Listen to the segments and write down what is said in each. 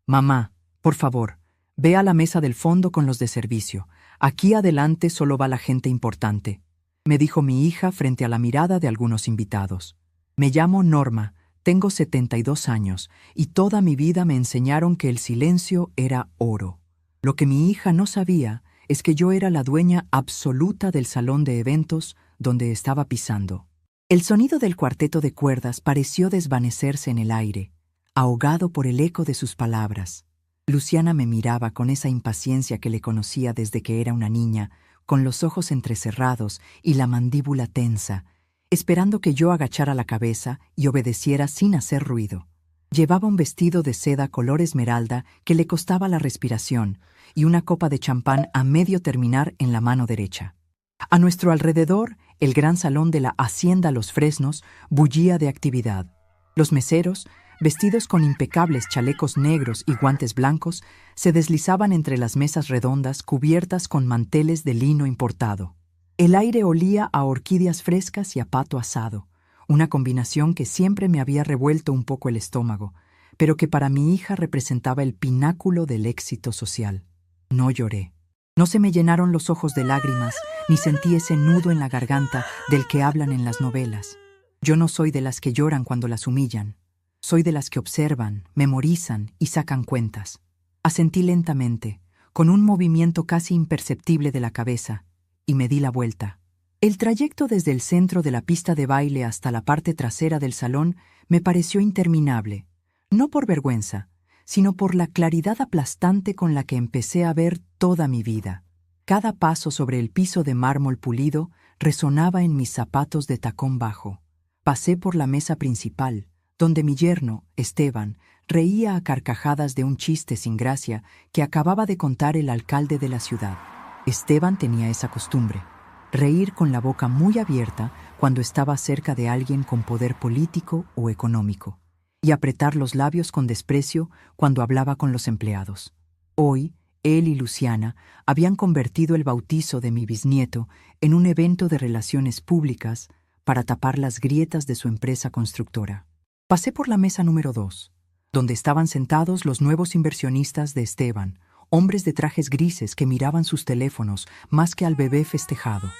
Mamá, por favor, ve a la mesa del fondo con los de servicio. Aquí adelante solo va la gente importante, me dijo mi hija frente a la mirada de algunos invitados. Me llamo Norma, tengo 72 años, y toda mi vida me enseñaron que el silencio era oro. Lo que mi hija no sabía es que yo era la dueña absoluta del salón de eventos donde estaba pisando. El sonido del cuarteto de cuerdas pareció desvanecerse en el aire, ahogado por el eco de sus palabras. Luciana me miraba con esa impaciencia que le conocía desde que era una niña, con los ojos entrecerrados y la mandíbula tensa, esperando que yo agachara la cabeza y obedeciera sin hacer ruido. Llevaba un vestido de seda color esmeralda que le costaba la respiración y una copa de champán a medio terminar en la mano derecha. A nuestro alrededor, el gran salón de la Hacienda Los Fresnos bullía de actividad. Los meseros, vestidos con impecables chalecos negros y guantes blancos, se deslizaban entre las mesas redondas cubiertas con manteles de lino importado. El aire olía a orquídeas frescas y a pato asado, una combinación que siempre me había revuelto un poco el estómago, pero que para mi hija representaba el pináculo del éxito social. No lloré. No se me llenaron los ojos de lágrimas, ni sentí ese nudo en la garganta del que hablan en las novelas. Yo no soy de las que lloran cuando las humillan. Soy de las que observan, memorizan y sacan cuentas. Asentí lentamente, con un movimiento casi imperceptible de la cabeza, y me di la vuelta. El trayecto desde el centro de la pista de baile hasta la parte trasera del salón me pareció interminable, no por vergüenza, sino por la claridad aplastante con la que empecé a ver toda mi vida. Cada paso sobre el piso de mármol pulido resonaba en mis zapatos de tacón bajo. Pasé por la mesa principal, donde mi yerno, Esteban, reía a carcajadas de un chiste sin gracia que acababa de contar el alcalde de la ciudad. Esteban tenía esa costumbre, reír con la boca muy abierta cuando estaba cerca de alguien con poder político o económico, y apretar los labios con desprecio cuando hablaba con los empleados. Hoy, él y Luciana habían convertido el bautizo de mi bisnieto en un evento de relaciones públicas para tapar las grietas de su empresa constructora. Pasé por la mesa número 2, donde estaban sentados los nuevos inversionistas de Esteban, hombres de trajes grises que miraban sus teléfonos más que al bebé festejado.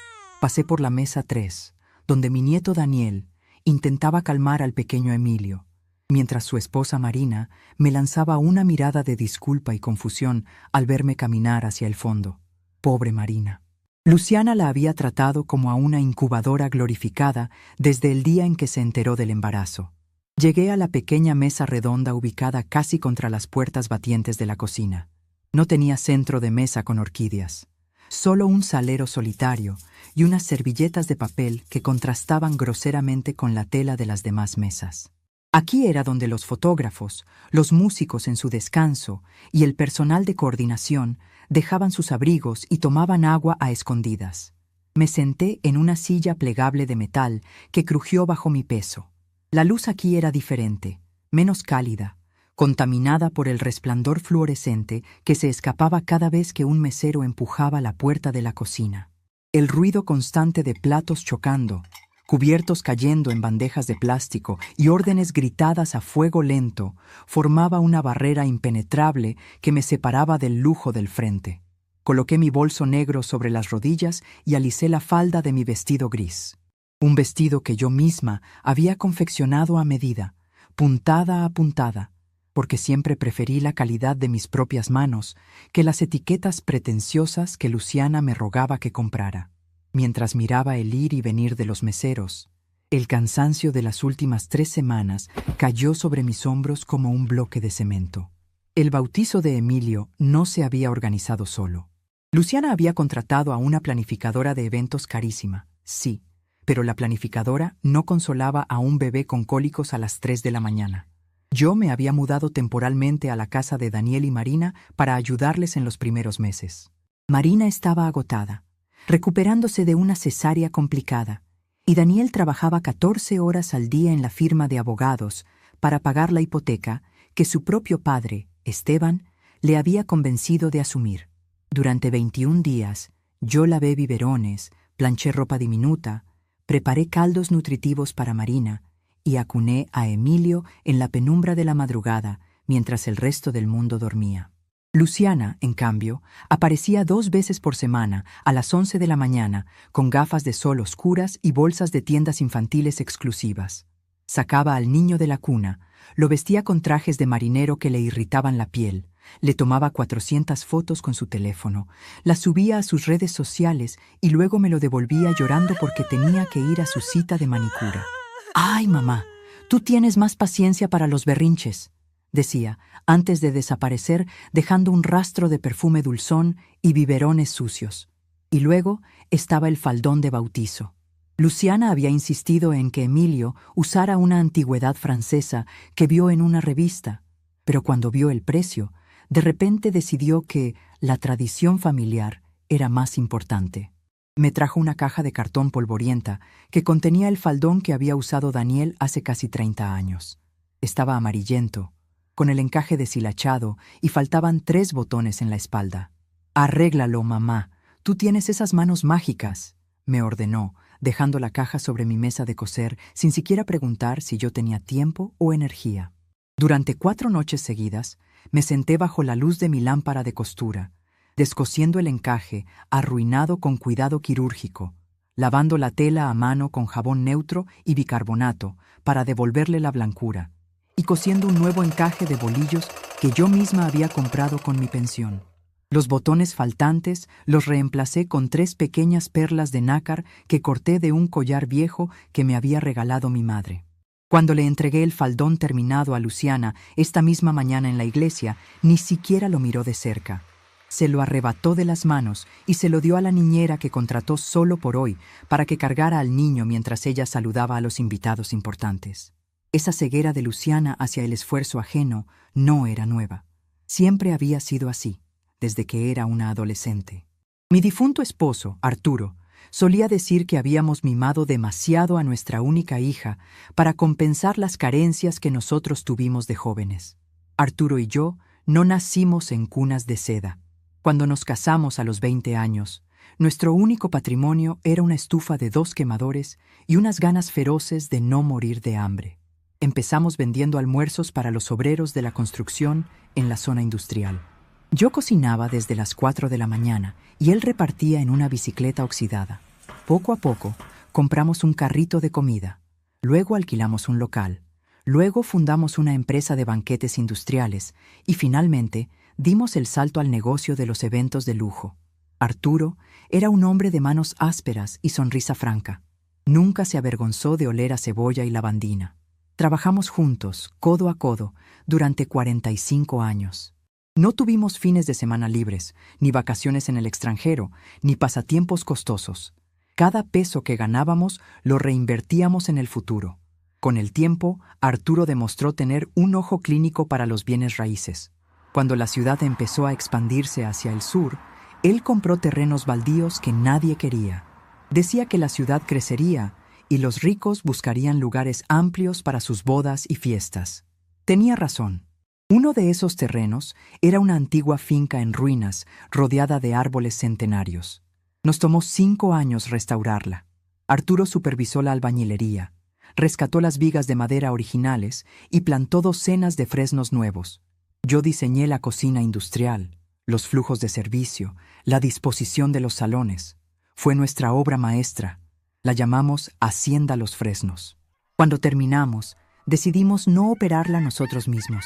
Pasé por la mesa 3, donde mi nieto Daniel intentaba calmar al pequeño Emilio, mientras su esposa Marina me lanzaba una mirada de disculpa y confusión al verme caminar hacia el fondo. Pobre Marina. Luciana la había tratado como a una incubadora glorificada desde el día en que se enteró del embarazo. Llegué a la pequeña mesa redonda ubicada casi contra las puertas batientes de la cocina. No tenía centro de mesa con orquídeas, solo un salero solitario y unas servilletas de papel que contrastaban groseramente con la tela de las demás mesas. Aquí era donde los fotógrafos, los músicos en su descanso y el personal de coordinación dejaban sus abrigos y tomaban agua a escondidas. Me senté en una silla plegable de metal que crujió bajo mi peso. La luz aquí era diferente, menos cálida, contaminada por el resplandor fluorescente que se escapaba cada vez que un mesero empujaba la puerta de la cocina. El ruido constante de platos chocando, cubiertos cayendo en bandejas de plástico y órdenes gritadas a fuego lento formaba una barrera impenetrable que me separaba del lujo del frente. Coloqué mi bolso negro sobre las rodillas y alicé la falda de mi vestido gris. Un vestido que yo misma había confeccionado a medida, puntada a puntada, porque siempre preferí la calidad de mis propias manos que las etiquetas pretenciosas que Luciana me rogaba que comprara. Mientras miraba el ir y venir de los meseros, el cansancio de las últimas 3 semanas cayó sobre mis hombros como un bloque de cemento. El bautizo de Emilio no se había organizado solo. Luciana había contratado a una planificadora de eventos carísima, sí, pero la planificadora no consolaba a un bebé con cólicos a las 3 de la mañana. Yo me había mudado temporalmente a la casa de Daniel y Marina para ayudarles en los primeros meses. Marina estaba agotada, recuperándose de una cesárea complicada, y Daniel trabajaba 14 horas al día en la firma de abogados para pagar la hipoteca que su propio padre, Esteban, le había convencido de asumir. Durante 21 días, yo lavé biberones, planché ropa diminuta, preparé caldos nutritivos para Marina y acuné a Emilio en la penumbra de la madrugada mientras el resto del mundo dormía. Luciana, en cambio, aparecía 2 veces por semana, a las 11 de la mañana, con gafas de sol oscuras y bolsas de tiendas infantiles exclusivas. Sacaba al niño de la cuna, lo vestía con trajes de marinero que le irritaban la piel, le tomaba 400 fotos con su teléfono, las subía a sus redes sociales y luego me lo devolvía llorando porque tenía que ir a su cita de manicura. «Ay, mamá, tú tienes más paciencia para los berrinches», decía, antes de desaparecer dejando un rastro de perfume dulzón y biberones sucios. Y luego estaba el faldón de bautizo. Luciana había insistido en que Emilio usara una antigüedad francesa que vio en una revista, pero cuando vio el precio, de repente decidió que la tradición familiar era más importante. Me trajo una caja de cartón polvorienta que contenía el faldón que había usado Daniel hace casi 30 años. Estaba amarillento, con el encaje deshilachado y faltaban 3 botones en la espalda. «Arréglalo, mamá, tú tienes esas manos mágicas», me ordenó, dejando la caja sobre mi mesa de coser sin siquiera preguntar si yo tenía tiempo o energía. Durante 4 noches seguidas, me senté bajo la luz de mi lámpara de costura, descosiendo el encaje, arruinado con cuidado quirúrgico, lavando la tela a mano con jabón neutro y bicarbonato para devolverle la blancura, y cosiendo un nuevo encaje de bolillos que yo misma había comprado con mi pensión. Los botones faltantes los reemplacé con 3 pequeñas perlas de nácar que corté de un collar viejo que me había regalado mi madre. Cuando le entregué el faldón terminado a Luciana esta misma mañana en la iglesia, ni siquiera lo miró de cerca. Se lo arrebató de las manos y se lo dio a la niñera que contrató solo por hoy para que cargara al niño mientras ella saludaba a los invitados importantes. Esa ceguera de Luciana hacia el esfuerzo ajeno no era nueva. Siempre había sido así, desde que era una adolescente. Mi difunto esposo, Arturo, solía decir que habíamos mimado demasiado a nuestra única hija para compensar las carencias que nosotros tuvimos de jóvenes. Arturo y yo no nacimos en cunas de seda. Cuando nos casamos a los 20 años, nuestro único patrimonio era una estufa de 2 quemadores y unas ganas feroces de no morir de hambre. Empezamos vendiendo almuerzos para los obreros de la construcción en la zona industrial. Yo cocinaba desde las 4 de la mañana y él repartía en una bicicleta oxidada. Poco a poco, compramos un carrito de comida. Luego alquilamos un local. Luego fundamos una empresa de banquetes industriales y finalmente dimos el salto al negocio de los eventos de lujo. Arturo era un hombre de manos ásperas y sonrisa franca. Nunca se avergonzó de oler a cebolla y lavandina. Trabajamos juntos, codo a codo, durante 45 años. No tuvimos fines de semana libres, ni vacaciones en el extranjero, ni pasatiempos costosos. Cada peso que ganábamos lo reinvertíamos en el futuro. Con el tiempo, Arturo demostró tener un ojo clínico para los bienes raíces. Cuando la ciudad empezó a expandirse hacia el sur, él compró terrenos baldíos que nadie quería. Decía que la ciudad crecería y los ricos buscarían lugares amplios para sus bodas y fiestas. Tenía razón. Uno de esos terrenos era una antigua finca en ruinas, rodeada de árboles centenarios. Nos tomó 5 años restaurarla. Arturo supervisó la albañilería, rescató las vigas de madera originales y plantó docenas de fresnos nuevos. Yo diseñé la cocina industrial, los flujos de servicio, la disposición de los salones. Fue nuestra obra maestra. La llamamos Hacienda Los Fresnos. Cuando terminamos, decidimos no operarla nosotros mismos.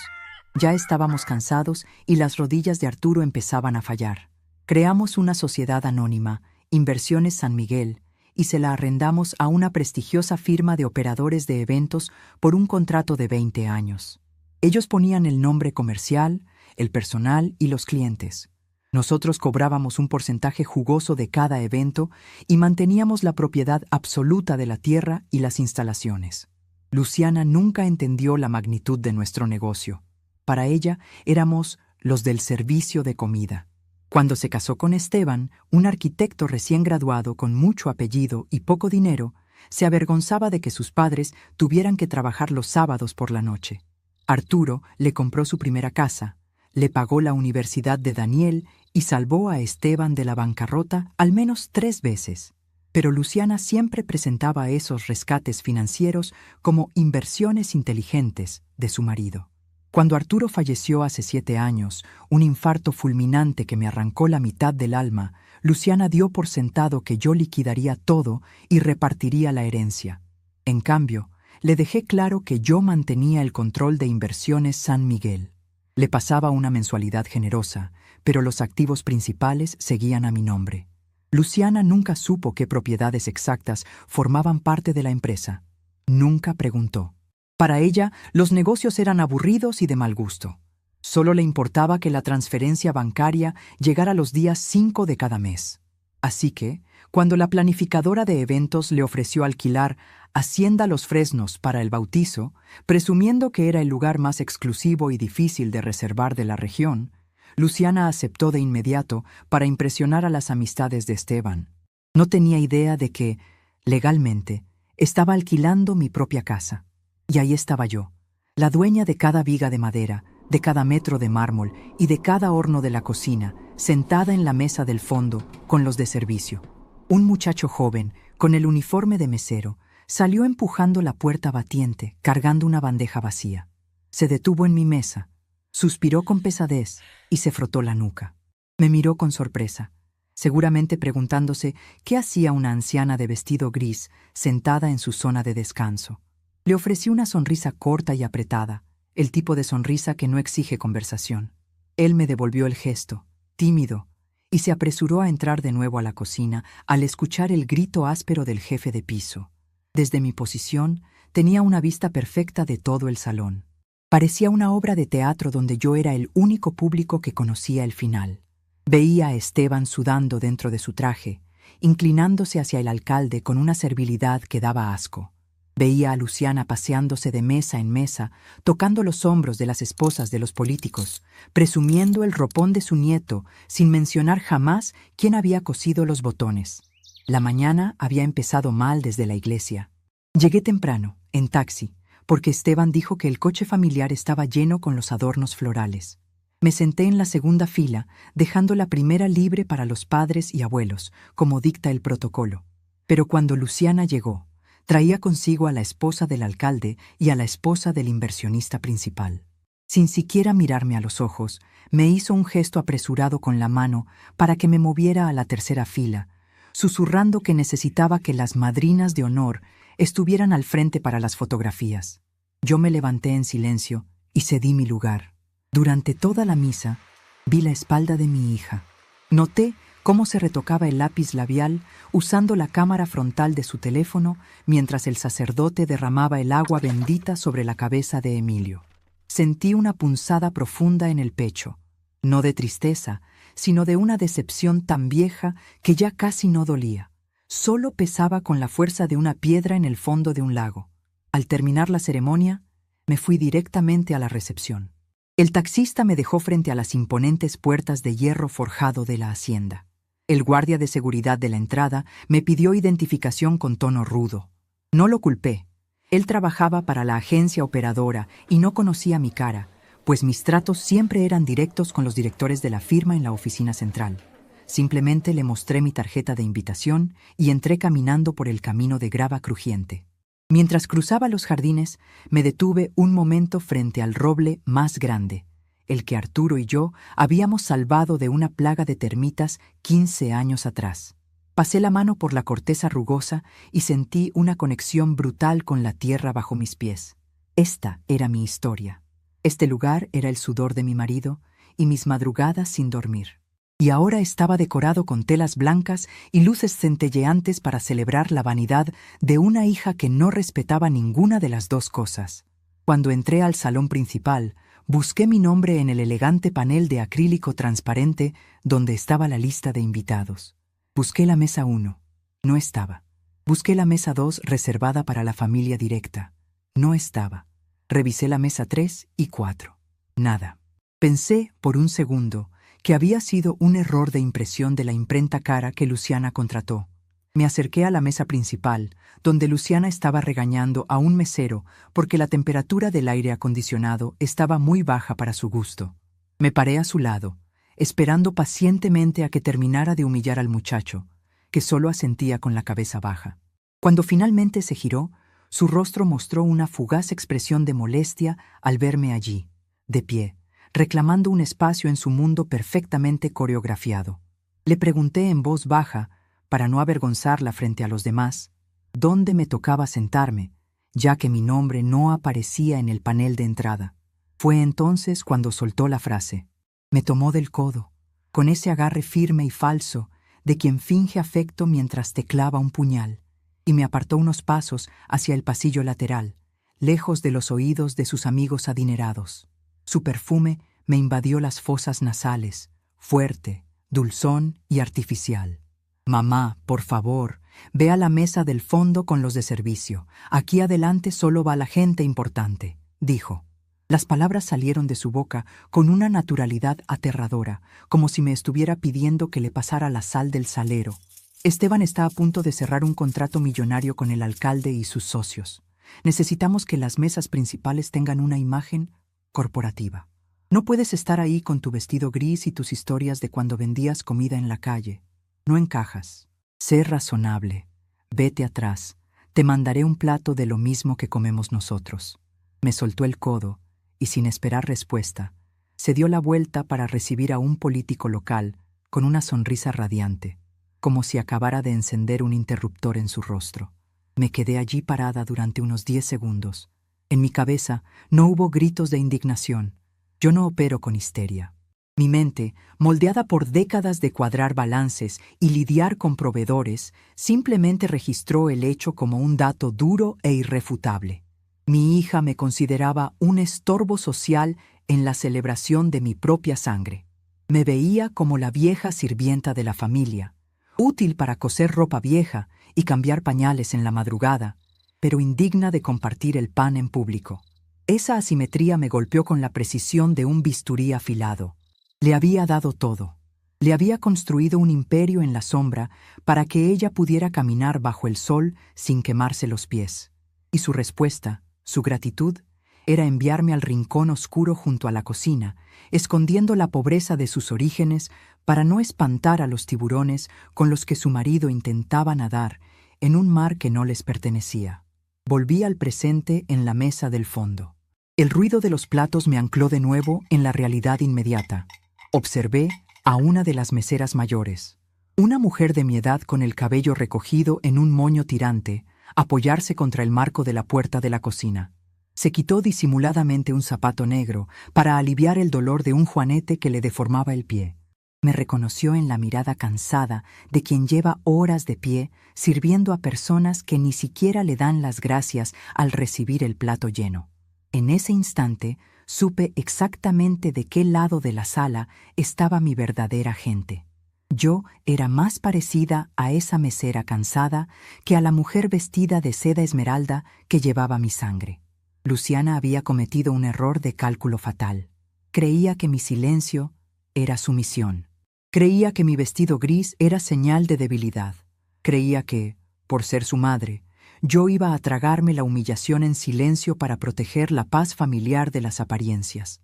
Ya estábamos cansados y las rodillas de Arturo empezaban a fallar. Creamos una sociedad anónima, Inversiones San Miguel, y se la arrendamos a una prestigiosa firma de operadores de eventos por un contrato de 20 años. Ellos ponían el nombre comercial, el personal y los clientes. Nosotros cobrábamos un porcentaje jugoso de cada evento y manteníamos la propiedad absoluta de la tierra y las instalaciones. Luciana nunca entendió la magnitud de nuestro negocio. Para ella éramos los del servicio de comida. Cuando se casó con Esteban, un arquitecto recién graduado con mucho apellido y poco dinero, se avergonzaba de que sus padres tuvieran que trabajar los sábados por la noche. Arturo le compró su primera casa, le pagó la universidad de Daniel y salvó a Esteban de la bancarrota al menos 3 veces. Pero Luciana siempre presentaba esos rescates financieros como inversiones inteligentes de su marido. Cuando Arturo falleció hace 7 años, un infarto fulminante que me arrancó la mitad del alma, Luciana dio por sentado que yo liquidaría todo y repartiría la herencia. En cambio, le dejé claro que yo mantenía el control de Inversiones San Miguel. Le pasaba una mensualidad generosa, pero los activos principales seguían a mi nombre. Luciana nunca supo qué propiedades exactas formaban parte de la empresa. Nunca preguntó. Para ella, los negocios eran aburridos y de mal gusto. Solo le importaba que la transferencia bancaria llegara los días 5 de cada mes. Así que, cuando la planificadora de eventos le ofreció alquilar Hacienda Los Fresnos para el bautizo, presumiendo que era el lugar más exclusivo y difícil de reservar de la región, Luciana aceptó de inmediato para impresionar a las amistades de Esteban. No tenía idea de que, legalmente, estaba alquilando mi propia casa. Y ahí estaba yo, la dueña de cada viga de madera, de cada metro de mármol y de cada horno de la cocina, sentada en la mesa del fondo con los de servicio. Un muchacho joven, con el uniforme de mesero, salió empujando la puerta batiente, cargando una bandeja vacía. Se detuvo en mi mesa, suspiró con pesadez y se frotó la nuca. Me miró con sorpresa, seguramente preguntándose qué hacía una anciana de vestido gris sentada en su zona de descanso. Le ofrecí una sonrisa corta y apretada, el tipo de sonrisa que no exige conversación. Él me devolvió el gesto, tímido, y se apresuró a entrar de nuevo a la cocina al escuchar el grito áspero del jefe de piso. Desde mi posición, tenía una vista perfecta de todo el salón. Parecía una obra de teatro donde yo era el único público que conocía el final. Veía a Esteban sudando dentro de su traje, inclinándose hacia el alcalde con una servilidad que daba asco. Veía a Luciana paseándose de mesa en mesa, tocando los hombros de las esposas de los políticos, presumiendo el ropón de su nieto, sin mencionar jamás quién había cosido los botones. La mañana había empezado mal desde la iglesia. Llegué temprano, en taxi, porque Esteban dijo que el coche familiar estaba lleno con los adornos florales. Me senté en la segunda fila, dejando la primera libre para los padres y abuelos, como dicta el protocolo. Pero cuando Luciana llegó, traía consigo a la esposa del alcalde y a la esposa del inversionista principal. Sin siquiera mirarme a los ojos, me hizo un gesto apresurado con la mano para que me moviera a la tercera fila, susurrando que necesitaba que las madrinas de honor estuvieran al frente para las fotografías. Yo me levanté en silencio y cedí mi lugar. Durante toda la misa, vi la espalda de mi hija. Noté cómo se retocaba el lápiz labial usando la cámara frontal de su teléfono mientras el sacerdote derramaba el agua bendita sobre la cabeza de Emilio. Sentí una punzada profunda en el pecho, no de tristeza, sino de una decepción tan vieja que ya casi no dolía. Solo pesaba con la fuerza de una piedra en el fondo de un lago. Al terminar la ceremonia, me fui directamente a la recepción. El taxista me dejó frente a las imponentes puertas de hierro forjado de la hacienda. El guardia de seguridad de la entrada me pidió identificación con tono rudo. No lo culpé. Él trabajaba para la agencia operadora y no conocía mi cara, pues mis tratos siempre eran directos con los directores de la firma en la oficina central. Simplemente le mostré mi tarjeta de invitación y entré caminando por el camino de grava crujiente. Mientras cruzaba los jardines, me detuve un momento frente al roble más grande, el que Arturo y yo habíamos salvado de una plaga de termitas 15 años atrás. Pasé la mano por la corteza rugosa y sentí una conexión brutal con la tierra bajo mis pies. Esta era mi historia. Este lugar era el sudor de mi marido y mis madrugadas sin dormir. Y ahora estaba decorado con telas blancas y luces centelleantes para celebrar la vanidad de una hija que no respetaba ninguna de las dos cosas. Cuando entré al salón principal, busqué mi nombre en el elegante panel de acrílico transparente donde estaba la lista de invitados. Busqué la mesa 1. No estaba. Busqué la mesa 2 reservada para la familia directa. No estaba. Revisé la mesa 3 y 4. Nada. Pensé, por un segundo, que había sido un error de impresión de la imprenta cara que Luciana contrató. Me acerqué a la mesa principal, donde Luciana estaba regañando a un mesero porque la temperatura del aire acondicionado estaba muy baja para su gusto. Me paré a su lado, esperando pacientemente a que terminara de humillar al muchacho, que solo asentía con la cabeza baja. Cuando finalmente se giró, su rostro mostró una fugaz expresión de molestia al verme allí, de pie, reclamando un espacio en su mundo perfectamente coreografiado. Le pregunté en voz baja, para no avergonzarla frente a los demás, dónde me tocaba sentarme, ya que mi nombre no aparecía en el panel de entrada. Fue entonces cuando soltó la frase. Me tomó del codo, con ese agarre firme y falso de quien finge afecto mientras te clava un puñal, y me apartó unos pasos hacia el pasillo lateral, lejos de los oídos de sus amigos adinerados. Su perfume me invadió las fosas nasales, fuerte, dulzón y artificial. Mamá, por favor, ve a la mesa del fondo con los de servicio. Aquí adelante solo va la gente importante, dijo. Las palabras salieron de su boca con una naturalidad aterradora, como si me estuviera pidiendo que le pasara la sal del salero. Esteban está a punto de cerrar un contrato millonario con el alcalde y sus socios. Necesitamos que las mesas principales tengan una imagen corporativa. No puedes estar ahí con tu vestido gris y tus historias de cuando vendías comida en la calle. No encajas. Sé razonable. Vete atrás. Te mandaré un plato de lo mismo que comemos nosotros. Me soltó el codo y, sin esperar respuesta, se dio la vuelta para recibir a un político local con una sonrisa radiante, como si acabara de encender un interruptor en su rostro. Me quedé allí parada durante unos 10 segundos. En mi cabeza no hubo gritos de indignación. Yo no opero con histeria. Mi mente, moldeada por décadas de cuadrar balances y lidiar con proveedores, simplemente registró el hecho como un dato duro e irrefutable. Mi hija me consideraba un estorbo social en la celebración de mi propia sangre. Me veía como la vieja sirvienta de la familia, útil para coser ropa vieja y cambiar pañales en la madrugada, pero indigna de compartir el pan en público. Esa asimetría me golpeó con la precisión de un bisturí afilado. Le había dado todo. Le había construido un imperio en la sombra para que ella pudiera caminar bajo el sol sin quemarse los pies. Y su respuesta, su gratitud, era enviarme al rincón oscuro junto a la cocina, escondiendo la pobreza de sus orígenes para no espantar a los tiburones con los que su marido intentaba nadar en un mar que no les pertenecía. Volví al presente en la mesa del fondo. El ruido de los platos me ancló de nuevo en la realidad inmediata. Observé a una de las meseras mayores, una mujer de mi edad con el cabello recogido en un moño tirante, apoyarse contra el marco de la puerta de la cocina. Se quitó disimuladamente un zapato negro para aliviar el dolor de un juanete que le deformaba el pie. Me reconoció en la mirada cansada de quien lleva horas de pie sirviendo a personas que ni siquiera le dan las gracias al recibir el plato lleno. En ese instante supe exactamente de qué lado de la sala estaba mi verdadera gente. Yo era más parecida a esa mesera cansada que a la mujer vestida de seda esmeralda que llevaba mi sangre. Luciana había cometido un error de cálculo fatal. Creía que mi silencio era sumisión. Creía que mi vestido gris era señal de debilidad. Creía que, por ser su madre, yo iba a tragarme la humillación en silencio para proteger la paz familiar de las apariencias.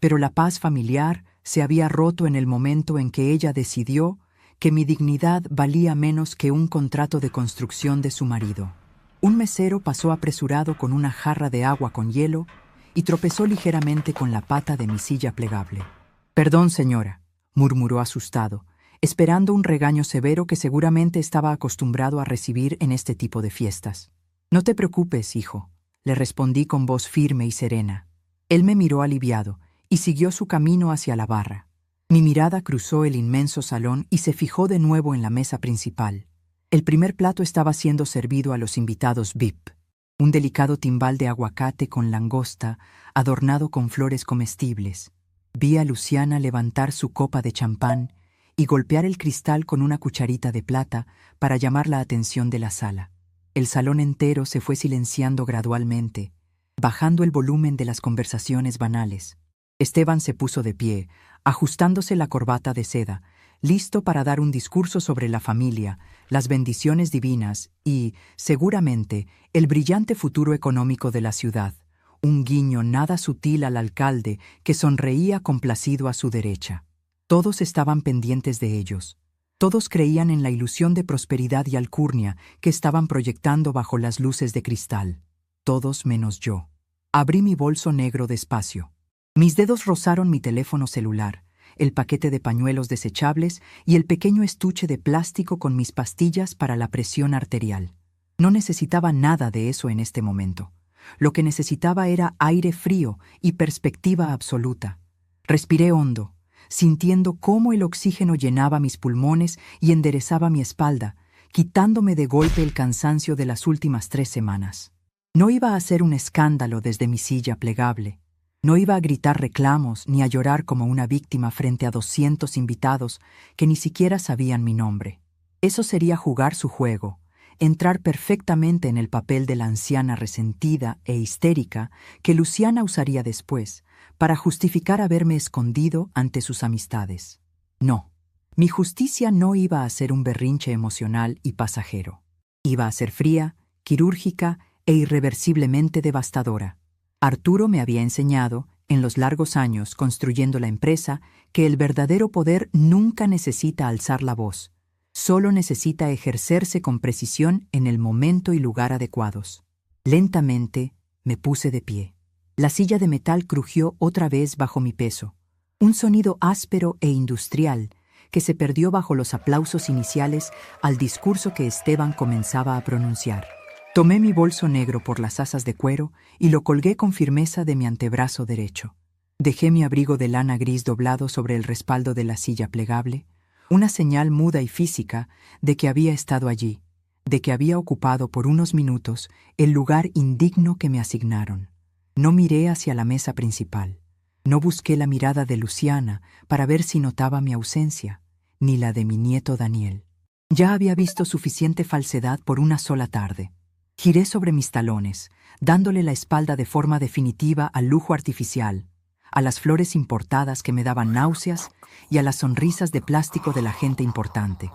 Pero la paz familiar se había roto en el momento en que ella decidió que mi dignidad valía menos que un contrato de construcción de su marido. Un mesero pasó apresurado con una jarra de agua con hielo y tropezó ligeramente con la pata de mi silla plegable. «Perdón, señora», murmuró asustado, esperando un regaño severo que seguramente estaba acostumbrado a recibir en este tipo de fiestas. «No te preocupes, hijo», le respondí con voz firme y serena. Él me miró aliviado y siguió su camino hacia la barra. Mi mirada cruzó el inmenso salón y se fijó de nuevo en la mesa principal. El primer plato estaba siendo servido a los invitados VIP. Un delicado timbal de aguacate con langosta, adornado con flores comestibles. Vi a Luciana levantar su copa de champán y golpear el cristal con una cucharita de plata para llamar la atención de la sala. El salón entero se fue silenciando gradualmente, bajando el volumen de las conversaciones banales. Esteban se puso de pie, ajustándose la corbata de seda, listo para dar un discurso sobre la familia, las bendiciones divinas y, seguramente, el brillante futuro económico de la ciudad. Un guiño nada sutil al alcalde que sonreía complacido a su derecha. Todos estaban pendientes de ellos. Todos creían en la ilusión de prosperidad y alcurnia que estaban proyectando bajo las luces de cristal. Todos menos yo. Abrí mi bolso negro despacio. Mis dedos rozaron mi teléfono celular, el paquete de pañuelos desechables y el pequeño estuche de plástico con mis pastillas para la presión arterial. No necesitaba nada de eso en este momento. Lo que necesitaba era aire frío y perspectiva absoluta. Respiré hondo, sintiendo cómo el oxígeno llenaba mis pulmones y enderezaba mi espalda, quitándome de golpe el cansancio de las últimas 3 semanas. No iba a hacer un escándalo desde mi silla plegable. No iba a gritar reclamos ni a llorar como una víctima frente a 200 invitados que ni siquiera sabían mi nombre. Eso sería jugar su juego, entrar perfectamente en el papel de la anciana resentida e histérica que Luciana usaría después para justificar haberme escondido ante sus amistades. No, mi justicia no iba a ser un berrinche emocional y pasajero. Iba a ser fría, quirúrgica e irreversiblemente devastadora. Arturo me había enseñado, en los largos años construyendo la empresa, que el verdadero poder nunca necesita alzar la voz. Solo necesita ejercerse con precisión en el momento y lugar adecuados. Lentamente me puse de pie. La silla de metal crujió otra vez bajo mi peso. Un sonido áspero e industrial que se perdió bajo los aplausos iniciales al discurso que Esteban comenzaba a pronunciar. Tomé mi bolso negro por las asas de cuero y lo colgué con firmeza de mi antebrazo derecho. Dejé mi abrigo de lana gris doblado sobre el respaldo de la silla plegable, una señal muda y física de que había estado allí, de que había ocupado por unos minutos el lugar indigno que me asignaron. No miré hacia la mesa principal. No busqué la mirada de Luciana para ver si notaba mi ausencia, ni la de mi nieto Daniel. Ya había visto suficiente falsedad por una sola tarde. Giré sobre mis talones, dándole la espalda de forma definitiva al lujo artificial, a las flores importadas que me daban náuseas y a las sonrisas de plástico de la gente importante.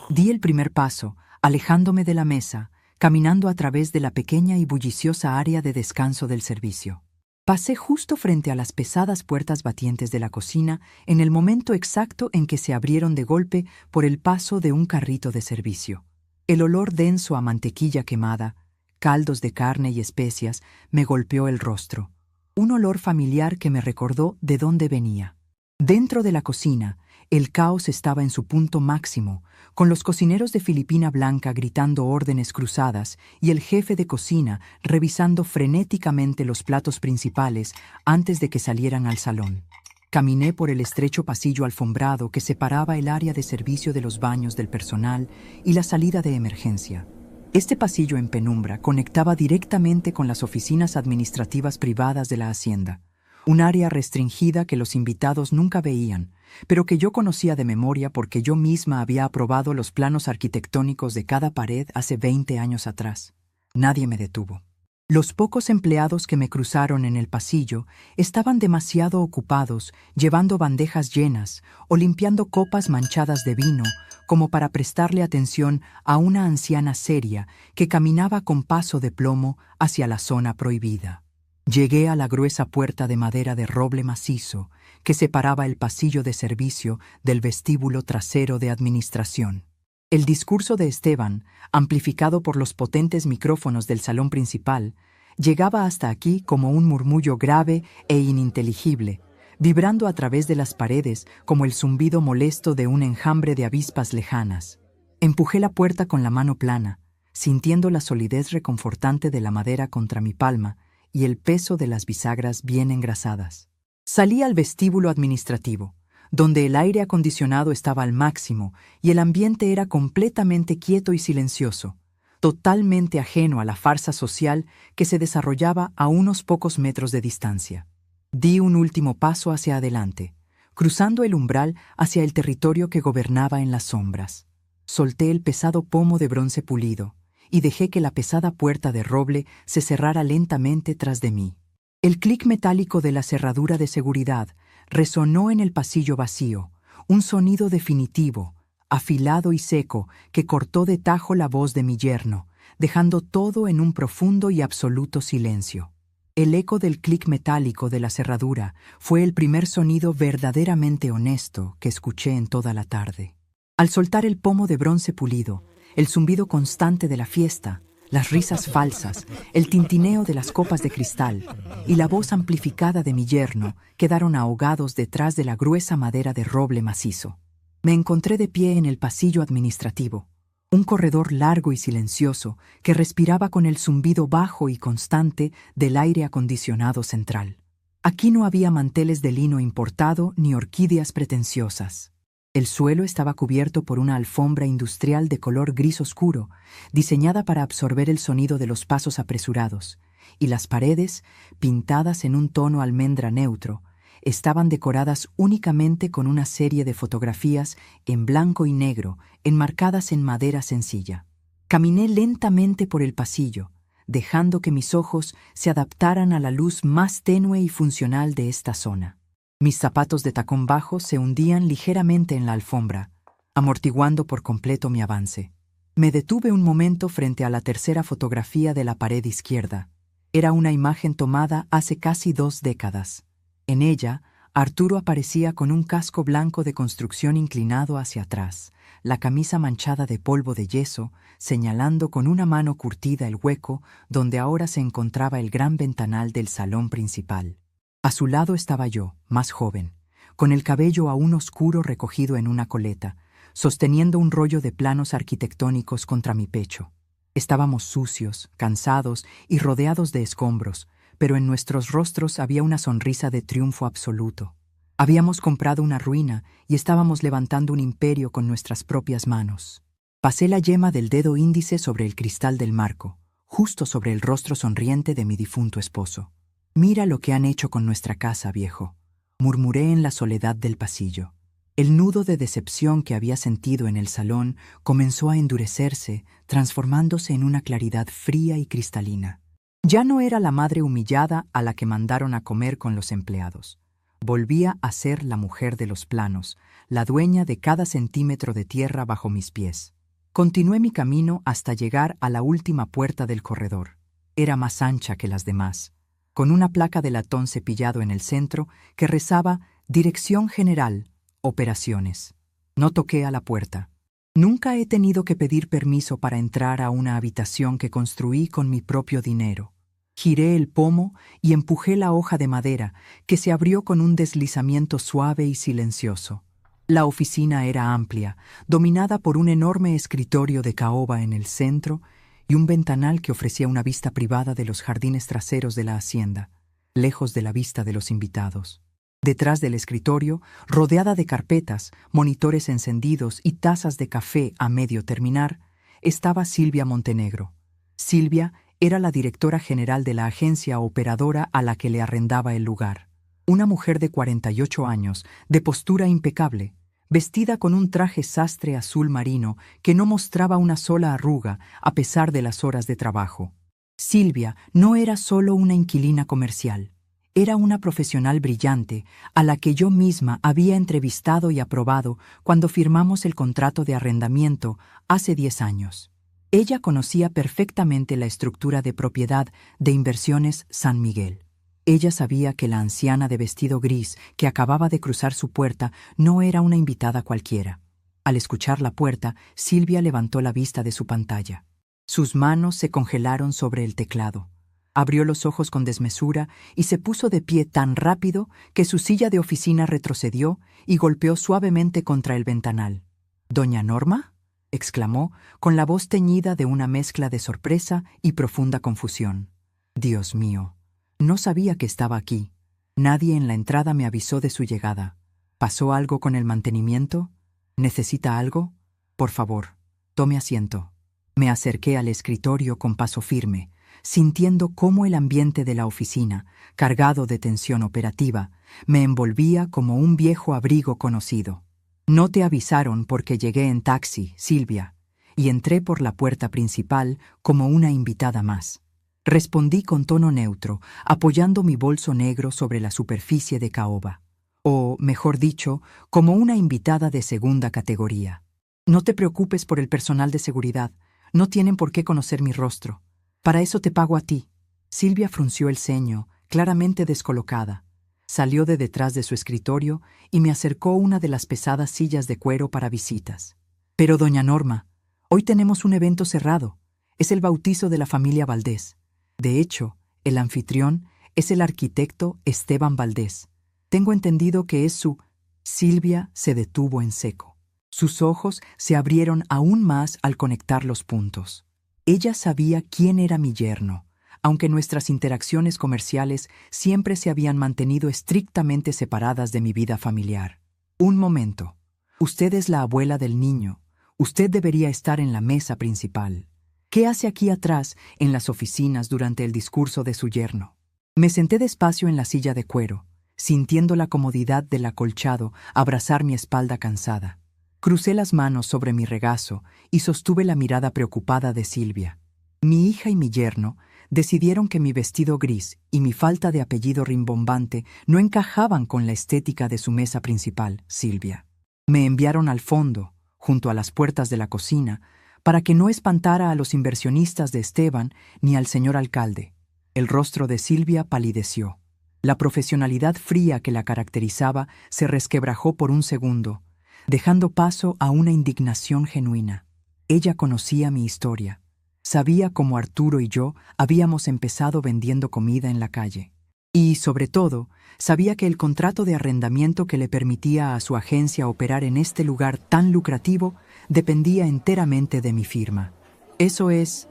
Di el primer paso, alejándome de la mesa, caminando a través de la pequeña y bulliciosa área de descanso del servicio. Pasé justo frente a las pesadas puertas batientes de la cocina en el momento exacto en que se abrieron de golpe por el paso de un carrito de servicio. El olor denso a mantequilla quemada, caldos de carne y especias, me golpeó el rostro. Un olor familiar que me recordó de dónde venía. Dentro de la cocina, el caos estaba en su punto máximo, con los cocineros de Filipina Blanca gritando órdenes cruzadas y el jefe de cocina revisando frenéticamente los platos principales antes de que salieran al salón. Caminé por el estrecho pasillo alfombrado que separaba el área de servicio de los baños del personal y la salida de emergencia. Este pasillo en penumbra conectaba directamente con las oficinas administrativas privadas de la hacienda, un área restringida que los invitados nunca veían, pero que yo conocía de memoria porque yo misma había aprobado los planos arquitectónicos de cada pared hace 20 años atrás. Nadie me detuvo. Los pocos empleados que me cruzaron en el pasillo estaban demasiado ocupados llevando bandejas llenas o limpiando copas manchadas de vino como para prestarle atención a una anciana seria que caminaba con paso de plomo hacia la zona prohibida. Llegué a la gruesa puerta de madera de roble macizo que separaba el pasillo de servicio del vestíbulo trasero de administración. El discurso de Esteban, amplificado por los potentes micrófonos del salón principal, llegaba hasta aquí como un murmullo grave e ininteligible, vibrando a través de las paredes como el zumbido molesto de un enjambre de avispas lejanas. Empujé la puerta con la mano plana, sintiendo la solidez reconfortante de la madera contra mi palma y el peso de las bisagras bien engrasadas. Salí al vestíbulo administrativo, donde el aire acondicionado estaba al máximo y el ambiente era completamente quieto y silencioso, totalmente ajeno a la farsa social que se desarrollaba a unos pocos metros de distancia. Di un último paso hacia adelante, cruzando el umbral hacia el territorio que gobernaba en las sombras. Solté el pesado pomo de bronce pulido y dejé que la pesada puerta de roble se cerrara lentamente tras de mí. El clic metálico de la cerradura de seguridad resonó en el pasillo vacío, un sonido definitivo, afilado y seco, que cortó de tajo la voz de mi yerno, dejando todo en un profundo y absoluto silencio. El eco del clic metálico de la cerradura fue el primer sonido verdaderamente honesto que escuché en toda la tarde. Al soltar el pomo de bronce pulido, el zumbido constante de la fiesta, Las risas falsas, el tintineo de las copas de cristal y la voz amplificada de mi yerno quedaron ahogados detrás de la gruesa madera de roble macizo. Me encontré de pie en el pasillo administrativo, un corredor largo y silencioso que respiraba con el zumbido bajo y constante del aire acondicionado central. Aquí no había manteles de lino importado ni orquídeas pretenciosas. El suelo estaba cubierto por una alfombra industrial de color gris oscuro, diseñada para absorber el sonido de los pasos apresurados, y las paredes, pintadas en un tono almendra neutro, estaban decoradas únicamente con una serie de fotografías en blanco y negro, enmarcadas en madera sencilla. Caminé lentamente por el pasillo, dejando que mis ojos se adaptaran a la luz más tenue y funcional de esta zona. Mis zapatos de tacón bajo se hundían ligeramente en la alfombra, amortiguando por completo mi avance. Me detuve un momento frente a la tercera fotografía de la pared izquierda. Era una imagen tomada hace casi 2 décadas. En ella, Arturo aparecía con un casco blanco de construcción inclinado hacia atrás, la camisa manchada de polvo de yeso, señalando con una mano curtida el hueco donde ahora se encontraba el gran ventanal del salón principal. A su lado estaba yo, más joven, con el cabello aún oscuro recogido en una coleta, sosteniendo un rollo de planos arquitectónicos contra mi pecho. Estábamos sucios, cansados y rodeados de escombros, pero en nuestros rostros había una sonrisa de triunfo absoluto. Habíamos comprado una ruina y estábamos levantando un imperio con nuestras propias manos. Pasé la yema del dedo índice sobre el cristal del marco, justo sobre el rostro sonriente de mi difunto esposo. «Mira lo que han hecho con nuestra casa, viejo», murmuré en la soledad del pasillo. El nudo de decepción que había sentido en el salón comenzó a endurecerse, transformándose en una claridad fría y cristalina. Ya no era la madre humillada a la que mandaron a comer con los empleados. Volvía a ser la mujer de los planos, la dueña de cada centímetro de tierra bajo mis pies. Continué mi camino hasta llegar a la última puerta del corredor. Era más ancha que las demás, con una placa de latón cepillado en el centro que rezaba «Dirección General, Operaciones». No toqué a la puerta. Nunca he tenido que pedir permiso para entrar a una habitación que construí con mi propio dinero. Giré el pomo y empujé la hoja de madera, que se abrió con un deslizamiento suave y silencioso. La oficina era amplia, dominada por un enorme escritorio de caoba en el centro y un ventanal que ofrecía una vista privada de los jardines traseros de la hacienda, lejos de la vista de los invitados. Detrás del escritorio, rodeada de carpetas, monitores encendidos y tazas de café a medio terminar, estaba Silvia Montenegro. Silvia era la directora general de la agencia operadora a la que le arrendaba el lugar. Una mujer de 48 años, de postura impecable, vestida con un traje sastre azul marino que no mostraba una sola arruga a pesar de las horas de trabajo. Silvia no era solo una inquilina comercial. Era una profesional brillante a la que yo misma había entrevistado y aprobado cuando firmamos el contrato de arrendamiento hace 10 años. Ella conocía perfectamente la estructura de propiedad de Inversiones San Miguel. Ella sabía que la anciana de vestido gris que acababa de cruzar su puerta no era una invitada cualquiera. Al escuchar la puerta, Silvia levantó la vista de su pantalla. Sus manos se congelaron sobre el teclado. Abrió los ojos con desmesura y se puso de pie tan rápido que su silla de oficina retrocedió y golpeó suavemente contra el ventanal. «¿Doña Norma?», exclamó, con la voz teñida de una mezcla de sorpresa y profunda confusión. «Dios mío, no sabía que estaba aquí. Nadie en la entrada me avisó de su llegada. ¿Pasó algo con el mantenimiento? ¿Necesita algo? Por favor, tome asiento». Me acerqué al escritorio con paso firme, sintiendo cómo el ambiente de la oficina, cargado de tensión operativa, me envolvía como un viejo abrigo conocido. «No te avisaron porque llegué en taxi, Silvia, y entré por la puerta principal como una invitada más», respondí con tono neutro, apoyando mi bolso negro sobre la superficie de caoba. O, mejor dicho, como una invitada de segunda categoría. «No te preocupes por el personal de seguridad. No tienen por qué conocer mi rostro. Para eso te pago a ti». Silvia frunció el ceño, claramente descolocada. Salió de detrás de su escritorio y me acercó una de las pesadas sillas de cuero para visitas. «Pero, doña Norma, hoy tenemos un evento cerrado. Es el bautizo de la familia Valdés. De hecho, el anfitrión es el arquitecto Esteban Valdés. Tengo entendido que es su... Silvia se detuvo en seco. Sus ojos se abrieron aún más al conectar los puntos. Ella sabía quién era mi yerno, aunque nuestras interacciones comerciales siempre se habían mantenido estrictamente separadas de mi vida familiar. Un momento. Usted es la abuela del niño. Usted debería estar en la mesa principal. ¿Qué hace aquí atrás, en las oficinas, durante el discurso de su yerno? Me senté despacio en la silla de cuero, sintiendo la comodidad del acolchado abrazar mi espalda cansada. Crucé las manos sobre mi regazo y sostuve la mirada preocupada de Silvia. Mi hija y mi yerno decidieron que mi vestido gris y mi falta de apellido rimbombante no encajaban con la estética de su mesa principal, Silvia. Me enviaron al fondo, junto a las puertas de la cocina, para que no espantara a los inversionistas de Esteban ni al señor alcalde. El rostro de Silvia palideció. La profesionalidad fría que la caracterizaba se resquebrajó por un segundo, dejando paso a una indignación genuina. Ella conocía mi historia. Sabía cómo Arturo y yo habíamos empezado vendiendo comida en la calle. Y, sobre todo, sabía que el contrato de arrendamiento que le permitía a su agencia operar en este lugar tan lucrativo dependía enteramente de mi firma. Eso es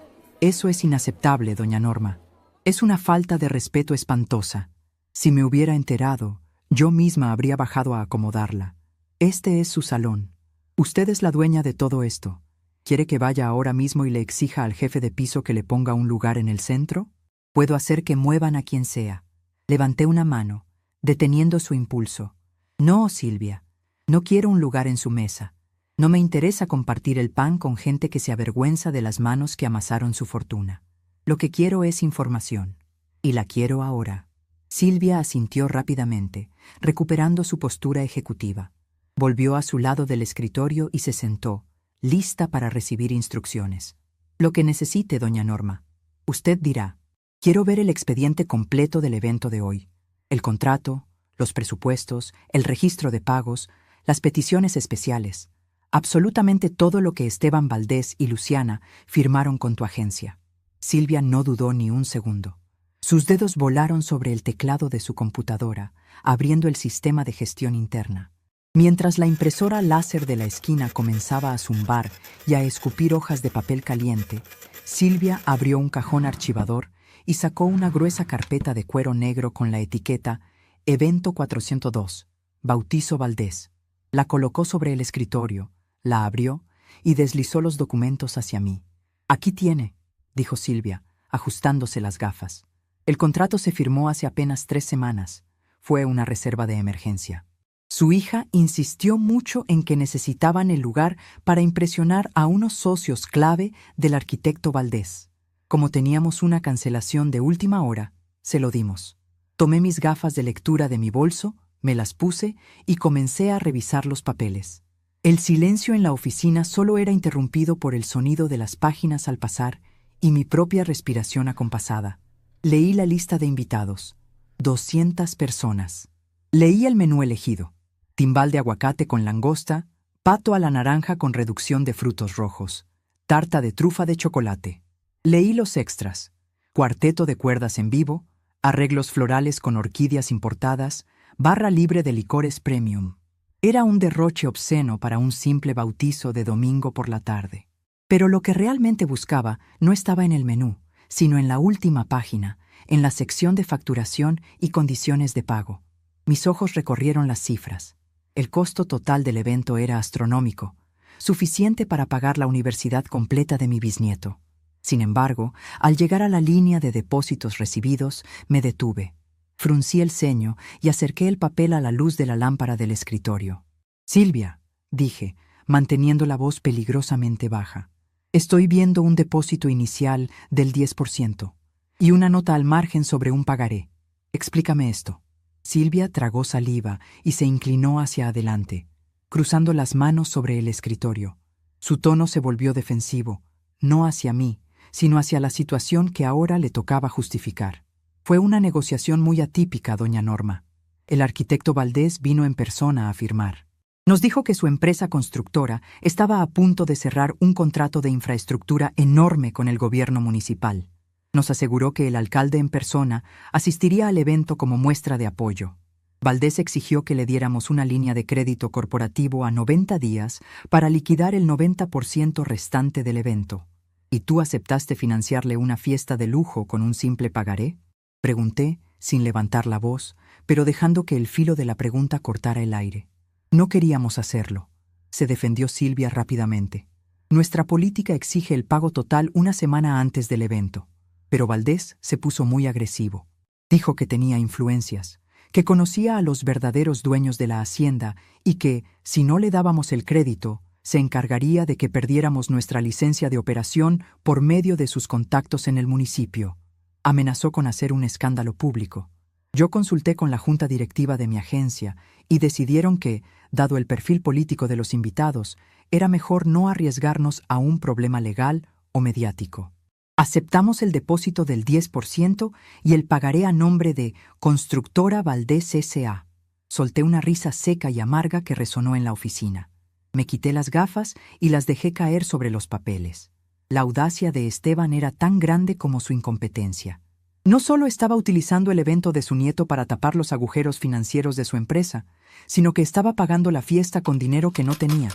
inaceptable, doña Norma. Es una falta de respeto espantosa. Si me hubiera enterado, yo misma habría bajado a acomodarla. Este es su salón. Usted es la dueña de todo esto. ¿Quiere que vaya ahora mismo y le exija al jefe de piso que le ponga un lugar en el centro? Puedo hacer que muevan a quien sea. Levanté una mano, deteniendo su impulso. No, Silvia. No quiero un lugar en su mesa. No me interesa compartir el pan con gente que se avergüenza de las manos que amasaron su fortuna. Lo que quiero es información. Y la quiero ahora. Silvia asintió rápidamente, recuperando su postura ejecutiva. Volvió a su lado del escritorio y se sentó, lista para recibir instrucciones. Lo que necesite, doña Norma. Usted dirá. Quiero ver el expediente completo del evento de hoy. El contrato, los presupuestos, el registro de pagos, las peticiones especiales. Absolutamente todo lo que Esteban Valdés y Luciana firmaron con tu agencia. Silvia no dudó ni un segundo. Sus dedos volaron sobre el teclado de su computadora, abriendo el sistema de gestión interna. Mientras la impresora láser de la esquina comenzaba a zumbar y a escupir hojas de papel caliente, Silvia abrió un cajón archivador y sacó una gruesa carpeta de cuero negro con la etiqueta Evento 402, Bautizo Valdés. La colocó sobre el escritorio, la abrió y deslizó los documentos hacia mí. Aquí tiene, dijo Silvia, ajustándose las gafas. El contrato se firmó hace apenas 3 semanas. Fue una reserva de emergencia. Su hija insistió mucho en que necesitaban el lugar para impresionar a unos socios clave del arquitecto Valdés. Como teníamos una cancelación de última hora, se lo dimos. Tomé mis gafas de lectura de mi bolso, me las puse y comencé a revisar los papeles. El silencio en la oficina solo era interrumpido por el sonido de las páginas al pasar y mi propia respiración acompasada. Leí la lista de invitados. 200 personas. Leí el menú elegido. Timbal de aguacate con langosta, pato a la naranja con reducción de frutos rojos, tarta de trufa de chocolate. Leí los extras. Cuarteto de cuerdas en vivo, arreglos florales con orquídeas importadas, barra libre de licores premium. Era un derroche obsceno para un simple bautizo de domingo por la tarde. Pero lo que realmente buscaba no estaba en el menú, sino en la última página, en la sección de facturación y condiciones de pago. Mis ojos recorrieron las cifras. El costo total del evento era astronómico, suficiente para pagar la universidad completa de mi bisnieto. Sin embargo, al llegar a la línea de depósitos recibidos, me detuve. Fruncí el ceño y acerqué el papel a la luz de la lámpara del escritorio. «Silvia», dije, manteniendo la voz peligrosamente baja, «estoy viendo un depósito inicial del 10% y una nota al margen sobre un pagaré. Explícame esto». Silvia tragó saliva y se inclinó hacia adelante, cruzando las manos sobre el escritorio. Su tono se volvió defensivo, no hacia mí, sino hacia la situación que ahora le tocaba justificar. Fue una negociación muy atípica, doña Norma. El arquitecto Valdés vino en persona a firmar. Nos dijo que su empresa constructora estaba a punto de cerrar un contrato de infraestructura enorme con el gobierno municipal. Nos aseguró que el alcalde en persona asistiría al evento como muestra de apoyo. Valdés exigió que le diéramos una línea de crédito corporativo a 90 días para liquidar el 90% restante del evento. ¿Y tú aceptaste financiarle una fiesta de lujo con un simple pagaré? Pregunté, sin levantar la voz, pero dejando que el filo de la pregunta cortara el aire. No queríamos hacerlo, se defendió Silvia rápidamente. Nuestra política exige el pago total una semana antes del evento. Pero Valdés se puso muy agresivo. Dijo que tenía influencias, que conocía a los verdaderos dueños de la hacienda y que, si no le dábamos el crédito, se encargaría de que perdiéramos nuestra licencia de operación por medio de sus contactos en el municipio. Amenazó con hacer un escándalo público. Yo consulté con la junta directiva de mi agencia y decidieron que, dado el perfil político de los invitados, era mejor no arriesgarnos a un problema legal o mediático. Aceptamos el depósito del 10% y el pagaré a nombre de Constructora Valdés S.A. Solté una risa seca y amarga que resonó en la oficina. Me quité las gafas y las dejé caer sobre los papeles. La audacia de Esteban era tan grande como su incompetencia. No solo estaba utilizando el evento de su nieto para tapar los agujeros financieros de su empresa, sino que estaba pagando la fiesta con dinero que no tenía,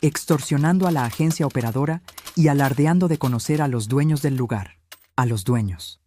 extorsionando a la agencia operadora y alardeando de conocer a los dueños del lugar. A los dueños.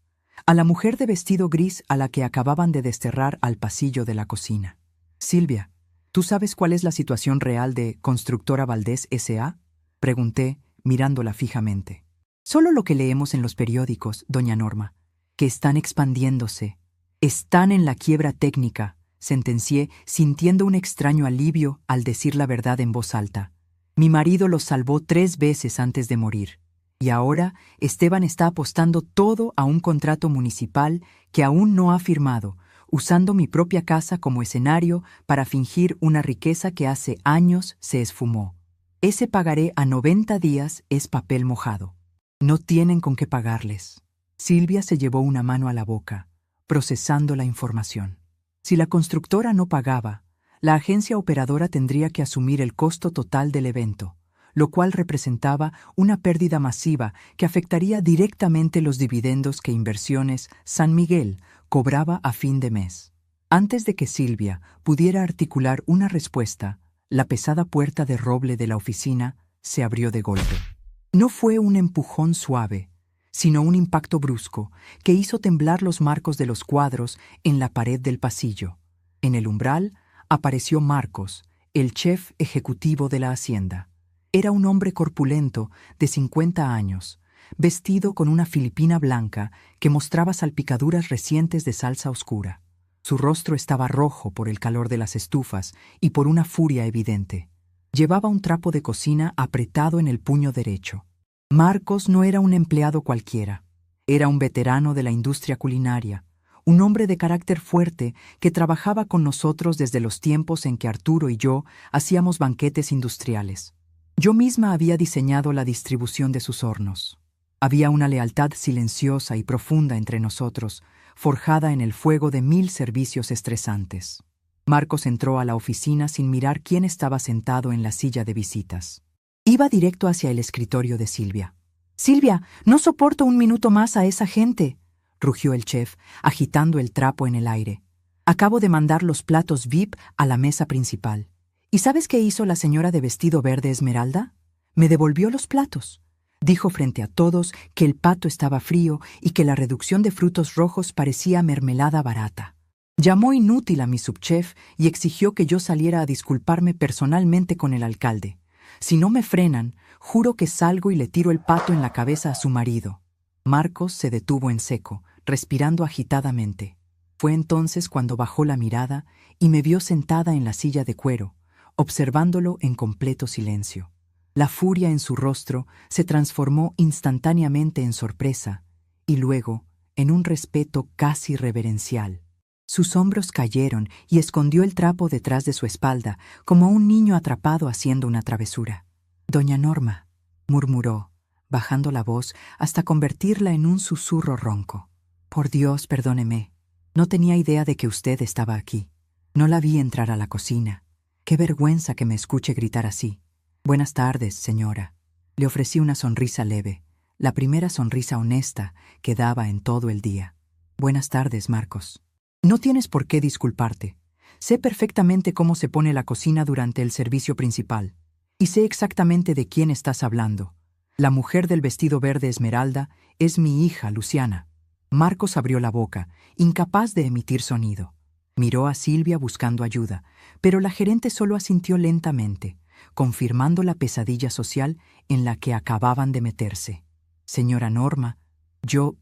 A la mujer de vestido gris a la que acababan de desterrar al pasillo de la cocina. Silvia, ¿tú sabes cuál es la situación real de Constructora Valdés S.A.? Pregunté, mirándola fijamente. Solo lo que leemos en los periódicos, doña Norma, que están expandiéndose. Están en la quiebra técnica, sentencié, sintiendo un extraño alivio al decir la verdad en voz alta. Mi marido los salvó 3 veces antes de morir. Y ahora Esteban está apostando todo a un contrato municipal que aún no ha firmado, usando mi propia casa como escenario para fingir una riqueza que hace años se esfumó. Ese pagaré a 90 días es papel mojado. No tienen con qué pagarles. Silvia se llevó una mano a la boca, procesando la información. Si la constructora no pagaba, la agencia operadora tendría que asumir el costo total del evento, lo cual representaba una pérdida masiva que afectaría directamente los dividendos que Inversiones San Miguel cobraba a fin de mes. Antes de que Silvia pudiera articular una respuesta, la pesada puerta de roble de la oficina se abrió de golpe. No fue un empujón suave, sino un impacto brusco que hizo temblar los marcos de los cuadros en la pared del pasillo. En el umbral apareció Marcos, el chef ejecutivo de la hacienda. Era un hombre corpulento de 50 años, vestido con una filipina blanca que mostraba salpicaduras recientes de salsa oscura. Su rostro estaba rojo por el calor de las estufas y por una furia evidente. Llevaba un trapo de cocina apretado en el puño derecho. Marcos no era un empleado cualquiera. Era un veterano de la industria culinaria, un hombre de carácter fuerte que trabajaba con nosotros desde los tiempos en que Arturo y yo hacíamos banquetes industriales. Yo misma había diseñado la distribución de sus hornos. Había una lealtad silenciosa y profunda entre nosotros, forjada en el fuego de 1000 servicios estresantes. Marcos entró a la oficina sin mirar quién estaba sentado en la silla de visitas. Iba directo hacia el escritorio de Silvia. «Silvia, no soporto un minuto más a esa gente», rugió el chef, agitando el trapo en el aire. «Acabo de mandar los platos VIP a la mesa principal. ¿Y sabes qué hizo la señora de vestido verde esmeralda? Me devolvió los platos. Dijo frente a todos que el pato estaba frío y que la reducción de frutos rojos parecía mermelada barata. Llamó inútil a mi subchef y exigió que yo saliera a disculparme personalmente con el alcalde. Si no me frenan, juro que salgo y le tiro el pato en la cabeza a su marido». Marcos se detuvo en seco, respirando agitadamente. Fue entonces cuando bajó la mirada y me vio sentada en la silla de cuero, observándolo en completo silencio. La furia en su rostro se transformó instantáneamente en sorpresa y luego en un respeto casi reverencial. Sus hombros cayeron y escondió el trapo detrás de su espalda, como un niño atrapado haciendo una travesura. «Doña Norma», murmuró, bajando la voz hasta convertirla en un susurro ronco. «Por Dios, perdóneme. No tenía idea de que usted estaba aquí. No la vi entrar a la cocina. Qué vergüenza que me escuche gritar así. Buenas tardes, señora. Le ofrecí una sonrisa leve, la primera sonrisa honesta que daba en todo el día. Buenas tardes, Marcos. No tienes por qué disculparte. Sé perfectamente cómo se pone la cocina durante el servicio principal. Y sé exactamente de quién estás hablando. La mujer del vestido verde esmeralda es mi hija, Luciana. Marcos abrió la boca, incapaz de emitir sonido. Miró a Silvia buscando ayuda, pero la gerente solo asintió lentamente, confirmando la pesadilla social en la que acababan de meterse. Señora Norma, yo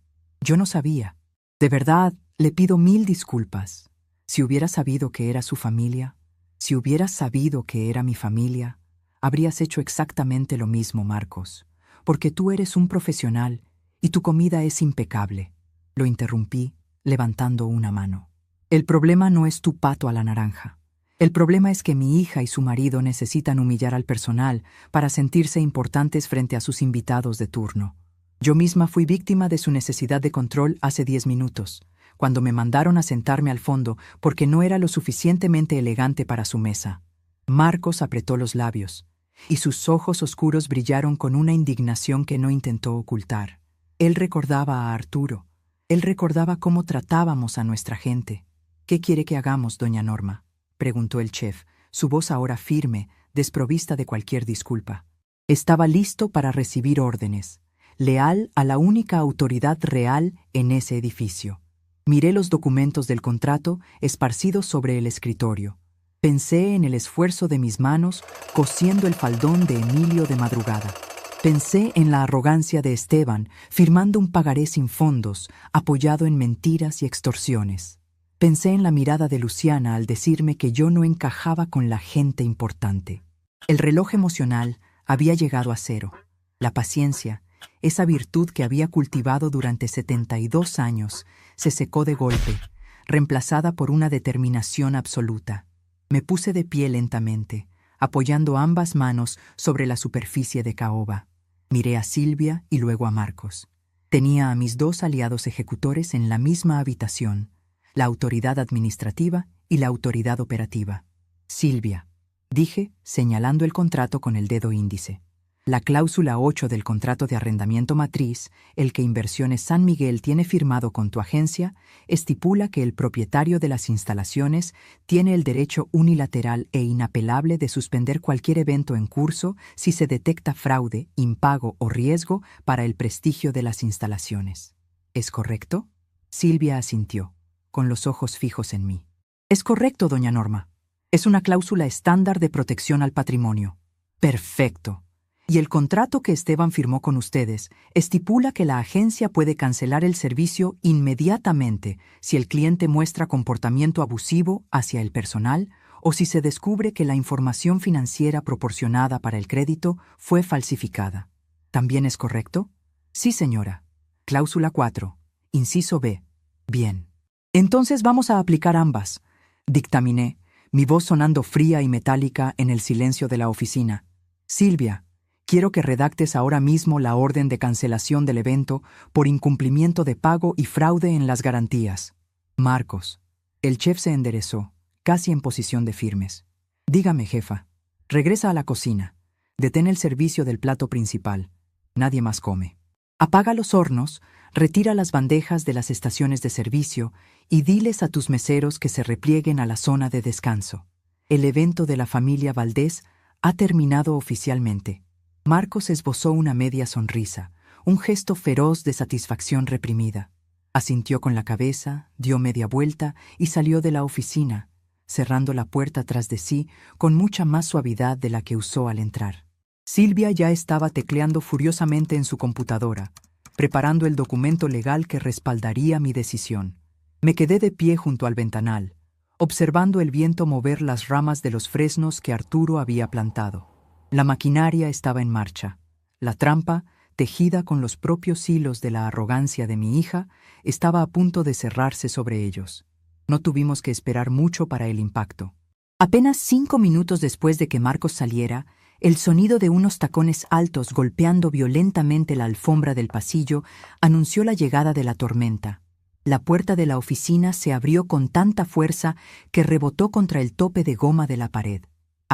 no sabía. De verdad, le pido 1000 disculpas. Si hubiera sabido que era su familia, si hubieras sabido que era mi familia, habrías hecho exactamente lo mismo, Marcos, porque tú eres un profesional y tu comida es impecable. Lo interrumpí, levantando una mano. El problema no es tu pato a la naranja. El problema es que mi hija y su marido necesitan humillar al personal para sentirse importantes frente a sus invitados de turno. Yo misma fui víctima de su necesidad de control hace 10 minutos, cuando me mandaron a sentarme al fondo porque no era lo suficientemente elegante para su mesa. Marcos apretó los labios, y sus ojos oscuros brillaron con una indignación que no intentó ocultar. Él recordaba a Arturo. Él recordaba cómo tratábamos a nuestra gente. «¿Qué quiere que hagamos, doña Norma?», preguntó el chef, su voz ahora firme, desprovista de cualquier disculpa. Estaba listo para recibir órdenes, leal a la única autoridad real en ese edificio. Miré los documentos del contrato esparcidos sobre el escritorio. Pensé en el esfuerzo de mis manos cosiendo el faldón de Emilio de madrugada. Pensé en la arrogancia de Esteban firmando un pagaré sin fondos, apoyado en mentiras y extorsiones. Pensé en la mirada de Luciana al decirme que yo no encajaba con la gente importante. El reloj emocional había llegado a cero. La paciencia, esa virtud que había cultivado durante 72 años, se secó de golpe, reemplazada por una determinación absoluta. Me puse de pie lentamente, apoyando ambas manos sobre la superficie de caoba. Miré a Silvia y luego a Marcos. Tenía a mis 2 aliados ejecutores en la misma habitación, la autoridad administrativa y la autoridad operativa. Silvia, dije, señalando el contrato con el dedo índice. La cláusula 8 del contrato de arrendamiento matriz, el que Inversiones San Miguel tiene firmado con tu agencia, estipula que el propietario de las instalaciones tiene el derecho unilateral e inapelable de suspender cualquier evento en curso si se detecta fraude, impago o riesgo para el prestigio de las instalaciones. ¿Es correcto? Silvia asintió, con los ojos fijos en mí. Es correcto, doña Norma. Es una cláusula estándar de protección al patrimonio. Perfecto. Y el contrato que Esteban firmó con ustedes estipula que la agencia puede cancelar el servicio inmediatamente si el cliente muestra comportamiento abusivo hacia el personal o si se descubre que la información financiera proporcionada para el crédito fue falsificada. ¿También es correcto? Sí, señora. Cláusula 4. Inciso B. Bien. Entonces vamos a aplicar ambas, dictaminé, mi voz sonando fría y metálica en el silencio de la oficina. Silvia, quiero que redactes ahora mismo la orden de cancelación del evento por incumplimiento de pago y fraude en las garantías. Marcos. El chef se enderezó, casi en posición de firmes. Dígame, jefa. Regresa a la cocina. Detén el servicio del plato principal. Nadie más come. Apaga los hornos, retira las bandejas de las estaciones de servicio y diles a tus meseros que se replieguen a la zona de descanso. El evento de la familia Valdés ha terminado oficialmente. Marcos esbozó una media sonrisa, un gesto feroz de satisfacción reprimida. Asintió con la cabeza, dio media vuelta y salió de la oficina, cerrando la puerta tras de sí con mucha más suavidad de la que usó al entrar. Silvia ya estaba tecleando furiosamente en su computadora, preparando el documento legal que respaldaría mi decisión. Me quedé de pie junto al ventanal, observando el viento mover las ramas de los fresnos que Arturo había plantado. La maquinaria estaba en marcha. La trampa, tejida con los propios hilos de la arrogancia de mi hija, estaba a punto de cerrarse sobre ellos. No tuvimos que esperar mucho para el impacto. Apenas 5 minutos después de que Marcos saliera, el sonido de unos tacones altos golpeando violentamente la alfombra del pasillo anunció la llegada de la tormenta. La puerta de la oficina se abrió con tanta fuerza que rebotó contra el tope de goma de la pared.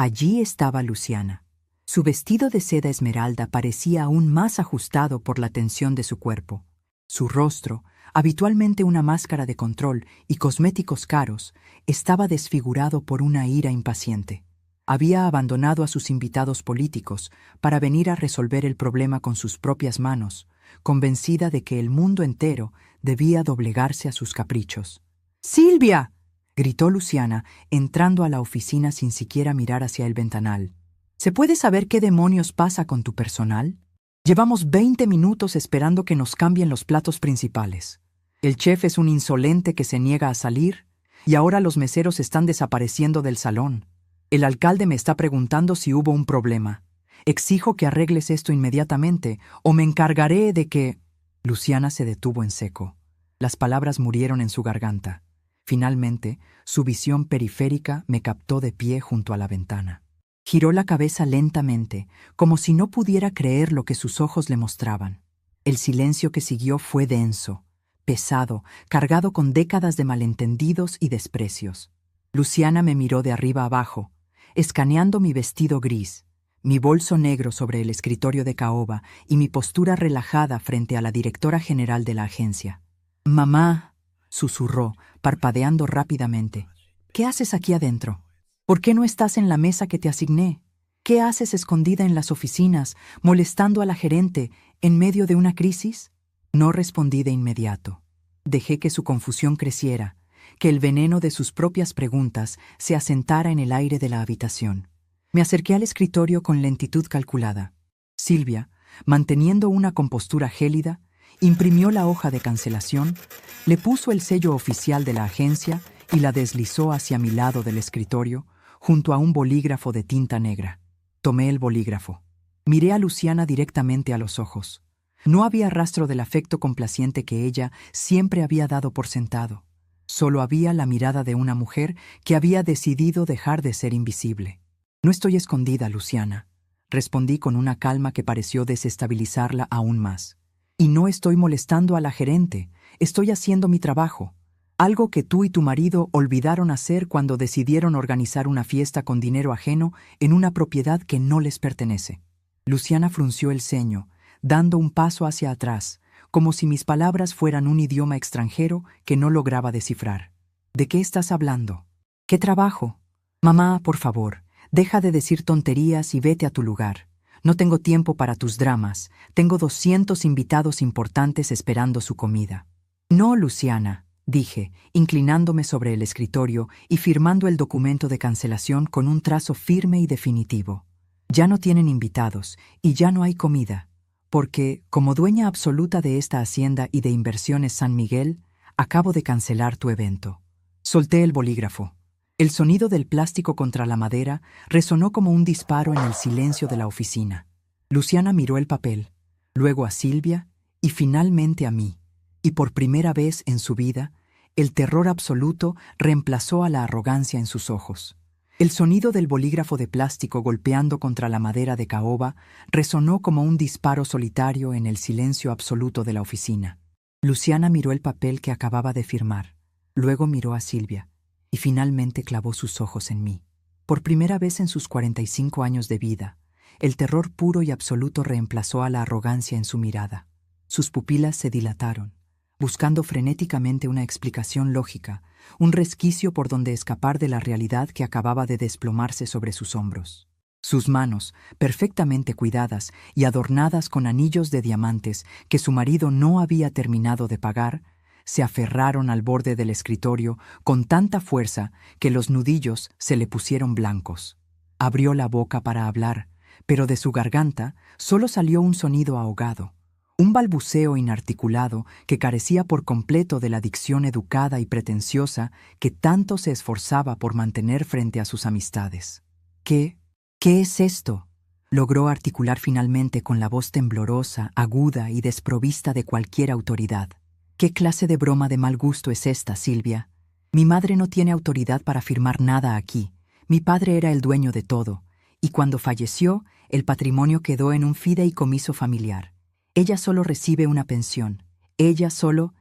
Allí estaba Luciana. Su vestido de seda esmeralda parecía aún más ajustado por la tensión de su cuerpo. Su rostro, habitualmente una máscara de control y cosméticos caros, estaba desfigurado por una ira impaciente. Había abandonado a sus invitados políticos para venir a resolver el problema con sus propias manos, convencida de que el mundo entero debía doblegarse a sus caprichos. ¡Silvia!, gritó Luciana, entrando a la oficina sin siquiera mirar hacia el ventanal. ¿Se puede saber qué demonios pasa con tu personal? Llevamos 20 minutos esperando que nos cambien los platos principales. El chef es un insolente que se niega a salir, y ahora los meseros están desapareciendo del salón. El alcalde me está preguntando si hubo un problema. Exijo que arregles esto inmediatamente, o me encargaré de que... Luciana se detuvo en seco. Las palabras murieron en su garganta. Finalmente, su visión periférica me captó de pie junto a la ventana. Giró la cabeza lentamente, como si no pudiera creer lo que sus ojos le mostraban. El silencio que siguió fue denso, pesado, cargado con décadas de malentendidos y desprecios. Luciana me miró de arriba abajo, escaneando mi vestido gris, mi bolso negro sobre el escritorio de caoba y mi postura relajada frente a la directora general de la agencia. «Mamá», susurró, parpadeando rápidamente. «¿Qué haces aquí adentro? ¿Por qué no estás en la mesa que te asigné? ¿Qué haces escondida en las oficinas, molestando a la gerente, en medio de una crisis?» No respondí de inmediato. Dejé que su confusión creciera, que el veneno de sus propias preguntas se asentara en el aire de la habitación. Me acerqué al escritorio con lentitud calculada. Silvia, manteniendo una compostura gélida, imprimió la hoja de cancelación, le puso el sello oficial de la agencia y la deslizó hacia mi lado del escritorio, junto a un bolígrafo de tinta negra. Tomé el bolígrafo. Miré a Luciana directamente a los ojos. No había rastro del afecto complaciente que ella siempre había dado por sentado. Solo había la mirada de una mujer que había decidido dejar de ser invisible. «No estoy escondida, Luciana», respondí con una calma que pareció desestabilizarla aún más. «Y no estoy molestando a la gerente, estoy haciendo mi trabajo. Algo que tú y tu marido olvidaron hacer cuando decidieron organizar una fiesta con dinero ajeno en una propiedad que no les pertenece». Luciana frunció el ceño, dando un paso hacia atrás, como si mis palabras fueran un idioma extranjero que no lograba descifrar. «¿De qué estás hablando? ¿Qué trabajo? Mamá, por favor, deja de decir tonterías y vete a tu lugar. No tengo tiempo para tus dramas. Tengo 200 invitados importantes esperando su comida». «No, Luciana», dije, inclinándome sobre el escritorio y firmando el documento de cancelación con un trazo firme y definitivo. «Ya no tienen invitados y ya no hay comida, porque, como dueña absoluta de esta hacienda y de Inversiones San Miguel, acabo de cancelar tu evento». Solté el bolígrafo. El sonido del plástico contra la madera resonó como un disparo en el silencio de la oficina. Luciana miró el papel, luego a Silvia y finalmente a mí, y por primera vez en su vida, el terror absoluto reemplazó a la arrogancia en sus ojos. El sonido del bolígrafo de plástico golpeando contra la madera de caoba resonó como un disparo solitario en el silencio absoluto de la oficina. Luciana miró el papel que acababa de firmar, luego miró a Silvia y finalmente clavó sus ojos en mí. Por primera vez en sus 45 años de vida, el terror puro y absoluto reemplazó a la arrogancia en su mirada. Sus pupilas se dilataron, buscando frenéticamente una explicación lógica, un resquicio por donde escapar de la realidad que acababa de desplomarse sobre sus hombros. Sus manos, perfectamente cuidadas y adornadas con anillos de diamantes que su marido no había terminado de pagar, se aferraron al borde del escritorio con tanta fuerza que los nudillos se le pusieron blancos. Abrió la boca para hablar, pero de su garganta solo salió un sonido ahogado, un balbuceo inarticulado que carecía por completo de la dicción educada y pretenciosa que tanto se esforzaba por mantener frente a sus amistades. ¿Qué es esto?», logró articular finalmente con la voz temblorosa, aguda y desprovista de cualquier autoridad. «¿Qué clase de broma de mal gusto es esta, Silvia? Mi madre no tiene autoridad para firmar nada aquí. Mi padre era el dueño de todo, y cuando falleció, el patrimonio quedó en un fideicomiso familiar. Ella solo recibe una pensión. Ella solo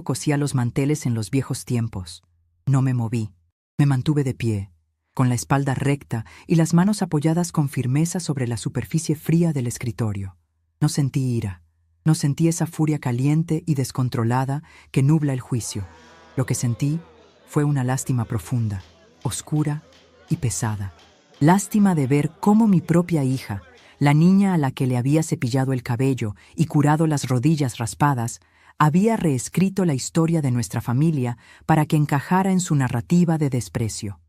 cosía los manteles en los viejos tiempos». No me moví. Me mantuve de pie, con la espalda recta y las manos apoyadas con firmeza sobre la superficie fría del escritorio. No sentí ira, no sentí esa furia caliente y descontrolada que nubla el juicio. Lo que sentí fue una lástima profunda, oscura y pesada. Lástima de ver cómo mi propia hija, la niña a la que le había cepillado el cabello y curado las rodillas raspadas, había reescrito la historia de nuestra familia para que encajara en su narrativa de desprecio.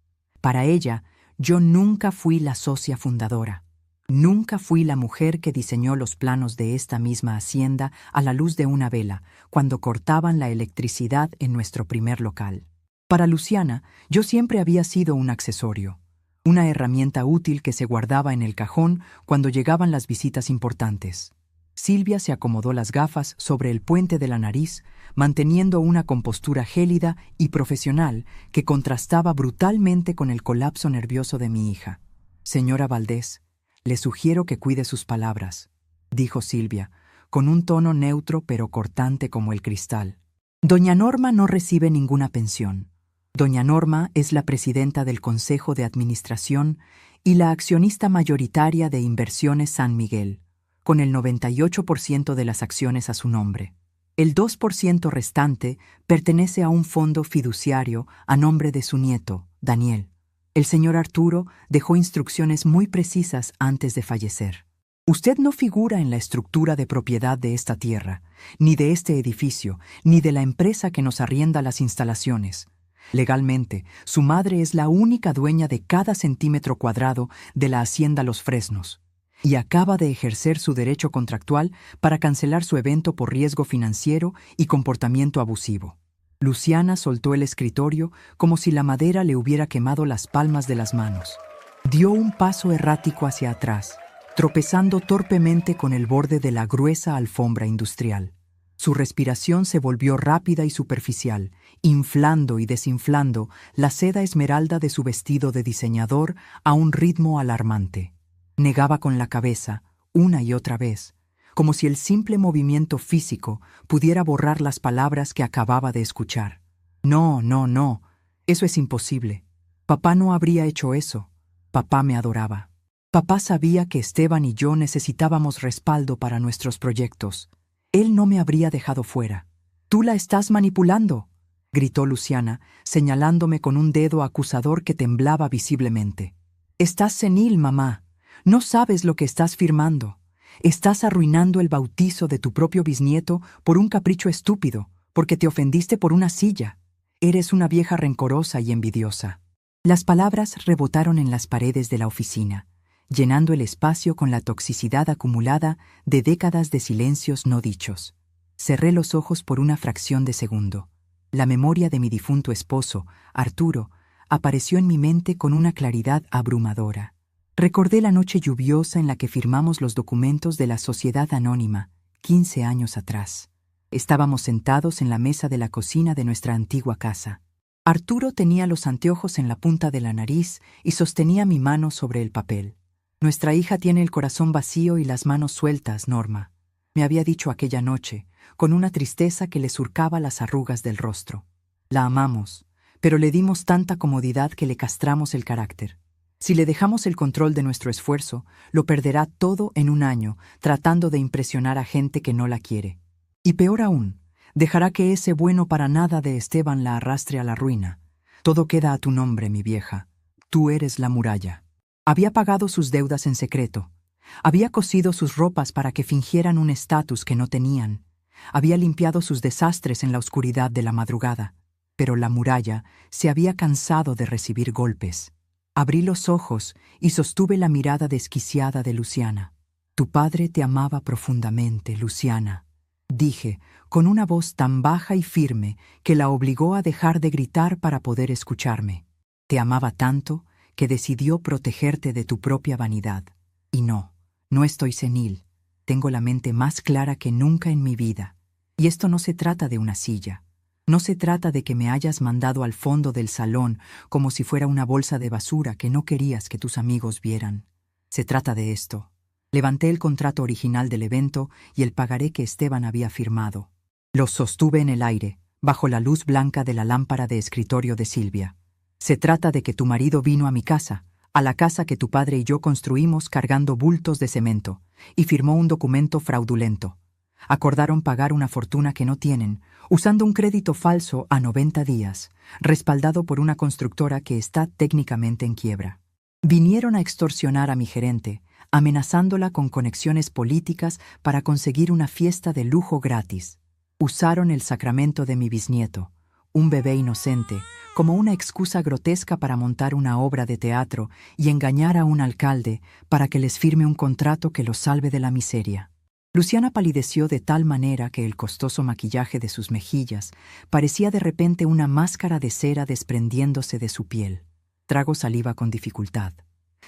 Para ella, yo nunca fui la socia fundadora. Nunca fui la mujer que diseñó los planos de esta misma hacienda a la luz de una vela, cuando cortaban la electricidad en nuestro primer local. Para Luciana, yo siempre había sido un accesorio, una herramienta útil que se guardaba en el cajón cuando llegaban las visitas importantes. Silvia se acomodó las gafas sobre el puente de la nariz, manteniendo una compostura gélida y profesional que contrastaba brutalmente con el colapso nervioso de mi hija. «Señora Valdés, le sugiero que cuide sus palabras», dijo Silvia, con un tono neutro pero cortante como el cristal. «Doña Norma no recibe ninguna pensión. Doña Norma es la presidenta del Consejo de Administración y la accionista mayoritaria de Inversiones San Miguel, con el 98% de las acciones a su nombre. El 2% restante pertenece a un fondo fiduciario a nombre de su nieto, Daniel. El señor Arturo dejó instrucciones muy precisas antes de fallecer. Usted no figura en la estructura de propiedad de esta tierra, ni de este edificio, ni de la empresa que nos arrienda las instalaciones. Legalmente, su madre es la única dueña de cada centímetro cuadrado de la hacienda Los Fresnos, y acaba de ejercer su derecho contractual para cancelar su evento por riesgo financiero y comportamiento abusivo». Luciana soltó el escritorio como si la madera le hubiera quemado las palmas de las manos. Dio un paso errático hacia atrás, tropezando torpemente con el borde de la gruesa alfombra industrial. Su respiración se volvió rápida y superficial, inflando y desinflando la seda esmeralda de su vestido de diseñador a un ritmo alarmante. Negaba con la cabeza, una y otra vez, como si el simple movimiento físico pudiera borrar las palabras que acababa de escuchar. «No, no, no, eso es imposible. Papá no habría hecho eso. Papá me adoraba. Papá sabía que Esteban y yo necesitábamos respaldo para nuestros proyectos. Él no me habría dejado fuera. Tú la estás manipulando», gritó Luciana, señalándome con un dedo acusador que temblaba visiblemente. «Estás senil, mamá. No sabes lo que estás firmando. Estás arruinando el bautizo de tu propio bisnieto por un capricho estúpido, porque te ofendiste por una silla. Eres una vieja rencorosa y envidiosa». Las palabras rebotaron en las paredes de la oficina, llenando el espacio con la toxicidad acumulada de décadas de silencios no dichos. Cerré los ojos por una fracción de segundo. La memoria de mi difunto esposo, Arturo, apareció en mi mente con una claridad abrumadora. Recordé la noche lluviosa en la que firmamos los documentos de la Sociedad Anónima, 15 años atrás. Estábamos sentados en la mesa de la cocina de nuestra antigua casa. Arturo tenía los anteojos en la punta de la nariz y sostenía mi mano sobre el papel. «Nuestra hija tiene el corazón vacío y las manos sueltas, Norma», me había dicho aquella noche, con una tristeza que le surcaba las arrugas del rostro. «La amamos, pero le dimos tanta comodidad que le castramos el carácter. Si le dejamos el control de nuestro esfuerzo, lo perderá todo en un año, tratando de impresionar a gente que no la quiere. Y peor aún, dejará que ese bueno para nada de Esteban la arrastre a la ruina. Todo queda a tu nombre, mi vieja. Tú eres la muralla». Había pagado sus deudas en secreto. Había cosido sus ropas para que fingieran un estatus que no tenían. Había limpiado sus desastres en la oscuridad de la madrugada. Pero la muralla se había cansado de recibir golpes. Abrí los ojos y sostuve la mirada desquiciada de Luciana. «Tu padre te amaba profundamente, Luciana», dije, con una voz tan baja y firme que la obligó a dejar de gritar para poder escucharme. «Te amaba tanto que decidió protegerte de tu propia vanidad. Y no estoy senil. Tengo la mente más clara que nunca en mi vida. Y esto no se trata de una silla. No se trata de que me hayas mandado al fondo del salón como si fuera una bolsa de basura que no querías que tus amigos vieran. Se trata de esto». Levanté el contrato original del evento y el pagaré que Esteban había firmado. Los sostuve en el aire, bajo la luz blanca de la lámpara de escritorio de Silvia. Se trata de que tu marido vino a mi casa, a la casa que tu padre y yo construimos cargando bultos de cemento, y firmó un documento fraudulento. Acordaron pagar una fortuna que no tienen, usando un crédito falso a 90 días, respaldado por una constructora que está técnicamente en quiebra. Vinieron a extorsionar a mi gerente, amenazándola con conexiones políticas para conseguir una fiesta de lujo gratis. Usaron el sacramento de mi bisnieto, un bebé inocente, como una excusa grotesca para montar una obra de teatro y engañar a un alcalde para que les firme un contrato que los salve de la miseria. Luciana palideció de tal manera que el costoso maquillaje de sus mejillas parecía de repente una máscara de cera desprendiéndose de su piel. Tragó saliva con dificultad.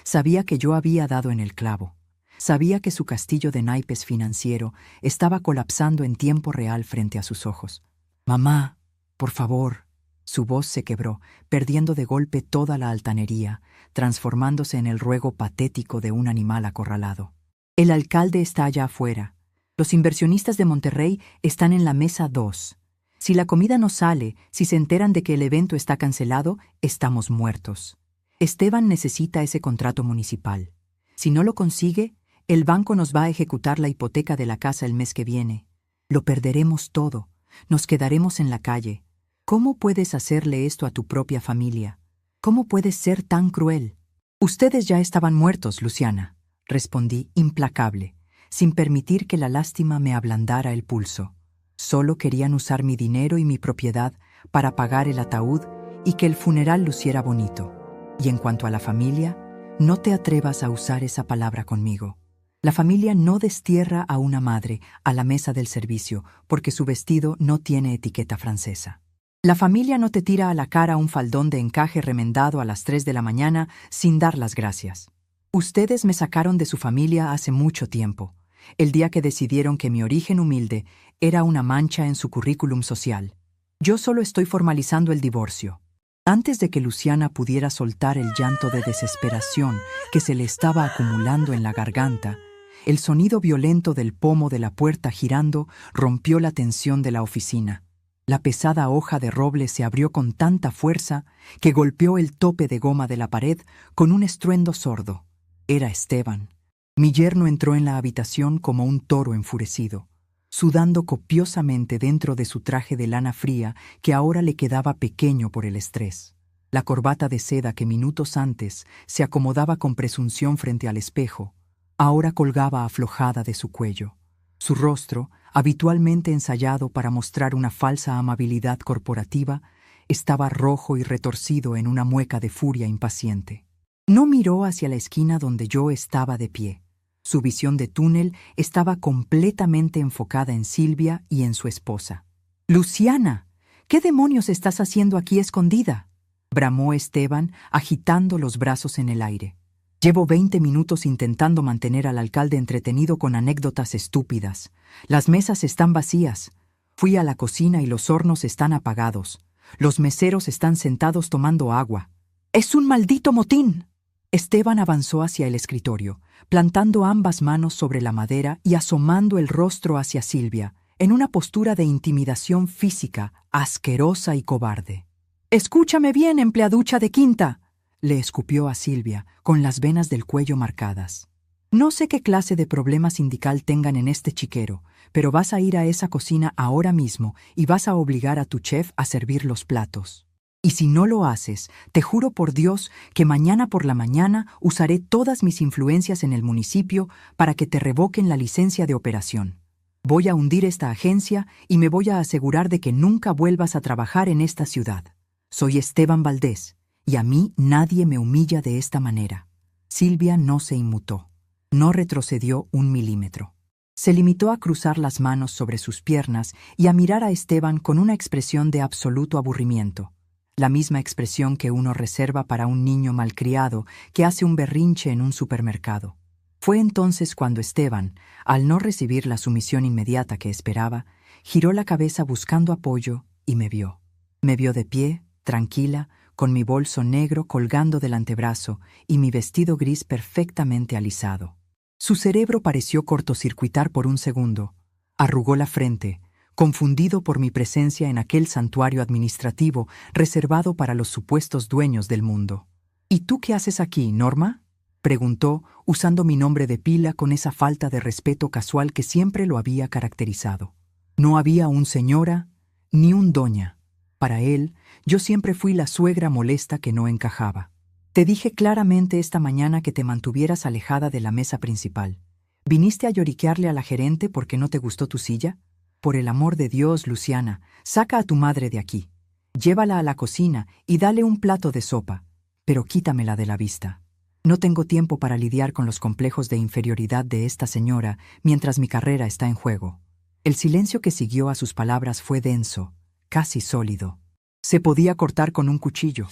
Sabía que yo había dado en el clavo. Sabía que su castillo de naipes financiero estaba colapsando en tiempo real frente a sus ojos. «Mamá, por favor». Su voz se quebró, perdiendo de golpe toda la altanería, transformándose en el ruego patético de un animal acorralado. «El alcalde está allá afuera. Los inversionistas de Monterrey están en la mesa 2. Si la comida no sale, si se enteran de que el evento está cancelado, estamos muertos. Esteban necesita ese contrato municipal. Si no lo consigue, el banco nos va a ejecutar la hipoteca de la casa el mes que viene. Lo perderemos todo. Nos quedaremos en la calle. ¿Cómo puedes hacerle esto a tu propia familia? ¿Cómo puedes ser tan cruel?» «Ustedes ya estaban muertos, Luciana», respondí implacable, sin permitir que la lástima me ablandara el pulso. Solo querían usar mi dinero y mi propiedad para pagar el ataúd y que el funeral luciera bonito. Y en cuanto a la familia, no te atrevas a usar esa palabra conmigo. La familia no destierra a una madre a la mesa del servicio porque su vestido no tiene etiqueta francesa. La familia no te tira a la cara un faldón de encaje remendado a las 3 de la mañana sin dar las gracias. Ustedes me sacaron de su familia hace mucho tiempo, el día que decidieron que mi origen humilde era una mancha en su currículum social. Yo solo estoy formalizando el divorcio». Antes de que Luciana pudiera soltar el llanto de desesperación que se le estaba acumulando en la garganta, el sonido violento del pomo de la puerta girando rompió la tensión de la oficina. La pesada hoja de roble se abrió con tanta fuerza que golpeó el tope de goma de la pared con un estruendo sordo. Era Esteban. Mi yerno entró en la habitación como un toro enfurecido, sudando copiosamente dentro de su traje de lana fría que ahora le quedaba pequeño por el estrés. La corbata de seda que minutos antes se acomodaba con presunción frente al espejo, ahora colgaba aflojada de su cuello. Su rostro, habitualmente ensayado para mostrar una falsa amabilidad corporativa, estaba rojo y retorcido en una mueca de furia impaciente. No miró hacia la esquina donde yo estaba de pie. Su visión de túnel estaba completamente enfocada en Silvia y en su esposa. «Luciana, ¿qué demonios estás haciendo aquí escondida?», bramó Esteban, agitando los brazos en el aire. «Llevo 20 minutos intentando mantener al alcalde entretenido con anécdotas estúpidas. Las mesas están vacías. Fui a la cocina y los hornos están apagados. Los meseros están sentados tomando agua. ¡Es un maldito motín!». Esteban avanzó hacia el escritorio, plantando ambas manos sobre la madera y asomando el rostro hacia Silvia, en una postura de intimidación física, asquerosa y cobarde. «Escúchame bien, empleaducha de quinta», le escupió a Silvia, con las venas del cuello marcadas. «No sé qué clase de problema sindical tengan en este chiquero, pero vas a ir a esa cocina ahora mismo y vas a obligar a tu chef a servir los platos. Y si no lo haces, te juro por Dios que mañana por la mañana usaré todas mis influencias en el municipio para que te revoquen la licencia de operación. Voy a hundir esta agencia y me voy a asegurar de que nunca vuelvas a trabajar en esta ciudad. Soy Esteban Valdés, y a mí nadie me humilla de esta manera». Silvia no se inmutó. No retrocedió un milímetro. Se limitó a cruzar las manos sobre sus piernas y a mirar a Esteban con una expresión de absoluto aburrimiento. La misma expresión que uno reserva para un niño malcriado que hace un berrinche en un supermercado. Fue entonces cuando Esteban, al no recibir la sumisión inmediata que esperaba, giró la cabeza buscando apoyo y me vio. Me vio de pie, tranquila, con mi bolso negro colgando del antebrazo y mi vestido gris perfectamente alisado. Su cerebro pareció cortocircuitar por un segundo. Arrugó la frente, confundido por mi presencia en aquel santuario administrativo reservado para los supuestos dueños del mundo. ¿Y tú qué haces aquí, Norma?, preguntó, usando mi nombre de pila con esa falta de respeto casual que siempre lo había caracterizado. No había un señora ni un doña. Para él, yo siempre fui la suegra molesta que no encajaba. Te dije claramente esta mañana que te mantuvieras alejada de la mesa principal. ¿Viniste a lloriquearle a la gerente porque no te gustó tu silla? Por el amor de Dios, Luciana, saca a tu madre de aquí. Llévala a la cocina y dale un plato de sopa, pero quítamela de la vista. No tengo tiempo para lidiar con los complejos de inferioridad de esta señora mientras mi carrera está en juego. El silencio que siguió a sus palabras fue denso, casi sólido. Se podía cortar con un cuchillo.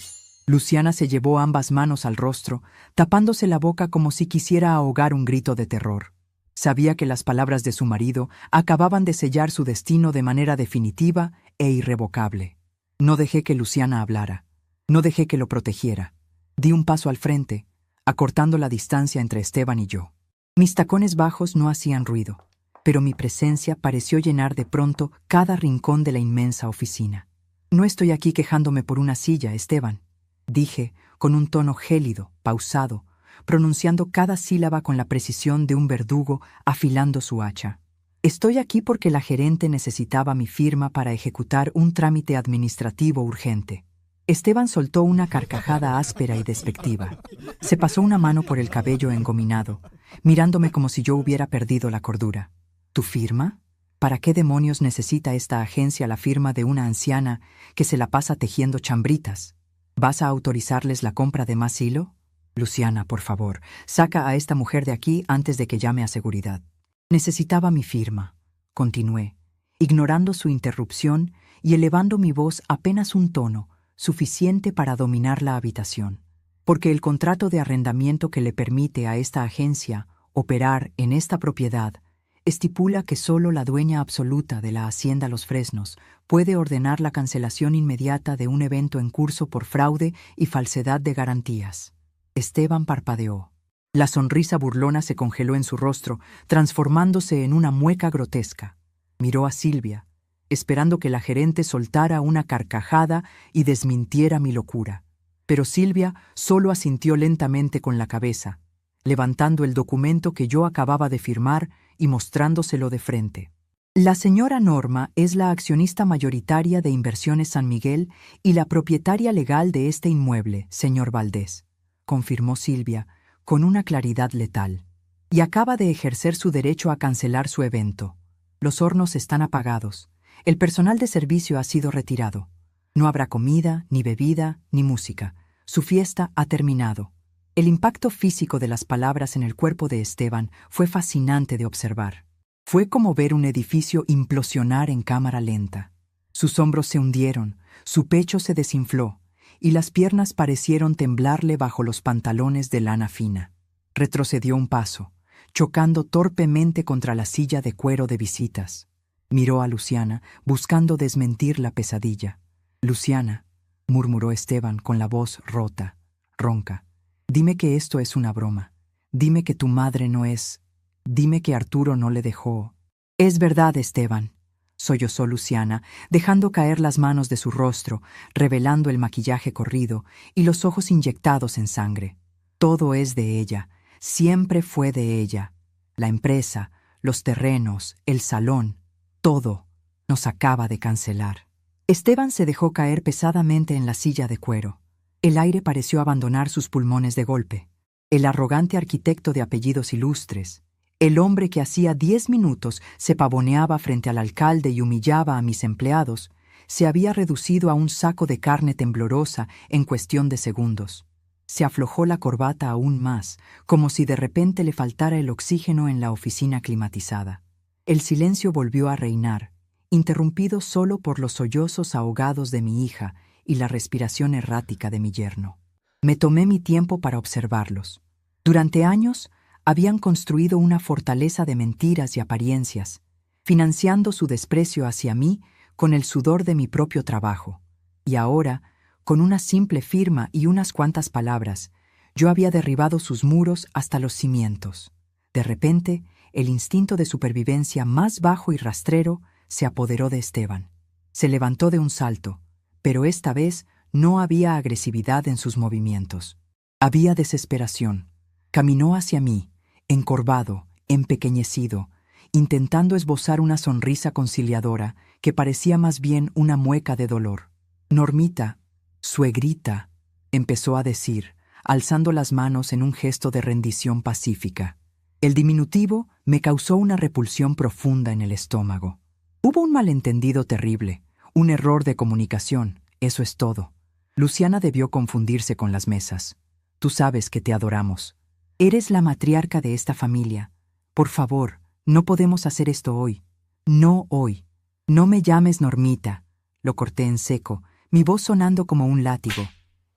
Luciana se llevó ambas manos al rostro, tapándose la boca como si quisiera ahogar un grito de terror. Sabía que las palabras de su marido acababan de sellar su destino de manera definitiva e irrevocable. No dejé que Luciana hablara. No dejé que lo protegiera. Di un paso al frente, acortando la distancia entre Esteban y yo. Mis tacones bajos no hacían ruido, pero mi presencia pareció llenar de pronto cada rincón de la inmensa oficina. No estoy aquí quejándome por una silla, Esteban, dije con un tono gélido, pausado, pronunciando cada sílaba con la precisión de un verdugo afilando su hacha. Estoy aquí porque la gerente necesitaba mi firma para ejecutar un trámite administrativo urgente. Esteban soltó una carcajada áspera y despectiva. Se pasó una mano por el cabello engominado, mirándome como si yo hubiera perdido la cordura. ¿Tu firma? ¿Para qué demonios necesita esta agencia la firma de una anciana que se la pasa tejiendo chambritas? ¿Vas a autorizarles la compra de más hilo? Luciana, por favor, saca a esta mujer de aquí antes de que llame a seguridad. Necesitaba mi firma, continué, ignorando su interrupción y elevando mi voz apenas un tono, suficiente para dominar la habitación, porque el contrato de arrendamiento que le permite a esta agencia operar en esta propiedad estipula que solo la dueña absoluta de la Hacienda Los Fresnos puede ordenar la cancelación inmediata de un evento en curso por fraude y falsedad de garantías. Esteban parpadeó. La sonrisa burlona se congeló en su rostro, transformándose en una mueca grotesca. Miró a Silvia, esperando que la gerente soltara una carcajada y desmintiera mi locura. Pero Silvia solo asintió lentamente con la cabeza, levantando el documento que yo acababa de firmar y mostrándoselo de frente. La señora Norma es la accionista mayoritaria de Inversiones San Miguel y la propietaria legal de este inmueble, señor Valdés, confirmó Silvia, con una claridad letal. Y acaba de ejercer su derecho a cancelar su evento. Los hornos están apagados. El personal de servicio ha sido retirado. No habrá comida, ni bebida, ni música. Su fiesta ha terminado. El impacto físico de las palabras en el cuerpo de Esteban fue fascinante de observar. Fue como ver un edificio implosionar en cámara lenta. Sus hombros se hundieron, su pecho se desinfló, y las piernas parecieron temblarle bajo los pantalones de lana fina. Retrocedió un paso, chocando torpemente contra la silla de cuero de visitas. Miró a Luciana, buscando desmentir la pesadilla. «Luciana», murmuró Esteban con la voz rota, ronca, «dime que esto es una broma. Dime que tu madre no es... Dime que Arturo no le dejó...» «Es verdad, Esteban», sollozó Luciana, dejando caer las manos de su rostro, revelando el maquillaje corrido y los ojos inyectados en sangre. «Todo es de ella, siempre fue de ella. La empresa, los terrenos, el salón, todo nos acaba de cancelar». Esteban se dejó caer pesadamente en la silla de cuero. El aire pareció abandonar sus pulmones de golpe. El arrogante arquitecto de apellidos ilustres, el hombre que hacía 10 minutos se pavoneaba frente al alcalde y humillaba a mis empleados, se había reducido a un saco de carne temblorosa en cuestión de segundos. Se aflojó la corbata aún más, como si de repente le faltara el oxígeno en la oficina climatizada. El silencio volvió a reinar, interrumpido solo por los sollozos ahogados de mi hija y la respiración errática de mi yerno. Me tomé mi tiempo para observarlos. Durante años habían construido una fortaleza de mentiras y apariencias, financiando su desprecio hacia mí con el sudor de mi propio trabajo. Y ahora, con una simple firma y unas cuantas palabras, yo había derribado sus muros hasta los cimientos. De repente, el instinto de supervivencia más bajo y rastrero se apoderó de Esteban. Se levantó de un salto, pero esta vez no había agresividad en sus movimientos. Había desesperación. Caminó hacia mí, encorvado, empequeñecido, intentando esbozar una sonrisa conciliadora que parecía más bien una mueca de dolor. «Normita, suegrita», empezó a decir, alzando las manos en un gesto de rendición pacífica. El diminutivo me causó una repulsión profunda en el estómago. Hubo un malentendido terrible, un error de comunicación, eso es todo. Luciana debió confundirse con las mesas. Tú sabes que te adoramos. Eres la matriarca de esta familia. Por favor, no podemos hacer esto hoy. No hoy. No me llames Normita. Lo corté en seco, mi voz sonando como un látigo.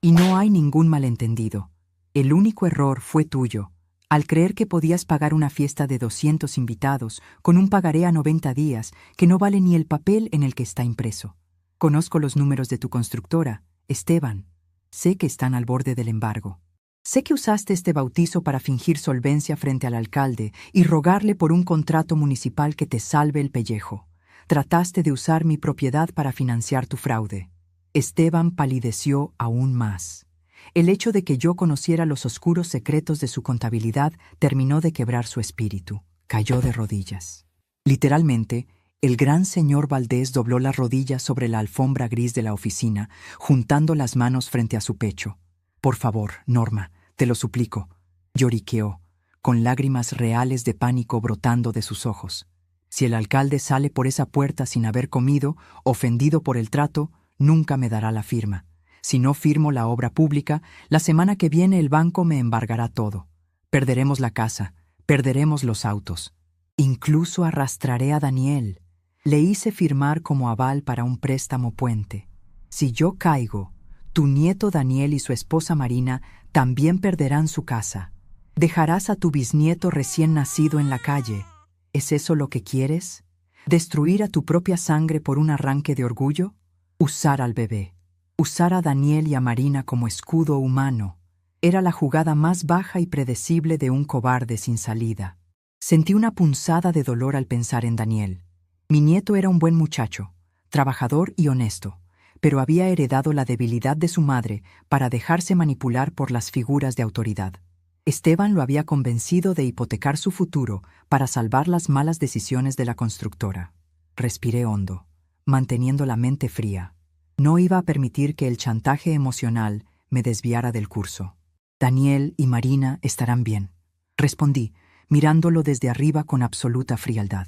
Y no hay ningún malentendido. El único error fue tuyo, al creer que podías pagar una fiesta de 200 invitados con un pagaré a 90 días que no vale ni el papel en el que está impreso. Conozco los números de tu constructora, Esteban. Sé que están al borde del embargo. Sé que usaste este bautizo para fingir solvencia frente al alcalde y rogarle por un contrato municipal que te salve el pellejo. Trataste de usar mi propiedad para financiar tu fraude. Esteban palideció aún más. El hecho de que yo conociera los oscuros secretos de su contabilidad terminó de quebrar su espíritu. Cayó de rodillas. Literalmente, el gran señor Valdés dobló las rodillas sobre la alfombra gris de la oficina, juntando las manos frente a su pecho. «Por favor, Norma, te lo suplico», lloriqueó, con lágrimas reales de pánico brotando de sus ojos. «Si el alcalde sale por esa puerta sin haber comido, ofendido por el trato, nunca me dará la firma. Si no firmo la obra pública, la semana que viene el banco me embargará todo. Perderemos la casa, perderemos los autos. Incluso arrastraré a Daniel. Le hice firmar como aval para un préstamo puente. Si yo caigo, tu nieto Daniel y su esposa Marina también perderán su casa. Dejarás a tu bisnieto recién nacido en la calle. ¿Es eso lo que quieres? ¿Destruir a tu propia sangre por un arranque de orgullo? Usar al bebé. Usar a Daniel y a Marina como escudo humano. Era la jugada más baja y predecible de un cobarde sin salida. Sentí una punzada de dolor al pensar en Daniel. Mi nieto era un buen muchacho, trabajador y honesto, pero había heredado la debilidad de su madre para dejarse manipular por las figuras de autoridad. Esteban lo había convencido de hipotecar su futuro para salvar las malas decisiones de la constructora. Respiré hondo, manteniendo la mente fría. No iba a permitir que el chantaje emocional me desviara del curso. Daniel y Marina estarán bien, respondí, mirándolo desde arriba con absoluta frialdad.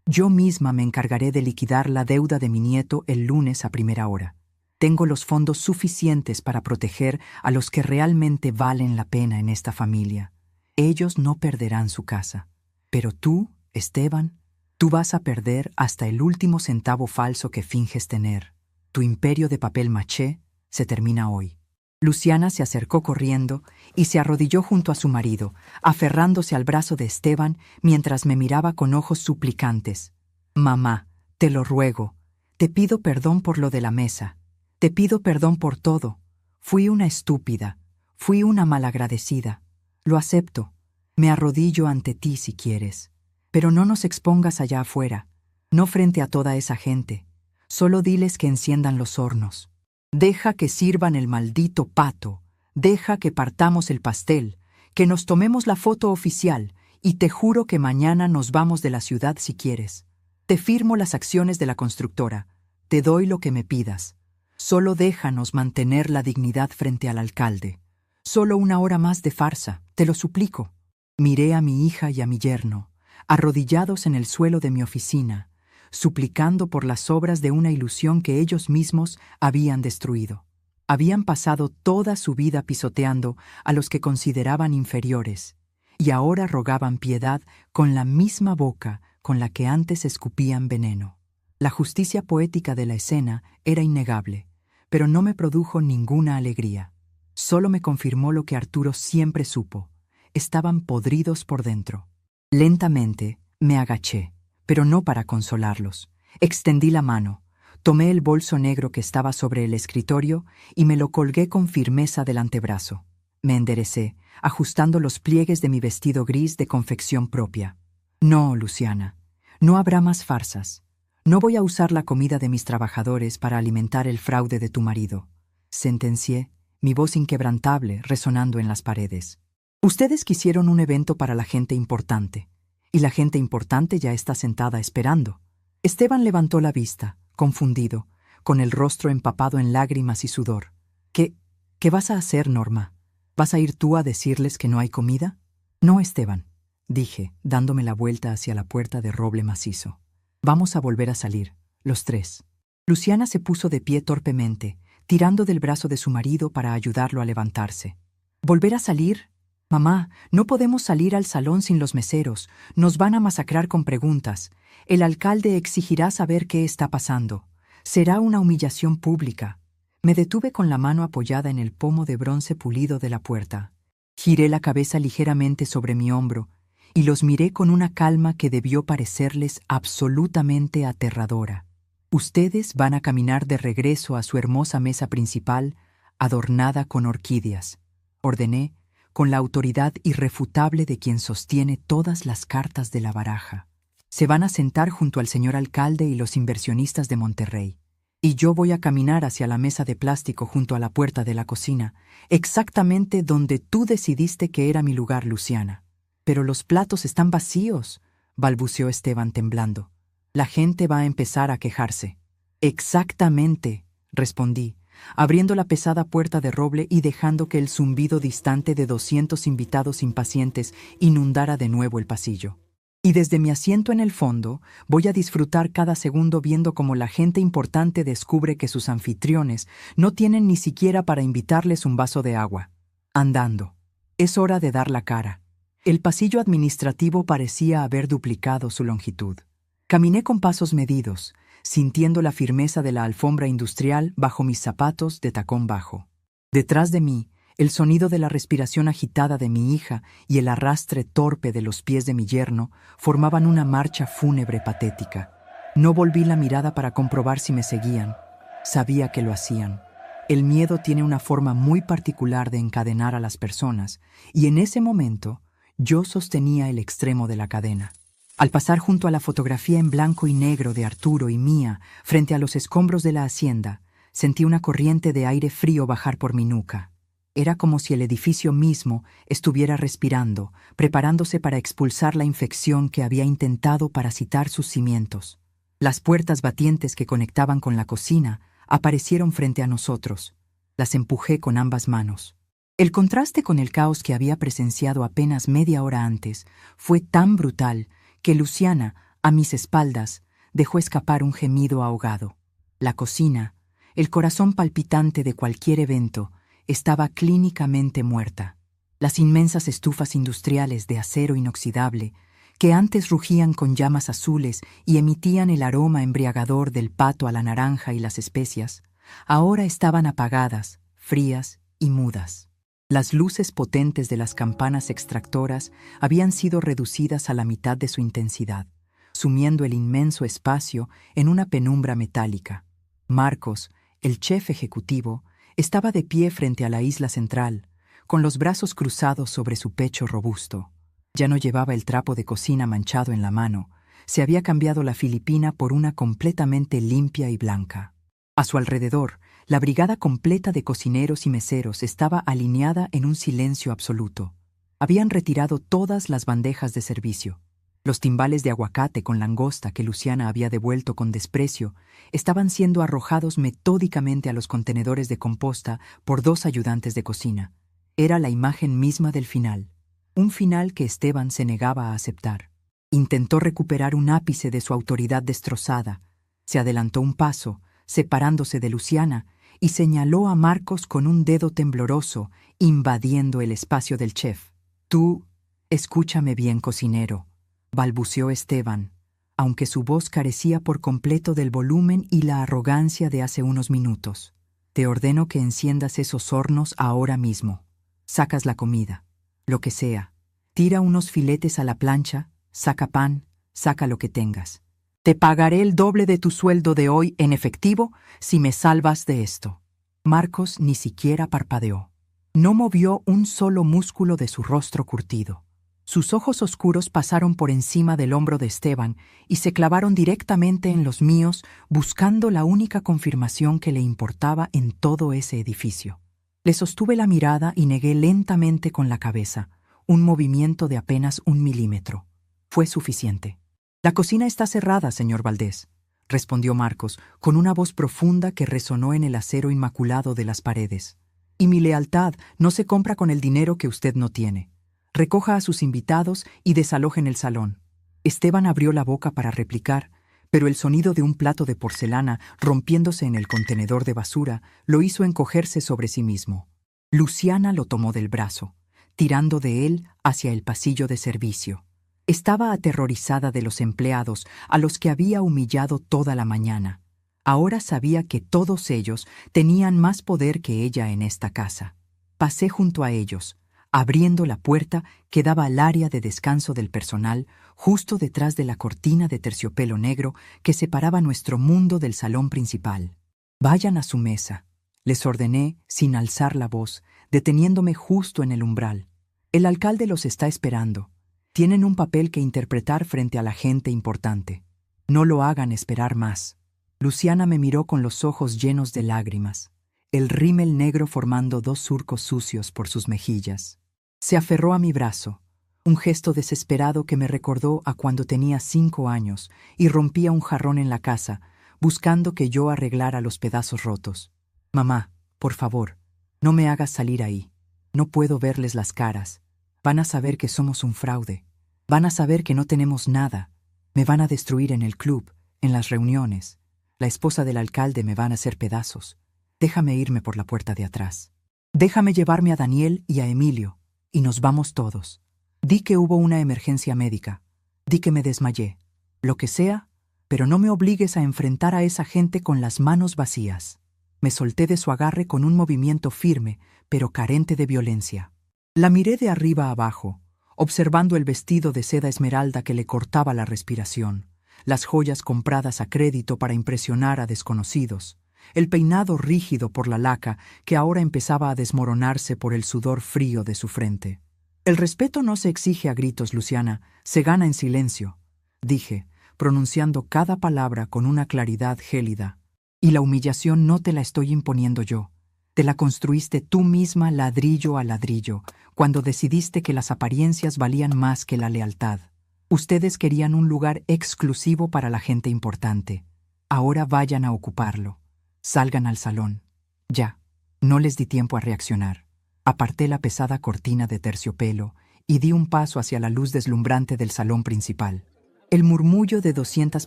Yo misma me encargaré de liquidar la deuda de mi nieto el lunes a primera hora. Tengo los fondos suficientes para proteger a los que realmente valen la pena en esta familia. Ellos no perderán su casa. Pero tú, Esteban, tú vas a perder hasta el último centavo falso que finges tener. Tu imperio de papel maché se termina hoy. Luciana se acercó corriendo y se arrodilló junto a su marido, aferrándose al brazo de Esteban mientras me miraba con ojos suplicantes. «Mamá, te lo ruego, te pido perdón por lo de la mesa, te pido perdón por todo. Fui una estúpida, fui una malagradecida. Lo acepto, me arrodillo ante ti si quieres. Pero no nos expongas allá afuera, no frente a toda esa gente. Solo diles que enciendan los hornos. Deja que sirvan el maldito pato. Deja que partamos el pastel, que nos tomemos la foto oficial, y te juro que mañana nos vamos de la ciudad si quieres. Te firmo las acciones de la constructora. Te doy lo que me pidas. Solo déjanos mantener la dignidad frente al alcalde. Solo una hora más de farsa, te lo suplico». Miré a mi hija y a mi yerno, arrodillados en el suelo de mi oficina, suplicando por las obras de una ilusión que ellos mismos habían destruido. Habían pasado toda su vida pisoteando a los que consideraban inferiores, y ahora rogaban piedad con la misma boca con la que antes escupían veneno. La justicia poética de la escena era innegable, pero no me produjo ninguna alegría. Solo me confirmó lo que Arturo siempre supo: estaban podridos por dentro. Lentamente me agaché, pero no para consolarlos. Extendí la mano, tomé el bolso negro que estaba sobre el escritorio y me lo colgué con firmeza del antebrazo. Me enderecé, ajustando los pliegues de mi vestido gris de confección propia. «No, Luciana, no habrá más farsas. No voy a usar la comida de mis trabajadores para alimentar el fraude de tu marido, sentencié, mi voz inquebrantable resonando en las paredes. Ustedes quisieron un evento para la gente importante, y la gente importante ya está sentada esperando. Esteban levantó la vista, confundido, con el rostro empapado en lágrimas y sudor. ¿Qué vas a hacer, Norma? ¿Vas a ir tú a decirles que no hay comida? No, Esteban, dije, dándome la vuelta hacia la puerta de roble macizo. Vamos a volver a salir, los tres. Luciana se puso de pie torpemente, tirando del brazo de su marido para ayudarlo a levantarse. ¿Volver a salir? Mamá, no podemos salir al salón sin los meseros. Nos van a masacrar con preguntas. El alcalde exigirá saber qué está pasando. Será una humillación pública. Me detuve con la mano apoyada en el pomo de bronce pulido de la puerta. Giré la cabeza ligeramente sobre mi hombro y los miré con una calma que debió parecerles absolutamente aterradora. Ustedes van a caminar de regreso a su hermosa mesa principal, adornada con orquídeas, ordené, con la autoridad irrefutable de quien sostiene todas las cartas de la baraja. Se van a sentar junto al señor alcalde y los inversionistas de Monterrey. Y yo voy a caminar hacia la mesa de plástico junto a la puerta de la cocina, exactamente donde tú decidiste que era mi lugar, Luciana. Pero los platos están vacíos, balbuceó Esteban temblando. La gente va a empezar a quejarse. Exactamente, respondí, abriendo la pesada puerta de roble y dejando que el zumbido distante de 200 invitados impacientes inundara de nuevo el pasillo. Y desde mi asiento en el fondo, voy a disfrutar cada segundo viendo cómo la gente importante descubre que sus anfitriones no tienen ni siquiera para invitarles un vaso de agua. Andando. Es hora de dar la cara. El pasillo administrativo parecía haber duplicado su longitud. Caminé con pasos medidos, sintiendo la firmeza de la alfombra industrial bajo mis zapatos de tacón bajo. Detrás de mí, el sonido de la respiración agitada de mi hija y el arrastre torpe de los pies de mi yerno formaban una marcha fúnebre patética. No volví la mirada para comprobar si me seguían. Sabía que lo hacían. El miedo tiene una forma muy particular de encadenar a las personas, y en ese momento yo sostenía el extremo de la cadena. Al pasar junto a la fotografía en blanco y negro de Arturo y mía frente a los escombros de la hacienda, sentí una corriente de aire frío bajar por mi nuca. Era como si el edificio mismo estuviera respirando, preparándose para expulsar la infección que había intentado parasitar sus cimientos. Las puertas batientes que conectaban con la cocina aparecieron frente a nosotros. Las empujé con ambas manos. El contraste con el caos que había presenciado apenas media hora antes fue tan brutal que Luciana, a mis espaldas, dejó escapar un gemido ahogado. La cocina, el corazón palpitante de cualquier evento, estaba clínicamente muerta. Las inmensas estufas industriales de acero inoxidable, que antes rugían con llamas azules y emitían el aroma embriagador del pato a la naranja y las especias, ahora estaban apagadas, frías y mudas. Las luces potentes de las campanas extractoras habían sido reducidas a la mitad de su intensidad, sumiendo el inmenso espacio en una penumbra metálica. Marcos, el chef ejecutivo, estaba de pie frente a la isla central, con los brazos cruzados sobre su pecho robusto. Ya no llevaba el trapo de cocina manchado en la mano, se había cambiado la filipina por una completamente limpia y blanca. A su alrededor, la brigada completa de cocineros y meseros estaba alineada en un silencio absoluto. Habían retirado todas las bandejas de servicio. Los timbales de aguacate con langosta que Luciana había devuelto con desprecio estaban siendo arrojados metódicamente a los contenedores de composta por 2 ayudantes de cocina. Era la imagen misma del final, un final que Esteban se negaba a aceptar. Intentó recuperar un ápice de su autoridad destrozada, se adelantó un paso, separándose de Luciana, y señaló a Marcos con un dedo tembloroso, invadiendo el espacio del chef. «Tú, escúchame bien, cocinero», balbuceó Esteban, aunque su voz carecía por completo del volumen y la arrogancia de hace unos minutos. «Te ordeno que enciendas esos hornos ahora mismo. Sacas la comida, lo que sea. Tira unos filetes a la plancha, saca pan, saca lo que tengas. Te pagaré el doble de tu sueldo de hoy en efectivo si me salvas de esto». Marcos ni siquiera parpadeó. No movió un solo músculo de su rostro curtido. Sus ojos oscuros pasaron por encima del hombro de Esteban y se clavaron directamente en los míos, buscando la única confirmación que le importaba en todo ese edificio. Le sostuve la mirada y negué lentamente con la cabeza, un movimiento de apenas 1 milímetro. Fue suficiente. «La cocina está cerrada, señor Valdés», respondió Marcos, con una voz profunda que resonó en el acero inmaculado de las paredes. «Y mi lealtad no se compra con el dinero que usted no tiene. Recoja a sus invitados y desalojen el salón». Esteban abrió la boca para replicar, pero el sonido de un plato de porcelana rompiéndose en el contenedor de basura lo hizo encogerse sobre sí mismo. Luciana lo tomó del brazo, tirando de él hacia el pasillo de servicio. Estaba aterrorizada de los empleados a los que había humillado toda la mañana. Ahora sabía que todos ellos tenían más poder que ella en esta casa. Pasé junto a ellos, abriendo la puerta que daba al área de descanso del personal, justo detrás de la cortina de terciopelo negro que separaba nuestro mundo del salón principal. «Vayan a su mesa», les ordené sin alzar la voz, deteniéndome justo en el umbral. «El alcalde los está esperando. Tienen un papel que interpretar frente a la gente importante. No lo hagan esperar más». Luciana me miró con los ojos llenos de lágrimas, el rímel negro formando 2 surcos sucios por sus mejillas. Se aferró a mi brazo, un gesto desesperado que me recordó a cuando tenía 5 años y rompía un jarrón en la casa, buscando que yo arreglara los pedazos rotos. «Mamá, por favor, no me hagas salir ahí. No puedo verles las caras. Van a saber que somos un fraude. Van a saber que no tenemos nada. Me van a destruir en el club, en las reuniones. La esposa del alcalde me van a hacer pedazos. Déjame irme por la puerta de atrás. Déjame llevarme a Daniel y a Emilio, y nos vamos todos. Di que hubo una emergencia médica. Di que me desmayé. Lo que sea, pero no me obligues a enfrentar a esa gente con las manos vacías». Me solté de su agarre con un movimiento firme, pero carente de violencia. La miré de arriba a abajo, observando el vestido de seda esmeralda que le cortaba la respiración, las joyas compradas a crédito para impresionar a desconocidos, el peinado rígido por la laca que ahora empezaba a desmoronarse por el sudor frío de su frente. «El respeto no se exige a gritos, Luciana, se gana en silencio», dije, pronunciando cada palabra con una claridad gélida. «Y la humillación no te la estoy imponiendo yo. Te la construiste tú misma ladrillo a ladrillo, cuando decidiste que las apariencias valían más que la lealtad. Ustedes querían un lugar exclusivo para la gente importante. Ahora vayan a ocuparlo. Salgan al salón. Ya». No les di tiempo a reaccionar. Aparté la pesada cortina de terciopelo y di un paso hacia la luz deslumbrante del salón principal. El murmullo de 200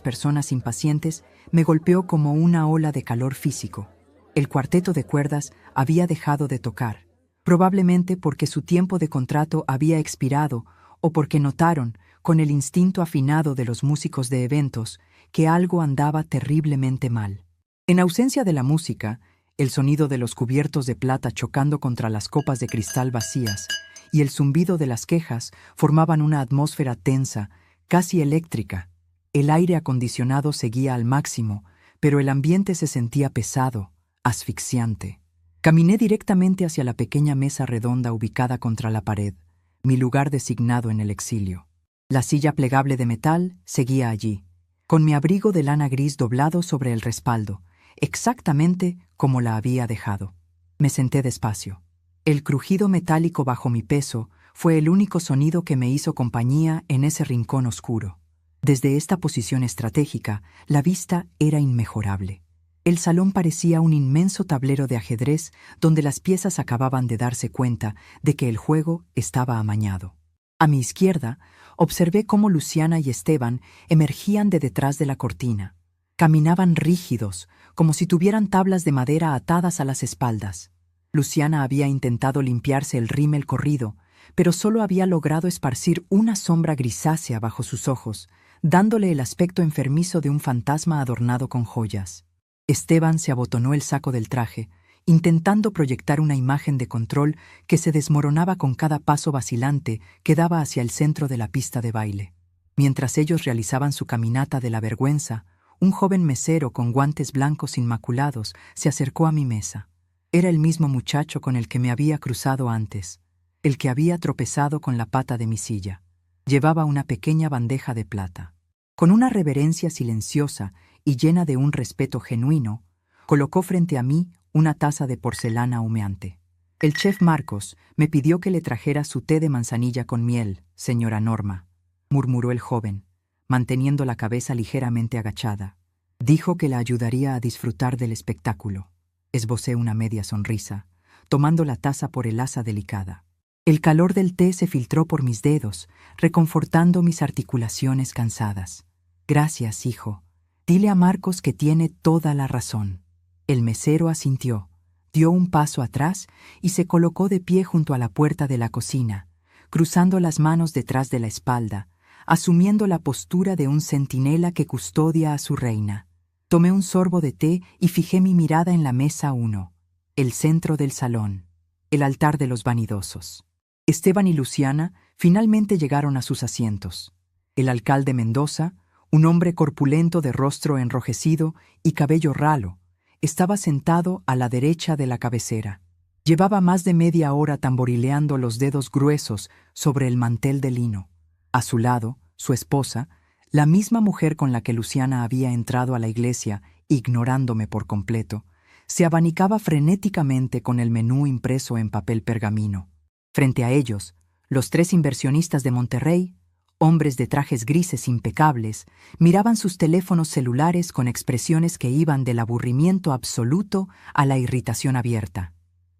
personas impacientes me golpeó como una ola de calor físico. El cuarteto de cuerdas había dejado de tocar, probablemente porque su tiempo de contrato había expirado o porque notaron, con el instinto afinado de los músicos de eventos, que algo andaba terriblemente mal. En ausencia de la música, el sonido de los cubiertos de plata chocando contra las copas de cristal vacías y el zumbido de las quejas formaban una atmósfera tensa, casi eléctrica. El aire acondicionado seguía al máximo, pero el ambiente se sentía pesado, asfixiante. Caminé directamente hacia la pequeña mesa redonda ubicada contra la pared, mi lugar designado en el exilio. La silla plegable de metal seguía allí, con mi abrigo de lana gris doblado sobre el respaldo, exactamente como la había dejado. Me senté despacio. El crujido metálico bajo mi peso fue el único sonido que me hizo compañía en ese rincón oscuro. Desde esta posición estratégica, la vista era inmejorable. El salón parecía un inmenso tablero de ajedrez donde las piezas acababan de darse cuenta de que el juego estaba amañado. A mi izquierda, observé cómo Luciana y Esteban emergían de detrás de la cortina. Caminaban rígidos, como si tuvieran tablas de madera atadas a las espaldas. Luciana había intentado limpiarse el rímel corrido, pero solo había logrado esparcir una sombra grisácea bajo sus ojos, dándole el aspecto enfermizo de un fantasma adornado con joyas. Esteban se abotonó el saco del traje, intentando proyectar una imagen de control que se desmoronaba con cada paso vacilante que daba hacia el centro de la pista de baile. Mientras ellos realizaban su caminata de la vergüenza, un joven mesero con guantes blancos inmaculados se acercó a mi mesa. Era el mismo muchacho con el que me había cruzado antes, el que había tropezado con la pata de mi silla. Llevaba una pequeña bandeja de plata. Con una reverencia silenciosa y llena de un respeto genuino, colocó frente a mí una taza de porcelana humeante. El chef Marcos me pidió que le trajera su té de manzanilla con miel, señora Norma, murmuró el joven, manteniendo la cabeza ligeramente agachada. Dijo que la ayudaría a disfrutar del espectáculo. Esbocé una media sonrisa, tomando la taza por el asa delicada. El calor del té se filtró por mis dedos, reconfortando mis articulaciones cansadas. Gracias, hijo. Dile a Marcos que tiene toda la razón. El mesero asintió, dio un paso atrás y se colocó de pie junto a la puerta de la cocina, cruzando las manos detrás de la espalda, asumiendo la postura de un centinela que custodia a su reina. Tomé un sorbo de té y fijé mi mirada en la mesa 1, el centro del salón, el altar de los vanidosos. Esteban y Luciana finalmente llegaron a sus asientos. El alcalde Mendoza, un hombre corpulento de rostro enrojecido y cabello ralo, estaba sentado a la derecha de la cabecera. Llevaba más de media hora tamborileando los dedos gruesos sobre el mantel de lino. A su lado, su esposa, la misma mujer con la que Luciana había entrado a la iglesia, ignorándome por completo, se abanicaba frenéticamente con el menú impreso en papel pergamino. Frente a ellos, los 3 inversionistas de Monterrey, hombres de trajes grises impecables, miraban sus teléfonos celulares con expresiones que iban del aburrimiento absoluto a la irritación abierta.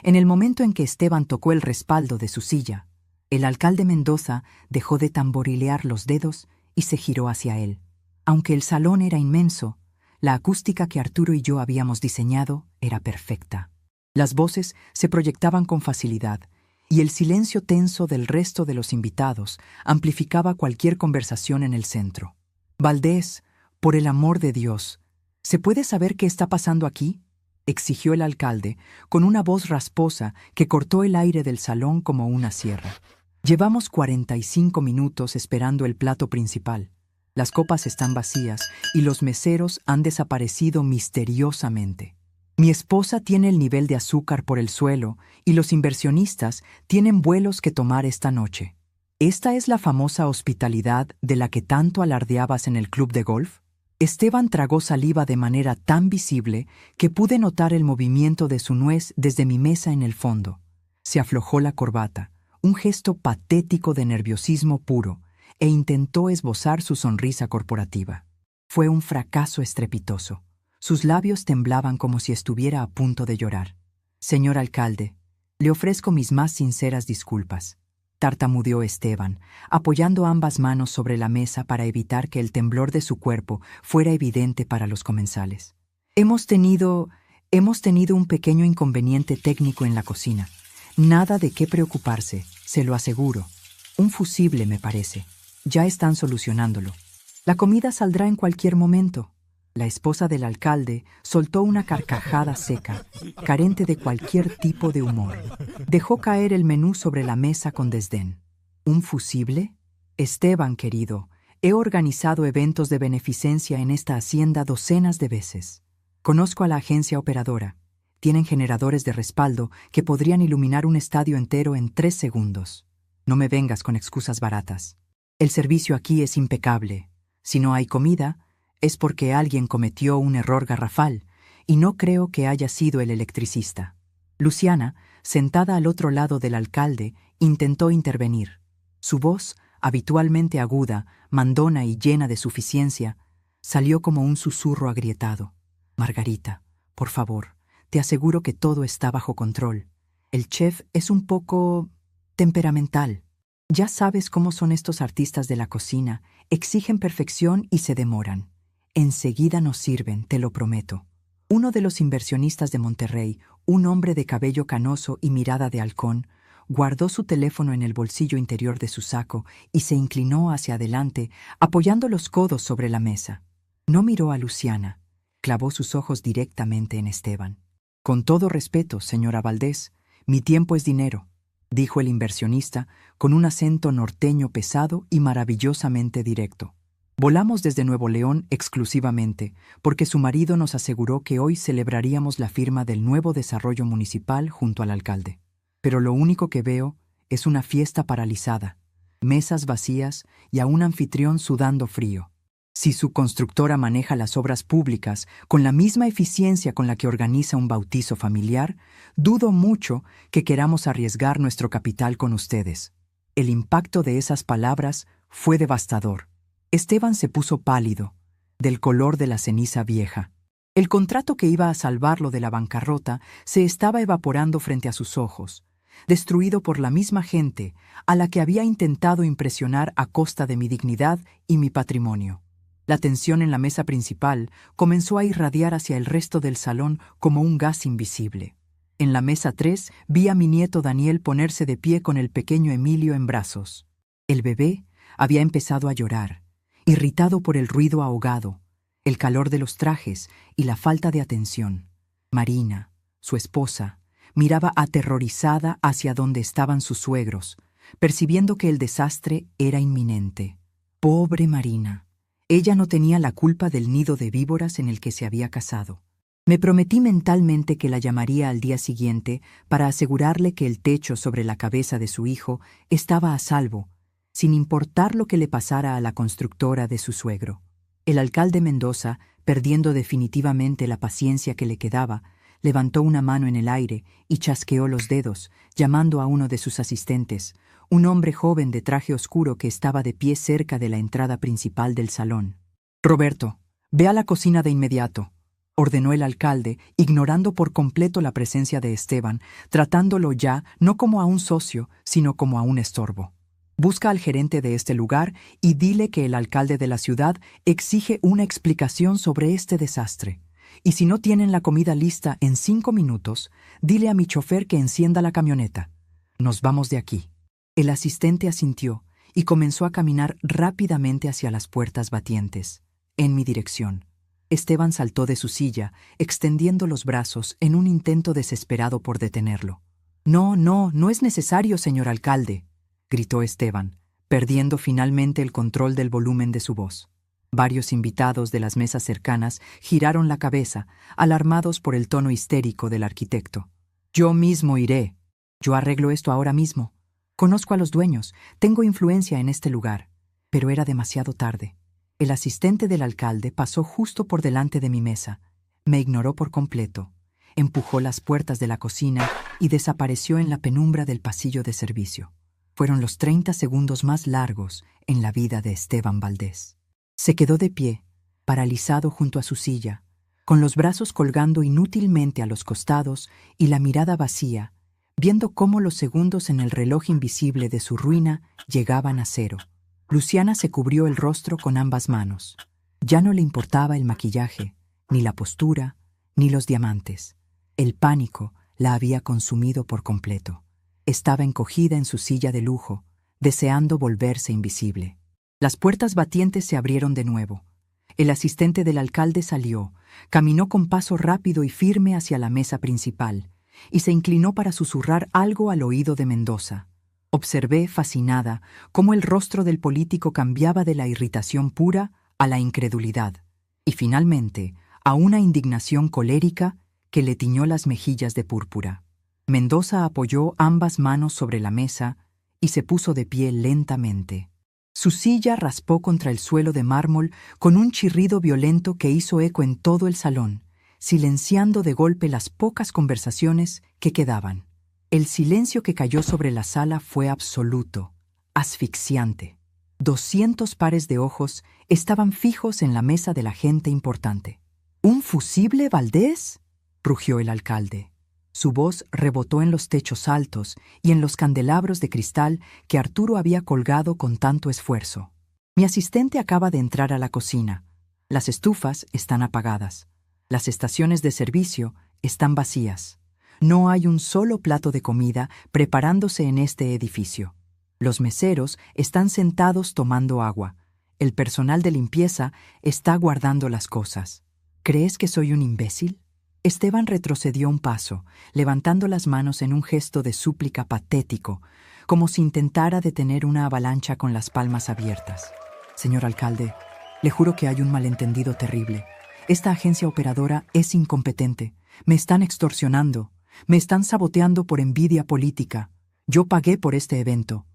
En el momento en que Esteban tocó el respaldo de su silla, el alcalde Mendoza dejó de tamborilear los dedos y se giró hacia él. Aunque el salón era inmenso, la acústica que Arturo y yo habíamos diseñado era perfecta. Las voces se proyectaban con facilidad, y el silencio tenso del resto de los invitados amplificaba cualquier conversación en el centro. «Valdés, por el amor de Dios, ¿se puede saber qué está pasando aquí?», exigió el alcalde, con una voz rasposa que cortó el aire del salón como una sierra. Llevamos 45 minutos esperando el plato principal. Las copas están vacías y los meseros han desaparecido misteriosamente. Mi esposa tiene el nivel de azúcar por el suelo y los inversionistas tienen vuelos que tomar esta noche. ¿Esta es la famosa hospitalidad de la que tanto alardeabas en el club de golf? Esteban tragó saliva de manera tan visible que pude notar el movimiento de su nuez desde mi mesa en el fondo. Se aflojó la corbata, un gesto patético de nerviosismo puro, e intentó esbozar su sonrisa corporativa. Fue un fracaso estrepitoso. Sus labios temblaban como si estuviera a punto de llorar. «Señor alcalde, le ofrezco mis más sinceras disculpas», tartamudeó Esteban, apoyando ambas manos sobre la mesa para evitar que el temblor de su cuerpo fuera evidente para los comensales. Hemos tenido un pequeño inconveniente técnico en la cocina. Nada de qué preocuparse, se lo aseguro. Un fusible, me parece. Ya están solucionándolo. La comida saldrá en cualquier momento». La esposa del alcalde soltó una carcajada seca, carente de cualquier tipo de humor. Dejó caer el menú sobre la mesa con desdén. ¿Un fusible? Esteban, querido, he organizado eventos de beneficencia en esta hacienda docenas de veces. Conozco a la agencia operadora. Tienen generadores de respaldo que podrían iluminar un estadio entero en 3 segundos. No me vengas con excusas baratas. El servicio aquí es impecable. Si no hay comida, es porque alguien cometió un error garrafal, y no creo que haya sido el electricista. Luciana, sentada al otro lado del alcalde, intentó intervenir. Su voz, habitualmente aguda, mandona y llena de suficiencia, salió como un susurro agrietado. «Margarita, por favor, te aseguro que todo está bajo control. El chef es un poco temperamental. Ya sabes cómo son estos artistas de la cocina, exigen perfección y se demoran. Enseguida nos sirven, te lo prometo». Uno de los inversionistas de Monterrey, un hombre de cabello canoso y mirada de halcón, guardó su teléfono en el bolsillo interior de su saco y se inclinó hacia adelante, apoyando los codos sobre la mesa. No miró a Luciana, clavó sus ojos directamente en Esteban. «Con todo respeto, señora Valdés, mi tiempo es dinero», dijo el inversionista con un acento norteño pesado y maravillosamente directo. «Volamos desde Nuevo León exclusivamente, porque su marido nos aseguró que hoy celebraríamos la firma del nuevo desarrollo municipal junto al alcalde. Pero lo único que veo es una fiesta paralizada. mesas vacías y a un anfitrión sudando frío. Si su constructora maneja las obras públicas con la misma eficiencia con la que organiza un bautizo familiar, dudo mucho que queramos arriesgar nuestro capital con ustedes. El impacto de esas palabras fue devastador. Esteban se puso pálido, del color de la ceniza vieja. El contrato que iba a salvarlo de la bancarrota se estaba evaporando frente a sus ojos, destruido por la misma gente a la que había intentado impresionar a costa de mi dignidad y mi patrimonio. La tensión en la mesa principal comenzó a irradiar hacia el resto del salón como un gas invisible. En la mesa 3 vi a mi nieto Daniel ponerse de pie con el pequeño Emilio en brazos. El bebé había empezado a llorar, irritado por el ruido ahogado, el calor de los trajes y la falta de atención. Marina, su esposa, miraba aterrorizada hacia donde estaban sus suegros, percibiendo que el desastre era inminente. Pobre Marina. Ella no tenía la culpa del nido de víboras en el que se había casado. Me prometí mentalmente que la llamaría al día siguiente para asegurarle que el techo sobre la cabeza de su hijo estaba a salvo, sin importar lo que le pasara a la constructora de su suegro. El alcalde Mendoza, perdiendo definitivamente la paciencia que le quedaba, levantó una mano en el aire y chasqueó los dedos, llamando a uno de sus asistentes, un hombre joven de traje oscuro que estaba de pie cerca de la entrada principal del salón. «Roberto, ve a la cocina de inmediato», ordenó el alcalde, ignorando por completo la presencia de Esteban, tratándolo ya no como a un socio, sino como a un estorbo. «Busca al gerente de este lugar y dile que el alcalde de la ciudad exige una explicación sobre este desastre. Y si no tienen la comida lista en 5 minutos, dile a mi chofer que encienda la camioneta. Nos vamos de aquí». El asistente asintió y comenzó a caminar rápidamente hacia las puertas batientes, en mi dirección. Esteban saltó de su silla, extendiendo los brazos en un intento desesperado por detenerlo. No es necesario, señor alcalde», gritó Esteban, perdiendo finalmente el control del volumen de su voz. Varios invitados de las mesas cercanas giraron la cabeza, alarmados por el tono histérico del arquitecto. «Yo mismo iré. Yo arreglo esto ahora mismo. Conozco a los dueños, tengo influencia en este lugar». Pero era demasiado tarde. El asistente del alcalde pasó justo por delante de mi mesa, me ignoró por completo, empujó las puertas de la cocina y desapareció en la penumbra del pasillo de servicio. Fueron los 30 segundos más largos en la vida de Esteban Valdés. Se quedó de pie, paralizado junto a su silla, con los brazos colgando inútilmente a los costados y la mirada vacía, viendo cómo los segundos en el reloj invisible de su ruina llegaban a 0. Luciana se cubrió el rostro con ambas manos. Ya no le importaba el maquillaje, ni la postura, ni los diamantes. El pánico la había consumido por completo. Estaba encogida en su silla de lujo, deseando volverse invisible. Las puertas batientes se abrieron de nuevo. El asistente del alcalde salió, caminó con paso rápido y firme hacia la mesa principal, y se inclinó para susurrar algo al oído de Mendoza. Observé, fascinada, cómo el rostro del político cambiaba de la irritación pura a la incredulidad, y finalmente a una indignación colérica que le tiñó las mejillas de púrpura. Mendoza apoyó ambas manos sobre la mesa y se puso de pie lentamente. Su silla raspó contra el suelo de mármol con un chirrido violento que hizo eco en todo el salón, silenciando de golpe las pocas conversaciones que quedaban. El silencio que cayó sobre la sala fue absoluto, asfixiante. 200 pares de ojos estaban fijos en la mesa de la gente importante. «¿Un fusible, Valdés?», rugió el alcalde. Su voz rebotó en los techos altos y en los candelabros de cristal que Arturo había colgado con tanto esfuerzo. Mi asistente acaba de entrar a la cocina. Las estufas están apagadas. Las estaciones de servicio están vacías. No hay un solo plato de comida preparándose en este edificio. Los meseros están sentados tomando agua. El personal de limpieza está guardando las cosas. ¿Crees que soy un imbécil? Esteban retrocedió un paso, levantando las manos en un gesto de súplica patético, como si intentara detener una avalancha con las palmas abiertas. «Señor alcalde, le juro que hay un malentendido terrible. Esta agencia operadora es incompetente. Me están extorsionando. Me están saboteando por envidia política. Yo pagué por este evento.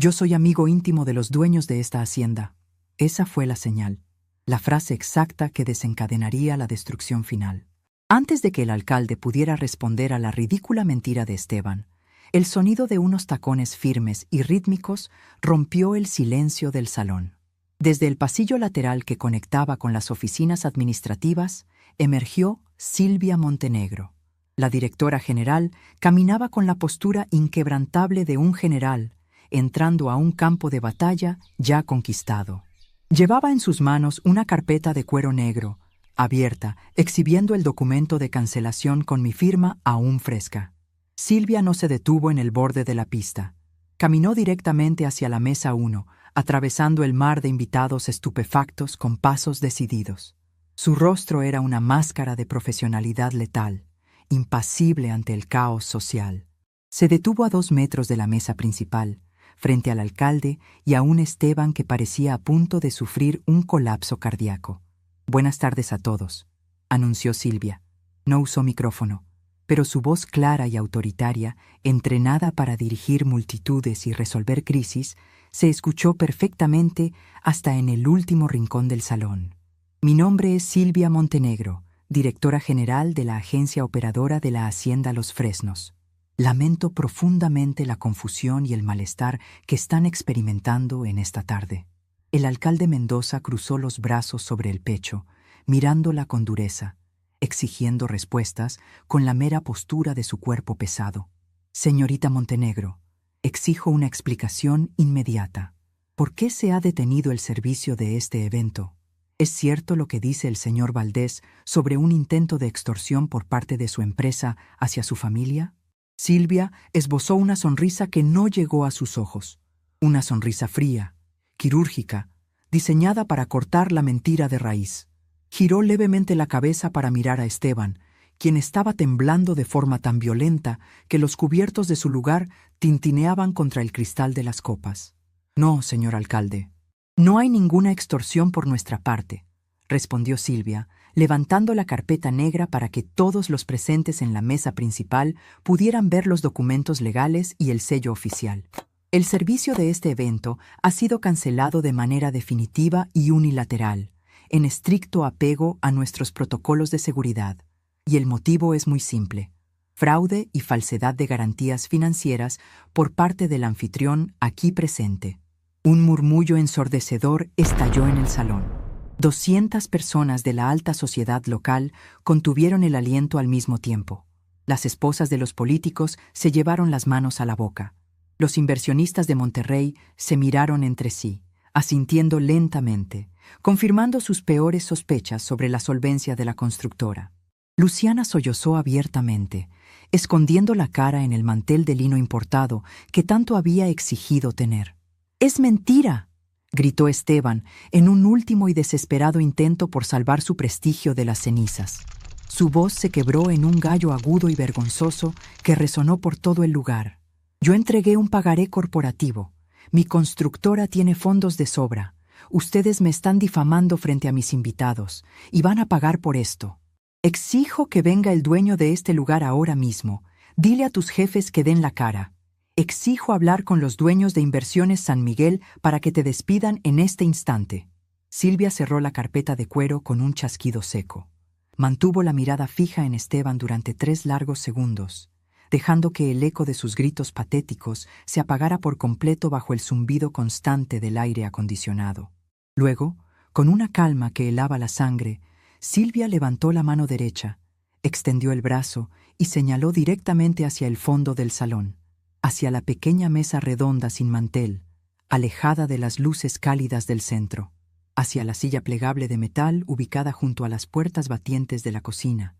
Yo soy amigo íntimo de los dueños de esta hacienda. Esa fue la señal, la frase exacta que desencadenaría la destrucción final. Antes de que el alcalde pudiera responder a la ridícula mentira de Esteban, el sonido de unos tacones firmes y rítmicos rompió el silencio del salón. Desde el pasillo lateral que conectaba con las oficinas administrativas, emergió Silvia Montenegro. La directora general caminaba con la postura inquebrantable de un general, entrando a un campo de batalla ya conquistado. Llevaba en sus manos una carpeta de cuero negro, abierta, exhibiendo el documento de cancelación con mi firma aún fresca. Silvia no se detuvo en el borde de la pista. Caminó directamente hacia la mesa 1, atravesando el mar de invitados estupefactos con pasos decididos. Su rostro era una máscara de profesionalidad letal, impasible ante el caos social. Se detuvo a 2 metros de la mesa principal, frente al alcalde y a un Esteban que parecía a punto de sufrir un colapso cardíaco. «Buenas tardes a todos», anunció Silvia. No usó micrófono, pero su voz clara y autoritaria, entrenada para dirigir multitudes y resolver crisis, se escuchó perfectamente hasta en el último rincón del salón. «Mi nombre es Silvia Montenegro, directora general de la agencia operadora de la Hacienda Los Fresnos. Lamento profundamente la confusión y el malestar que están experimentando en esta tarde». El alcalde Mendoza cruzó los brazos sobre el pecho, mirándola con dureza, exigiendo respuestas con la mera postura de su cuerpo pesado. «Señorita Montenegro, exijo una explicación inmediata. ¿Por qué se ha detenido el servicio de este evento? ¿Es cierto lo que dice el señor Valdés sobre un intento de extorsión por parte de su empresa hacia su familia?» Silvia esbozó una sonrisa que no llegó a sus ojos. Una sonrisa fría, quirúrgica, diseñada para cortar la mentira de raíz. Giró levemente la cabeza para mirar a Esteban, quien estaba temblando de forma tan violenta que los cubiertos de su lugar tintineaban contra el cristal de las copas. «No, señor alcalde, no hay ninguna extorsión por nuestra parte», respondió Silvia, levantando la carpeta negra para que todos los presentes en la mesa principal pudieran ver los documentos legales y el sello oficial. «El servicio de este evento ha sido cancelado de manera definitiva y unilateral, en estricto apego a nuestros protocolos de seguridad. Y el motivo es muy simple: fraude y falsedad de garantías financieras por parte del anfitrión aquí presente». Un murmullo ensordecedor estalló en el salón. 200 personas de la alta sociedad local contuvieron el aliento al mismo tiempo. Las esposas de los políticos se llevaron las manos a la boca. Los inversionistas de Monterrey se miraron entre sí, asintiendo lentamente, confirmando sus peores sospechas sobre la solvencia de la constructora. Luciana sollozó abiertamente, escondiendo la cara en el mantel de lino importado que tanto había exigido tener. «¡Es mentira!», gritó Esteban en un último y desesperado intento por salvar su prestigio de las cenizas. Su voz se quebró en un gallo agudo y vergonzoso que resonó por todo el lugar. «Yo entregué un pagaré corporativo. Mi constructora tiene fondos de sobra. Ustedes me están difamando frente a mis invitados y van a pagar por esto. Exijo que venga el dueño de este lugar ahora mismo. Dile a tus jefes que den la cara. Exijo hablar con los dueños de Inversiones San Miguel para que te despidan en este instante». Silvia cerró la carpeta de cuero con un chasquido seco. Mantuvo la mirada fija en Esteban durante 3 largos segundos, dejando que el eco de sus gritos patéticos se apagara por completo bajo el zumbido constante del aire acondicionado. Luego, con una calma que helaba la sangre, Silvia levantó la mano derecha, extendió el brazo y señaló directamente hacia el fondo del salón, hacia la pequeña mesa redonda sin mantel, alejada de las luces cálidas del centro, hacia la silla plegable de metal ubicada junto a las puertas batientes de la cocina,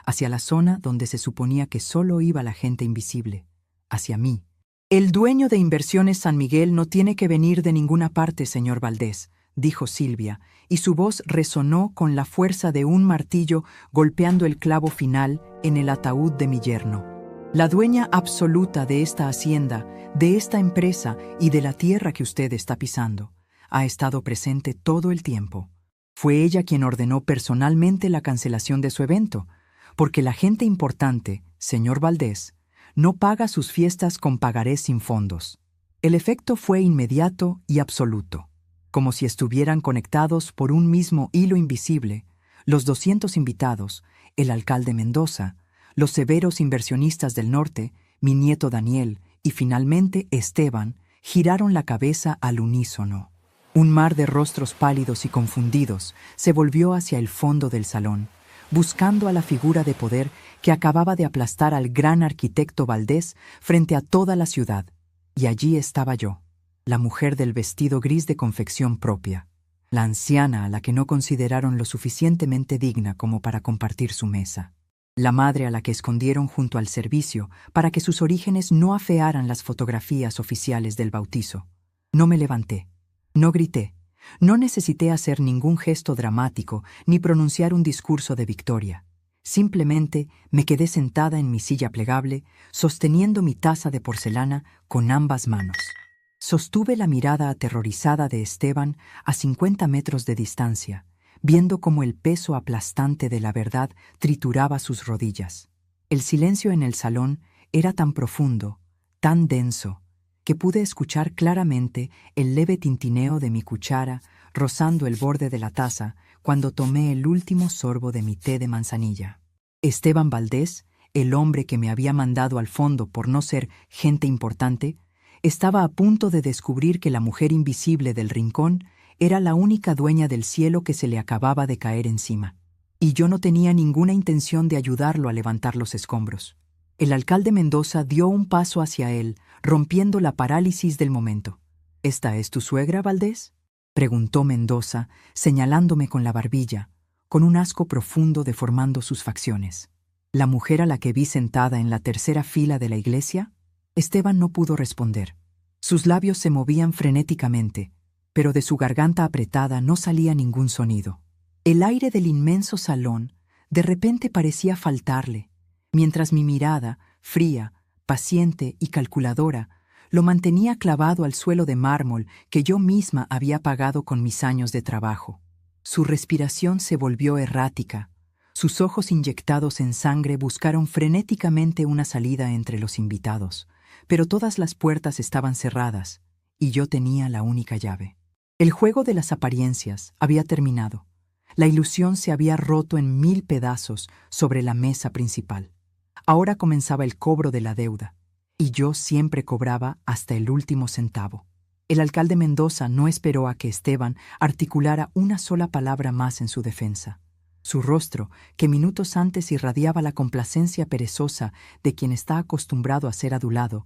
hacia la zona donde se suponía que solo iba la gente invisible, hacia mí. «El dueño de Inversiones San Miguel no tiene que venir de ninguna parte, señor Valdés», dijo Silvia, y su voz resonó con la fuerza de un martillo golpeando el clavo final en el ataúd de mi yerno. «La dueña absoluta de esta hacienda, de esta empresa y de la tierra que usted está pisando, ha estado presente todo el tiempo. Fue ella quien ordenó personalmente la cancelación de su evento, porque la gente importante, señor Valdés, no paga sus fiestas con pagarés sin fondos. El efecto fue inmediato y absoluto. Como si estuvieran conectados por un mismo hilo invisible, los 200 invitados, el alcalde Mendoza, los severos inversionistas del norte, mi nieto Daniel y finalmente Esteban, giraron la cabeza al unísono. Un mar de rostros pálidos y confundidos se volvió hacia el fondo del salón, buscando a la figura de poder que acababa de aplastar al gran arquitecto Valdés frente a toda la ciudad. Y allí estaba yo, la mujer del vestido gris de confección propia, la anciana a la que no consideraron lo suficientemente digna como para compartir su mesa, la madre a la que escondieron junto al servicio para que sus orígenes no afearan las fotografías oficiales del bautizo. No me levanté, no grité, no necesité hacer ningún gesto dramático ni pronunciar un discurso de victoria. Simplemente me quedé sentada en mi silla plegable, sosteniendo mi taza de porcelana con ambas manos. Sostuve la mirada aterrorizada de Esteban a 50 metros de distancia, viendo cómo el peso aplastante de la verdad trituraba sus rodillas. El silencio en el salón era tan profundo, tan denso, que pude escuchar claramente el leve tintineo de mi cuchara rozando el borde de la taza cuando tomé el último sorbo de mi té de manzanilla. Esteban Valdés, el hombre que me había mandado al fondo por no ser gente importante, estaba a punto de descubrir que la mujer invisible del rincón era la única dueña del cielo que se le acababa de caer encima. Y yo no tenía ninguna intención de ayudarlo a levantar los escombros. El alcalde Mendoza dio un paso hacia él, rompiendo la parálisis del momento. ¿Esta es tu suegra, Valdés?, preguntó Mendoza, señalándome con la barbilla, con un asco profundo deformando sus facciones. ¿La mujer a la que vi sentada en la tercera fila de la iglesia? Esteban no pudo responder. Sus labios se movían frenéticamente, pero de su garganta apretada no salía ningún sonido. El aire del inmenso salón de repente parecía faltarle, mientras mi mirada, fría, paciente y calculadora, lo mantenía clavado al suelo de mármol que yo misma había pagado con mis años de trabajo. Su respiración se volvió errática. Sus ojos inyectados en sangre buscaron frenéticamente una salida entre los invitados, pero todas las puertas estaban cerradas, y yo tenía la única llave. El juego de las apariencias había terminado. La ilusión se había roto en 1000 pedazos sobre la mesa principal. Ahora comenzaba el cobro de la deuda, y yo siempre cobraba hasta el último centavo. El alcalde Mendoza no esperó a que Esteban articulara una sola palabra más en su defensa. Su rostro, que minutos antes irradiaba la complacencia perezosa de quien está acostumbrado a ser adulado,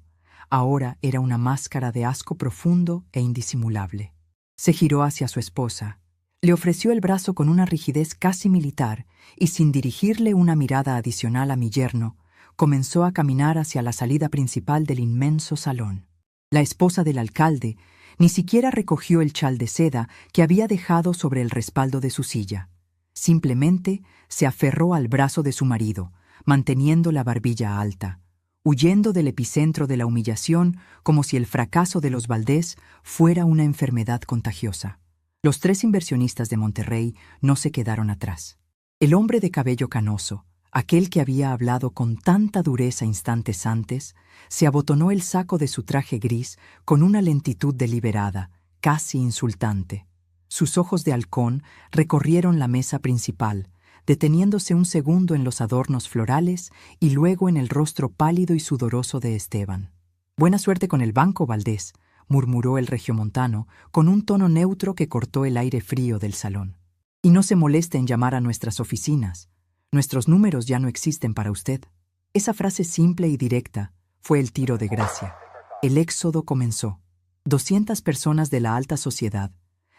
ahora era una máscara de asco profundo e indisimulable. Se giró hacia su esposa, le ofreció el brazo con una rigidez casi militar y, sin dirigirle una mirada adicional a mi yerno, comenzó a caminar hacia la salida principal del inmenso salón. La esposa del alcalde ni siquiera recogió el chal de seda que había dejado sobre el respaldo de su silla. Simplemente se aferró al brazo de su marido, manteniendo la barbilla alta, huyendo del epicentro de la humillación como si el fracaso de los Valdés fuera una enfermedad contagiosa. Los 3 inversionistas de Monterrey no se quedaron atrás. El hombre de cabello canoso, aquel que había hablado con tanta dureza instantes antes, se abotonó el saco de su traje gris con una lentitud deliberada, casi insultante. Sus ojos de halcón recorrieron la mesa principal, deteniéndose un segundo en los adornos florales y luego en el rostro pálido y sudoroso de Esteban. «Buena suerte con el banco, Valdés», murmuró el regiomontano con un tono neutro que cortó el aire frío del salón. «Y no se moleste en llamar a nuestras oficinas. Nuestros números ya no existen para usted». Esa frase simple y directa fue el tiro de gracia. El éxodo comenzó. 200 personas de la alta sociedad,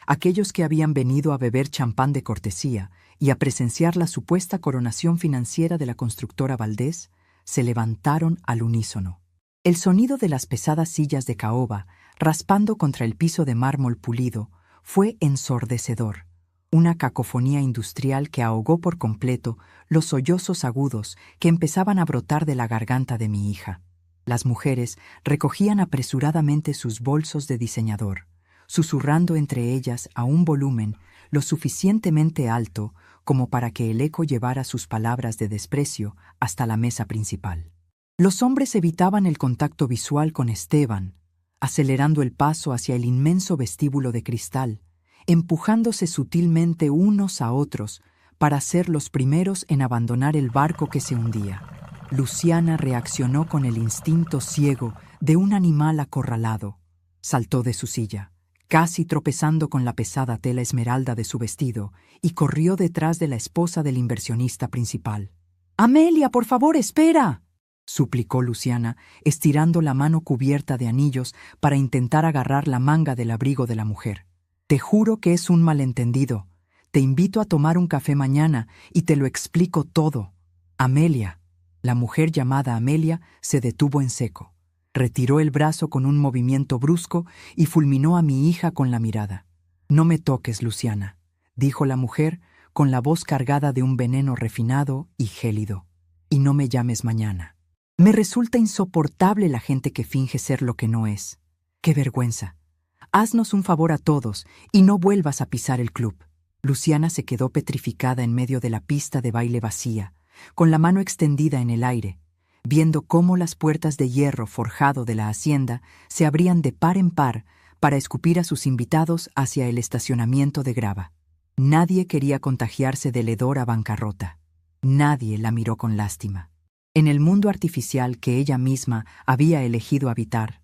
aquellos que habían venido a beber champán de cortesía y a presenciar la supuesta coronación financiera de la constructora Valdés, se levantaron al unísono. El sonido de las pesadas sillas de caoba, raspando contra el piso de mármol pulido, fue ensordecedor. Una cacofonía industrial que ahogó por completo los sollozos agudos que empezaban a brotar de la garganta de mi hija. Las mujeres recogían apresuradamente sus bolsos de diseñador, susurrando entre ellas a un volumen lo suficientemente alto como para que el eco llevara sus palabras de desprecio hasta la mesa principal. Los hombres evitaban el contacto visual con Esteban, acelerando el paso hacia el inmenso vestíbulo de cristal, empujándose sutilmente unos a otros para ser los primeros en abandonar el barco que se hundía. Luciana reaccionó con el instinto ciego de un animal acorralado. Saltó de su silla, casi tropezando con la pesada tela esmeralda de su vestido, y corrió detrás de la esposa del inversionista principal. «Amelia, por favor, espera», suplicó Luciana, estirando la mano cubierta de anillos para intentar agarrar la manga del abrigo de la mujer. «Te juro que es un malentendido. Te invito a tomar un café mañana y te lo explico todo. Amelia». La mujer llamada Amelia se detuvo en seco. Retiró el brazo con un movimiento brusco y fulminó a mi hija con la mirada. «No me toques, Luciana», dijo la mujer con la voz cargada de un veneno refinado y gélido. «Y no me llames mañana. Me resulta insoportable la gente que finge ser lo que no es. ¡Qué vergüenza! Haznos un favor a todos y no vuelvas a pisar el club». Luciana se quedó petrificada en medio de la pista de baile vacía, con la mano extendida en el aire, viendo cómo las puertas de hierro forjado de la hacienda se abrían de par en par para escupir a sus invitados hacia el estacionamiento de grava. Nadie quería contagiarse del hedor a bancarrota. Nadie la miró con lástima. En el mundo artificial que ella misma había elegido habitar,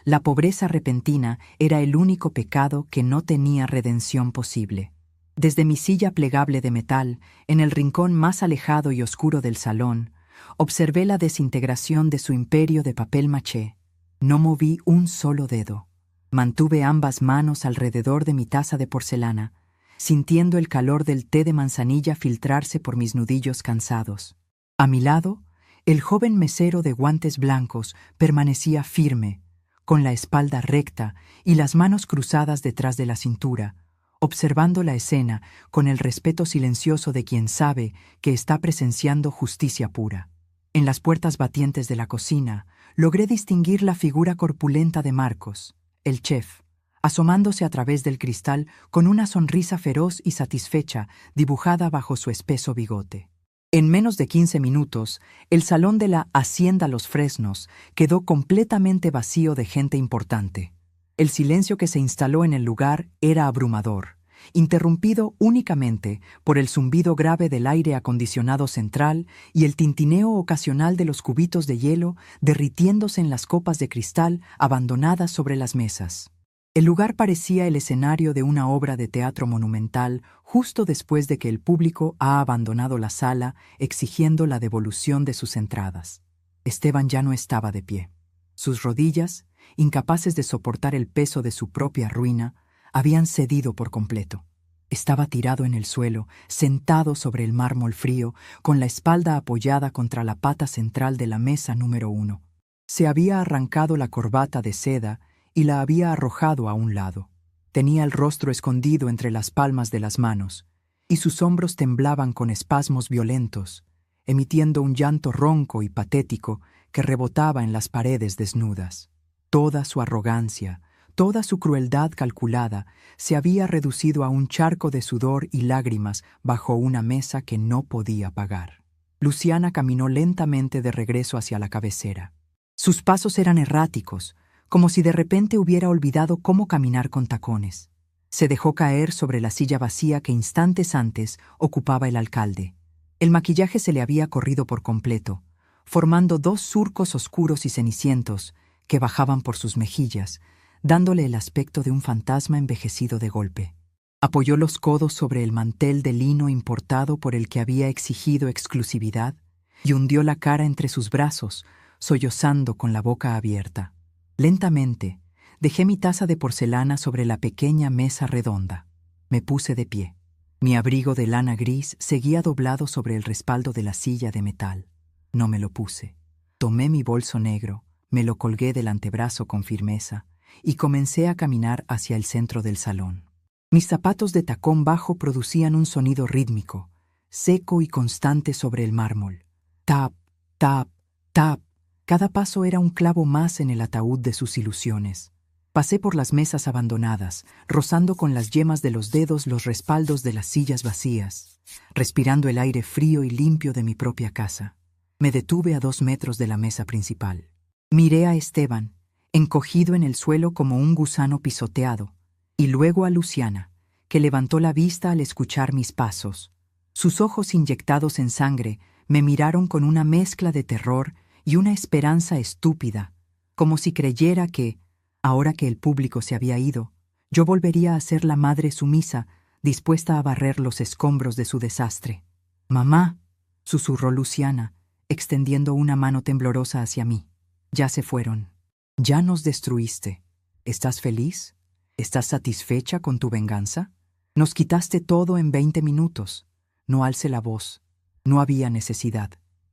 la pobreza repentina era el único pecado que no tenía redención posible. Desde mi silla plegable de metal, en el rincón más alejado y oscuro del salón, observé la desintegración de su imperio de papel maché. No moví un solo dedo. Mantuve ambas manos alrededor de mi taza de porcelana, sintiendo el calor del té de manzanilla filtrarse por mis nudillos cansados. A mi lado, el joven mesero de guantes blancos permanecía firme, con la espalda recta y las manos cruzadas detrás de la cintura, observando la escena con el respeto silencioso de quien sabe que está presenciando justicia pura. En las puertas batientes de la cocina, logré distinguir la figura corpulenta de Marcos, el chef, asomándose a través del cristal con una sonrisa feroz y satisfecha dibujada bajo su espeso bigote. En menos de 15 minutos, el salón de la Hacienda Los Fresnos quedó completamente vacío de gente importante. El silencio que se instaló en el lugar era abrumador, interrumpido únicamente por el zumbido grave del aire acondicionado central y el tintineo ocasional de los cubitos de hielo derritiéndose en las copas de cristal abandonadas sobre las mesas. El lugar parecía el escenario de una obra de teatro monumental justo después de que el público ha abandonado la sala exigiendo la devolución de sus entradas. Esteban ya no estaba de pie. Sus rodillas, incapaces de soportar el peso de su propia ruina, habían cedido por completo. Estaba tirado en el suelo, sentado sobre el mármol frío, con la espalda apoyada contra la pata central de la mesa número 1. Se había arrancado la corbata de seda y la había arrojado a un lado. Tenía el rostro escondido entre las palmas de las manos, y sus hombros temblaban con espasmos violentos, emitiendo un llanto ronco y patético que rebotaba en las paredes desnudas. Toda su arrogancia, toda su crueldad calculada se había reducido a un charco de sudor y lágrimas bajo una mesa que no podía pagar. Luciana caminó lentamente de regreso hacia la cabecera. Sus pasos eran erráticos, como si de repente hubiera olvidado cómo caminar con tacones. Se dejó caer sobre la silla vacía que instantes antes ocupaba el alcalde. El maquillaje se le había corrido por completo, formando 2 surcos oscuros y cenicientos que bajaban por sus mejillas, dándole el aspecto de un fantasma envejecido de golpe. Apoyó los codos sobre el mantel de lino importado por el que había exigido exclusividad y hundió la cara entre sus brazos, sollozando con la boca abierta. Lentamente, dejé mi taza de porcelana sobre la pequeña mesa redonda. Me puse de pie. Mi abrigo de lana gris seguía doblado sobre el respaldo de la silla de metal. No me lo puse. Tomé mi bolso negro, me lo colgué del antebrazo con firmeza y comencé a caminar hacia el centro del salón. Mis zapatos de tacón bajo producían un sonido rítmico, seco y constante sobre el mármol. Tap, tap, tap. Cada paso era un clavo más en el ataúd de sus ilusiones. Pasé por las mesas abandonadas, rozando con las yemas de los dedos los respaldos de las sillas vacías, respirando el aire frío y limpio de mi propia casa. Me detuve a 2 metros de la mesa principal. Miré a Esteban, encogido en el suelo como un gusano pisoteado, y luego a Luciana, que levantó la vista al escuchar mis pasos. Sus ojos inyectados en sangre me miraron con una mezcla de terror y una esperanza estúpida, como si creyera que, ahora que el público se había ido, yo volvería a ser la madre sumisa, dispuesta a barrer los escombros de su desastre. «Mamá», susurró Luciana, extendiendo una mano temblorosa hacia mí. «Ya se fueron. Ya nos destruiste. ¿Estás feliz? ¿Estás satisfecha con tu venganza? Nos quitaste todo en 20 minutos. No alce la voz. No había necesidad.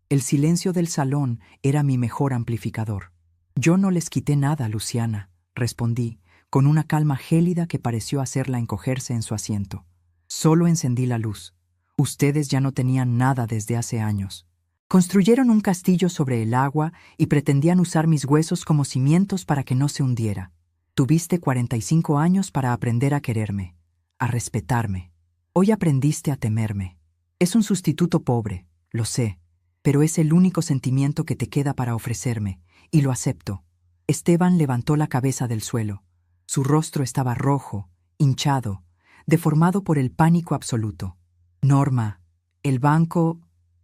El silencio del salón era mi mejor amplificador». «Yo no les quité nada, Luciana», respondí, con una calma gélida que pareció hacerla encogerse en su asiento. «Solo encendí la luz. Ustedes ya no tenían nada desde hace años. Construyeron un castillo sobre el agua y pretendían usar mis huesos como cimientos para que no se hundiera. Tuviste 45 años para aprender a quererme, a respetarme. Hoy aprendiste a temerme. Es un sustituto pobre, lo sé, pero es el único sentimiento que te queda para ofrecerme, y lo acepto». Esteban levantó la cabeza del suelo. Su rostro estaba rojo, hinchado, deformado por el pánico absoluto. «Norma, el banco»,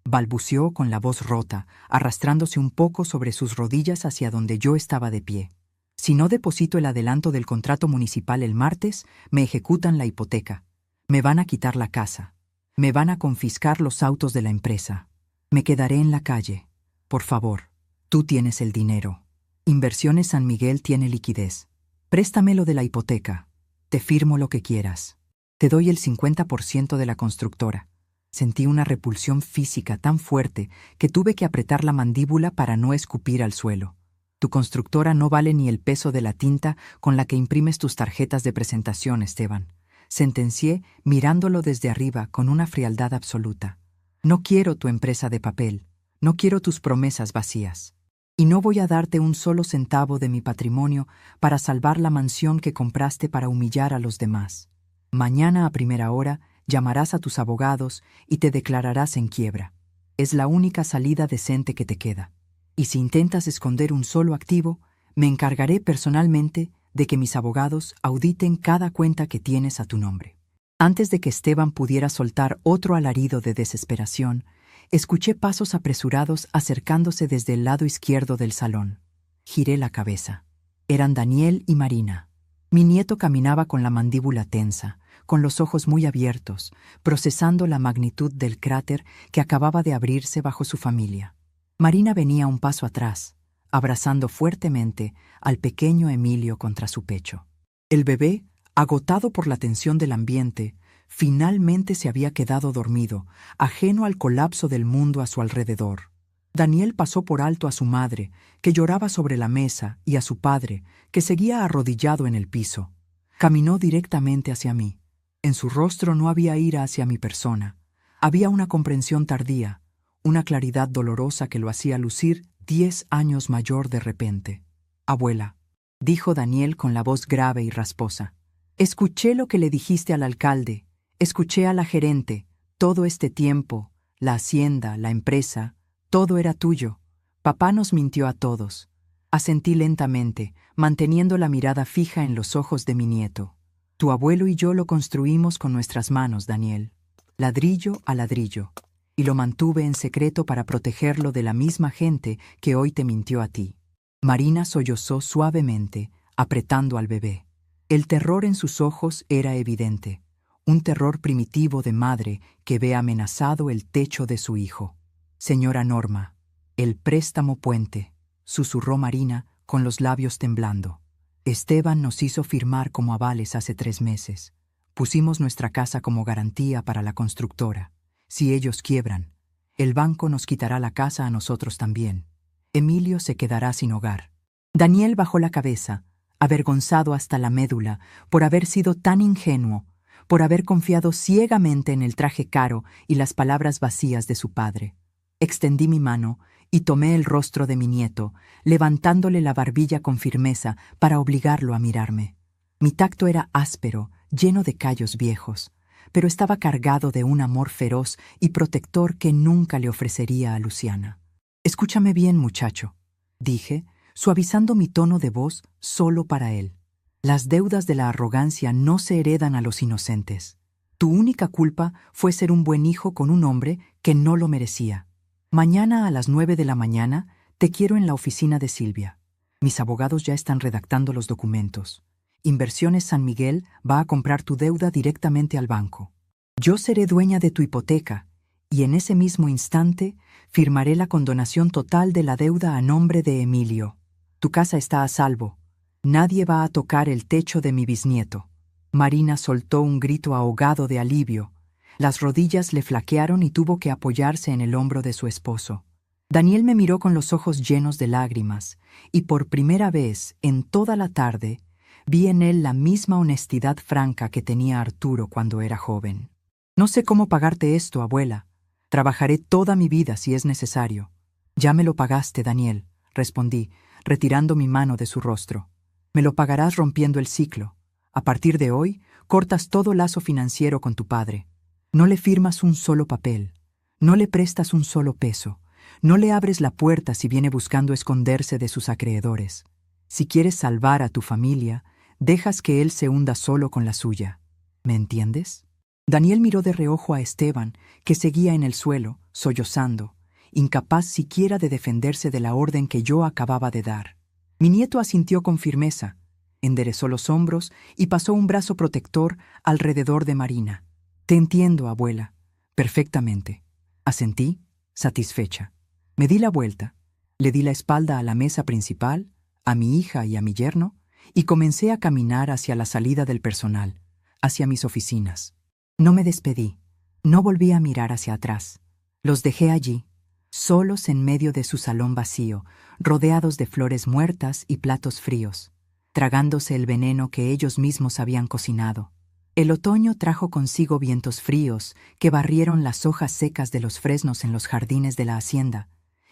balbuceó con la voz rota, arrastrándose un poco sobre sus rodillas hacia donde yo estaba de pie. «Si no deposito el adelanto del contrato municipal el martes, me ejecutan la hipoteca. Me van a quitar la casa. Me van a confiscar los autos de la empresa. Me quedaré en la calle. Por favor, tú tienes el dinero. Inversiones San Miguel tiene liquidez. Préstamelo de la hipoteca. Te firmo lo que quieras. Te doy el 50% de la constructora». Sentí una repulsión física tan fuerte que tuve que apretar la mandíbula para no escupir al suelo. «Tu constructora no vale ni el peso de la tinta con la que imprimes tus tarjetas de presentación, Esteban», sentencié mirándolo desde arriba con una frialdad absoluta. «No quiero tu empresa de papel, no quiero tus promesas vacías. Y no voy a darte un solo centavo de mi patrimonio para salvar la mansión que compraste para humillar a los demás. Mañana a primera hora llamarás a tus abogados y te declararás en quiebra. Es la única salida decente que te queda. Y si intentas esconder un solo activo, me encargaré personalmente de que mis abogados auditen cada cuenta que tienes a tu nombre». Antes de que Esteban pudiera soltar otro alarido de desesperación, escuché pasos apresurados acercándose desde el lado izquierdo del salón. Giré la cabeza. Eran Daniel y Marina. Mi nieto caminaba con la mandíbula tensa, con los ojos muy abiertos, procesando la magnitud del cráter que acababa de abrirse bajo su familia. Marina venía un paso atrás, abrazando fuertemente al pequeño Emilio contra su pecho. El bebé, agotado por la tensión del ambiente, finalmente se había quedado dormido, ajeno al colapso del mundo a su alrededor. Daniel pasó por alto a su madre, que lloraba sobre la mesa, y a su padre, que seguía arrodillado en el piso. Caminó directamente hacia mí. En su rostro no había ira hacia mi persona. Había una comprensión tardía, una claridad dolorosa que lo hacía lucir 10 años mayor de repente. «Abuela», dijo Daniel con la voz grave y rasposa, «escuché lo que le dijiste al alcalde, escuché a la gerente, todo este tiempo, la hacienda, la empresa, todo era tuyo. Papá nos mintió a todos». Asentí lentamente, manteniendo la mirada fija en los ojos de mi nieto. «Tu abuelo y yo lo construimos con nuestras manos, Daniel, ladrillo a ladrillo, y lo mantuve en secreto para protegerlo de la misma gente que hoy te mintió a ti». Marina sollozó suavemente, apretando al bebé. El terror en sus ojos era evidente, un terror primitivo de madre que ve amenazado el techo de su hijo. «Señora Norma, el préstamo puente», susurró Marina con los labios temblando. «Esteban nos hizo firmar como avales hace 3 meses. Pusimos nuestra casa como garantía para la constructora. Si ellos quiebran, el banco nos quitará la casa a nosotros también. Emilio se quedará sin hogar». Daniel bajó la cabeza, avergonzado hasta la médula por haber sido tan ingenuo, por haber confiado ciegamente en el traje caro y las palabras vacías de su padre. Extendí mi mano y tomé el rostro de mi nieto, levantándole la barbilla con firmeza para obligarlo a mirarme. Mi tacto era áspero, lleno de callos viejos, pero estaba cargado de un amor feroz y protector que nunca le ofrecería a Luciana. «Escúchame bien, muchacho», dije, suavizando mi tono de voz solo para él. Las deudas de la arrogancia no se heredan a los inocentes. Tu única culpa fue ser un buen hijo con un hombre que no lo merecía. Mañana a las 9 de la mañana te quiero en la oficina de Silvia. Mis abogados ya están redactando los documentos. Inversiones San Miguel va a comprar tu deuda directamente al banco. Yo seré dueña de tu hipoteca y en ese mismo instante firmaré la condonación total de la deuda a nombre de Emilio. Tu casa está a salvo. Nadie va a tocar el techo de mi bisnieto. Marina soltó un grito ahogado de alivio. Las rodillas le flaquearon y tuvo que apoyarse en el hombro de su esposo. Daniel me miró con los ojos llenos de lágrimas, y por primera vez en toda la tarde vi en él la misma honestidad franca que tenía Arturo cuando era joven. No sé cómo pagarte esto, abuela. Trabajaré toda mi vida si es necesario. Ya me lo pagaste, Daniel, respondí, retirando mi mano de su rostro. Me lo pagarás rompiendo el ciclo. A partir de hoy, cortas todo lazo financiero con tu padre. No le firmas un solo papel. No le prestas un solo peso. No le abres la puerta si viene buscando esconderse de sus acreedores. Si quieres salvar a tu familia, dejas que él se hunda solo con la suya. ¿Me entiendes? Daniel miró de reojo a Esteban, que seguía en el suelo, sollozando, incapaz siquiera de defenderse de la orden que yo acababa de dar. Mi nieto asintió con firmeza, enderezó los hombros y pasó un brazo protector alrededor de Marina. Te entiendo, abuela, perfectamente. Asentí, satisfecha. Me di la vuelta, le di la espalda a la mesa principal, a mi hija y a mi yerno, y comencé a caminar hacia la salida del personal, hacia mis oficinas. No me despedí, no volví a mirar hacia atrás. Los dejé allí, solos en medio de su salón vacío, rodeados de flores muertas y platos fríos, tragándose el veneno que ellos mismos habían cocinado. El otoño trajo consigo vientos fríos que barrieron las hojas secas de los fresnos en los jardines de la hacienda,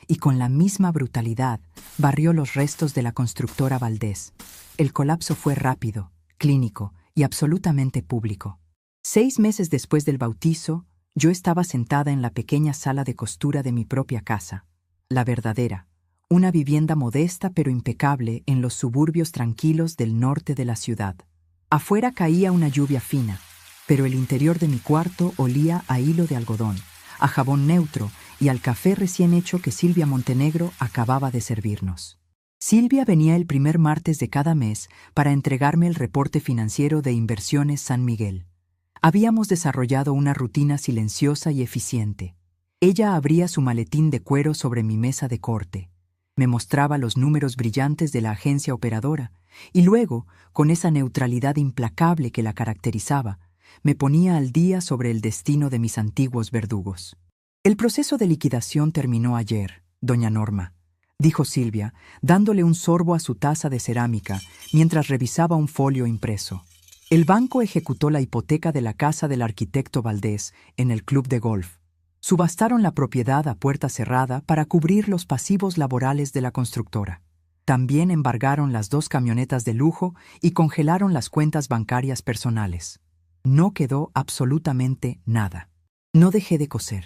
y con la misma brutalidad barrió los restos de la constructora Valdés. El colapso fue rápido, clínico y absolutamente público. 6 meses después del bautizo, yo estaba sentada en la pequeña sala de costura de mi propia casa, la verdadera, una vivienda modesta pero impecable en los suburbios tranquilos del norte de la ciudad. Afuera caía una lluvia fina, pero el interior de mi cuarto olía a hilo de algodón, a jabón neutro y al café recién hecho que Silvia Montenegro acababa de servirnos. Silvia venía el primer martes de cada mes para entregarme el reporte financiero de Inversiones San Miguel. Habíamos desarrollado una rutina silenciosa y eficiente. Ella abría su maletín de cuero sobre mi mesa de corte. Me mostraba los números brillantes de la agencia operadora y luego, con esa neutralidad implacable que la caracterizaba, me ponía al día sobre el destino de mis antiguos verdugos. El proceso de liquidación terminó ayer, doña Norma, dijo Silvia, dándole un sorbo a su taza de cerámica mientras revisaba un folio impreso. El banco ejecutó la hipoteca de la casa del arquitecto Valdés en el club de golf. Subastaron la propiedad a puerta cerrada para cubrir los pasivos laborales de la constructora. También embargaron las 2 camionetas de lujo y congelaron las cuentas bancarias personales. No quedó absolutamente nada. No dejé de coser.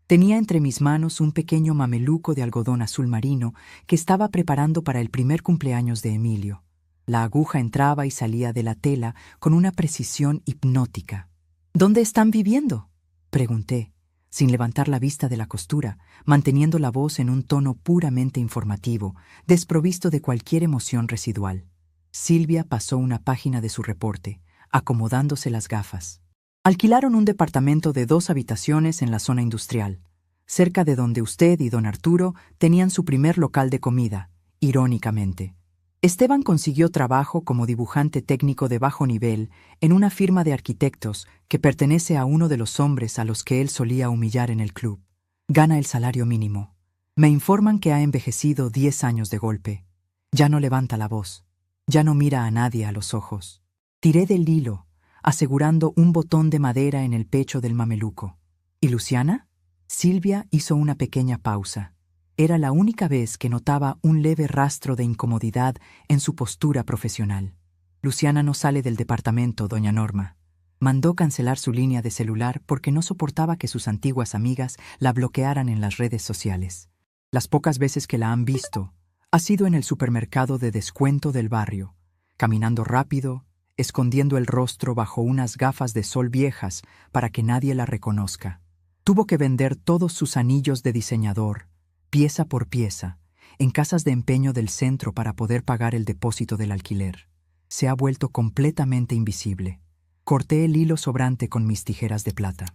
Tenía entre mis manos un pequeño mameluco de algodón azul marino que estaba preparando para el primer cumpleaños de Emilio. La aguja entraba y salía de la tela con una precisión hipnótica. ¿Dónde están viviendo?, pregunté, sin levantar la vista de la costura, manteniendo la voz en un tono puramente informativo, desprovisto de cualquier emoción residual. Silvia pasó una página de su reporte, acomodándose las gafas. Alquilaron un departamento de 2 habitaciones en la zona industrial, cerca de donde usted y don Arturo tenían su primer local de comida, irónicamente. Esteban consiguió trabajo como dibujante técnico de bajo nivel en una firma de arquitectos que pertenece a uno de los hombres a los que él solía humillar en el club. Gana el salario mínimo. Me informan que ha envejecido 10 años de golpe. Ya no levanta la voz. Ya no mira a nadie a los ojos. Tiré del hilo, asegurando un botón de madera en el pecho del mameluco. ¿Y Luciana? Silvia hizo una pequeña pausa. Era la única vez que notaba un leve rastro de incomodidad en su postura profesional. Luciana no sale del departamento, doña Norma. Mandó cancelar su línea de celular porque no soportaba que sus antiguas amigas la bloquearan en las redes sociales. Las pocas veces que la han visto, Ha sido en el supermercado de descuento del barrio, caminando rápido, escondiendo el rostro bajo unas gafas de sol viejas para que nadie la reconozca. Tuvo que vender todos sus anillos de diseñador, pieza por pieza, en casas de empeño del centro para poder pagar el depósito del alquiler. Se ha vuelto completamente invisible. Corté el hilo sobrante con mis tijeras de plata.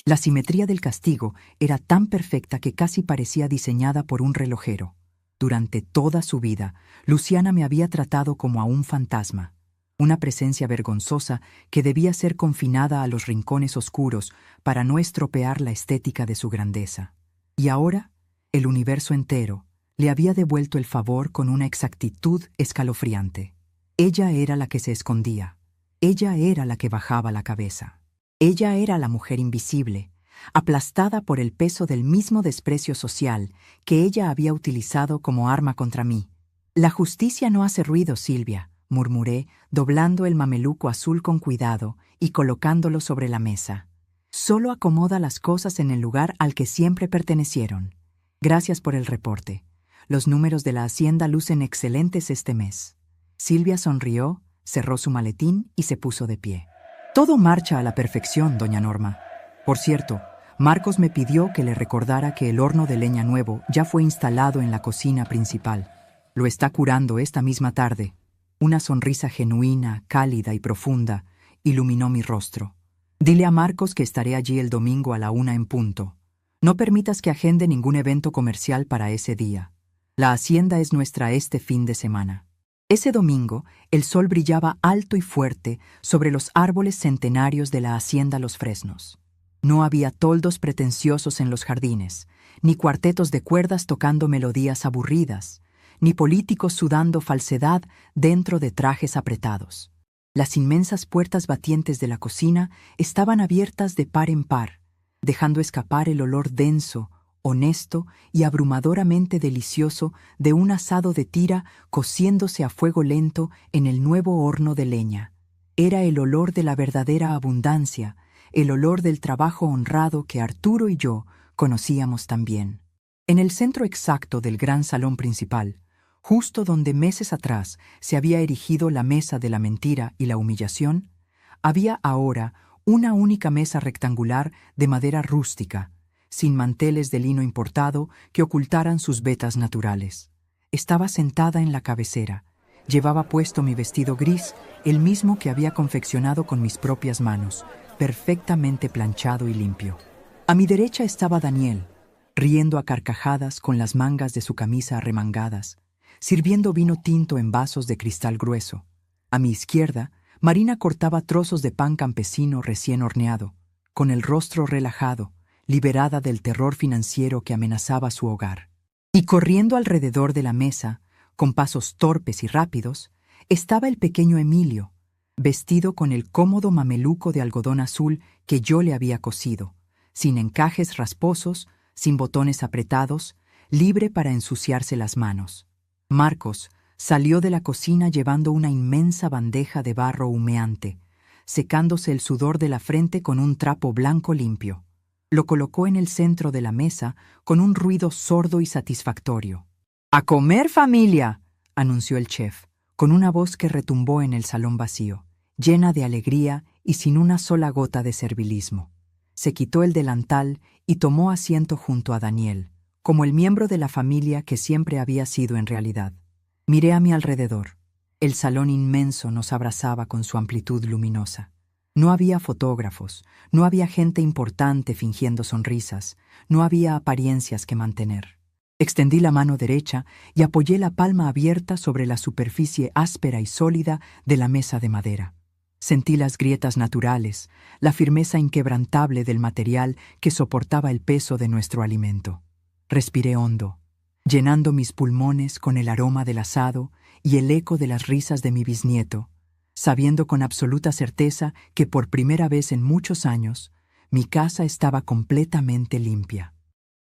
La simetría del castigo era tan perfecta que casi parecía diseñada por un relojero. Durante toda su vida, Luciana me había tratado como a un fantasma, una presencia vergonzosa que debía ser confinada a los rincones oscuros para no estropear la estética de su grandeza. Y ahora, el universo entero le había devuelto el favor con una exactitud escalofriante. Ella era la que se escondía. Ella era la que bajaba la cabeza. Ella era la mujer invisible, aplastada por el peso del mismo desprecio social que ella había utilizado como arma contra mí. «La justicia no hace ruido, Silvia», murmuré, doblando el mameluco azul con cuidado y colocándolo sobre la mesa. «Solo acomoda las cosas en el lugar al que siempre pertenecieron. Gracias por el reporte. Los números de la hacienda lucen excelentes este mes». Silvia sonrió, cerró su maletín y se puso de pie. «Todo marcha a la perfección, doña Norma. Por cierto, Marcos me pidió que le recordara que el horno de leña nuevo ya fue instalado en la cocina principal. Lo está curando esta misma tarde». Una sonrisa genuina, cálida y profunda iluminó mi rostro. «Dile a Marcos que estaré allí el domingo a la 1 en punto. No permitas que agende ningún evento comercial para ese día. La hacienda es nuestra este fin de semana». Ese domingo, el sol brillaba alto y fuerte sobre los árboles centenarios de la hacienda Los Fresnos. No había toldos pretenciosos en los jardines, ni cuartetos de cuerdas tocando melodías aburridas, ni políticos sudando falsedad dentro de trajes apretados. Las inmensas puertas batientes de la cocina estaban abiertas de par en par, dejando escapar el olor denso, honesto y abrumadoramente delicioso de un asado de tira cociéndose a fuego lento en el nuevo horno de leña. Era el olor de la verdadera abundancia, el olor del trabajo honrado que Arturo y yo conocíamos tan bien. En el centro exacto del gran salón principal, justo donde meses atrás se había erigido la mesa de la mentira y la humillación, había ahora una única mesa rectangular de madera rústica, sin manteles de lino importado que ocultaran sus vetas naturales. Estaba sentada en la cabecera. Llevaba puesto mi vestido gris, el mismo que había confeccionado con mis propias manos, perfectamente planchado y limpio. A mi derecha estaba Daniel, riendo a carcajadas con las mangas de su camisa arremangadas, sirviendo vino tinto en vasos de cristal grueso. A mi izquierda, Marina cortaba trozos de pan campesino recién horneado, con el rostro relajado, liberada del terror financiero que amenazaba su hogar. Y corriendo alrededor de la mesa, con pasos torpes y rápidos, estaba el pequeño Emilio, vestido con el cómodo mameluco de algodón azul que yo le había cosido, sin encajes rasposos, sin botones apretados, libre para ensuciarse las manos. Marcos salió de la cocina llevando una inmensa bandeja de barro humeante, secándose el sudor de la frente con un trapo blanco limpio. Lo colocó en el centro de la mesa con un ruido sordo y satisfactorio. «¡A comer, familia!», anunció el chef, con una voz que retumbó en el salón vacío, llena de alegría y sin una sola gota de servilismo. Se quitó el delantal y tomó asiento junto a Daniel, como el miembro de la familia que siempre había sido en realidad. Miré a mi alrededor. El salón inmenso nos abrazaba con su amplitud luminosa. No había fotógrafos, no había gente importante fingiendo sonrisas, no había apariencias que mantener. Extendí la mano derecha y apoyé la palma abierta sobre la superficie áspera y sólida de la mesa de madera. Sentí las grietas naturales, la firmeza inquebrantable del material que soportaba el peso de nuestro alimento. Respiré hondo, llenando mis pulmones con el aroma del asado y el eco de las risas de mi bisnieto, sabiendo con absoluta certeza que por primera vez en muchos años mi casa estaba completamente limpia.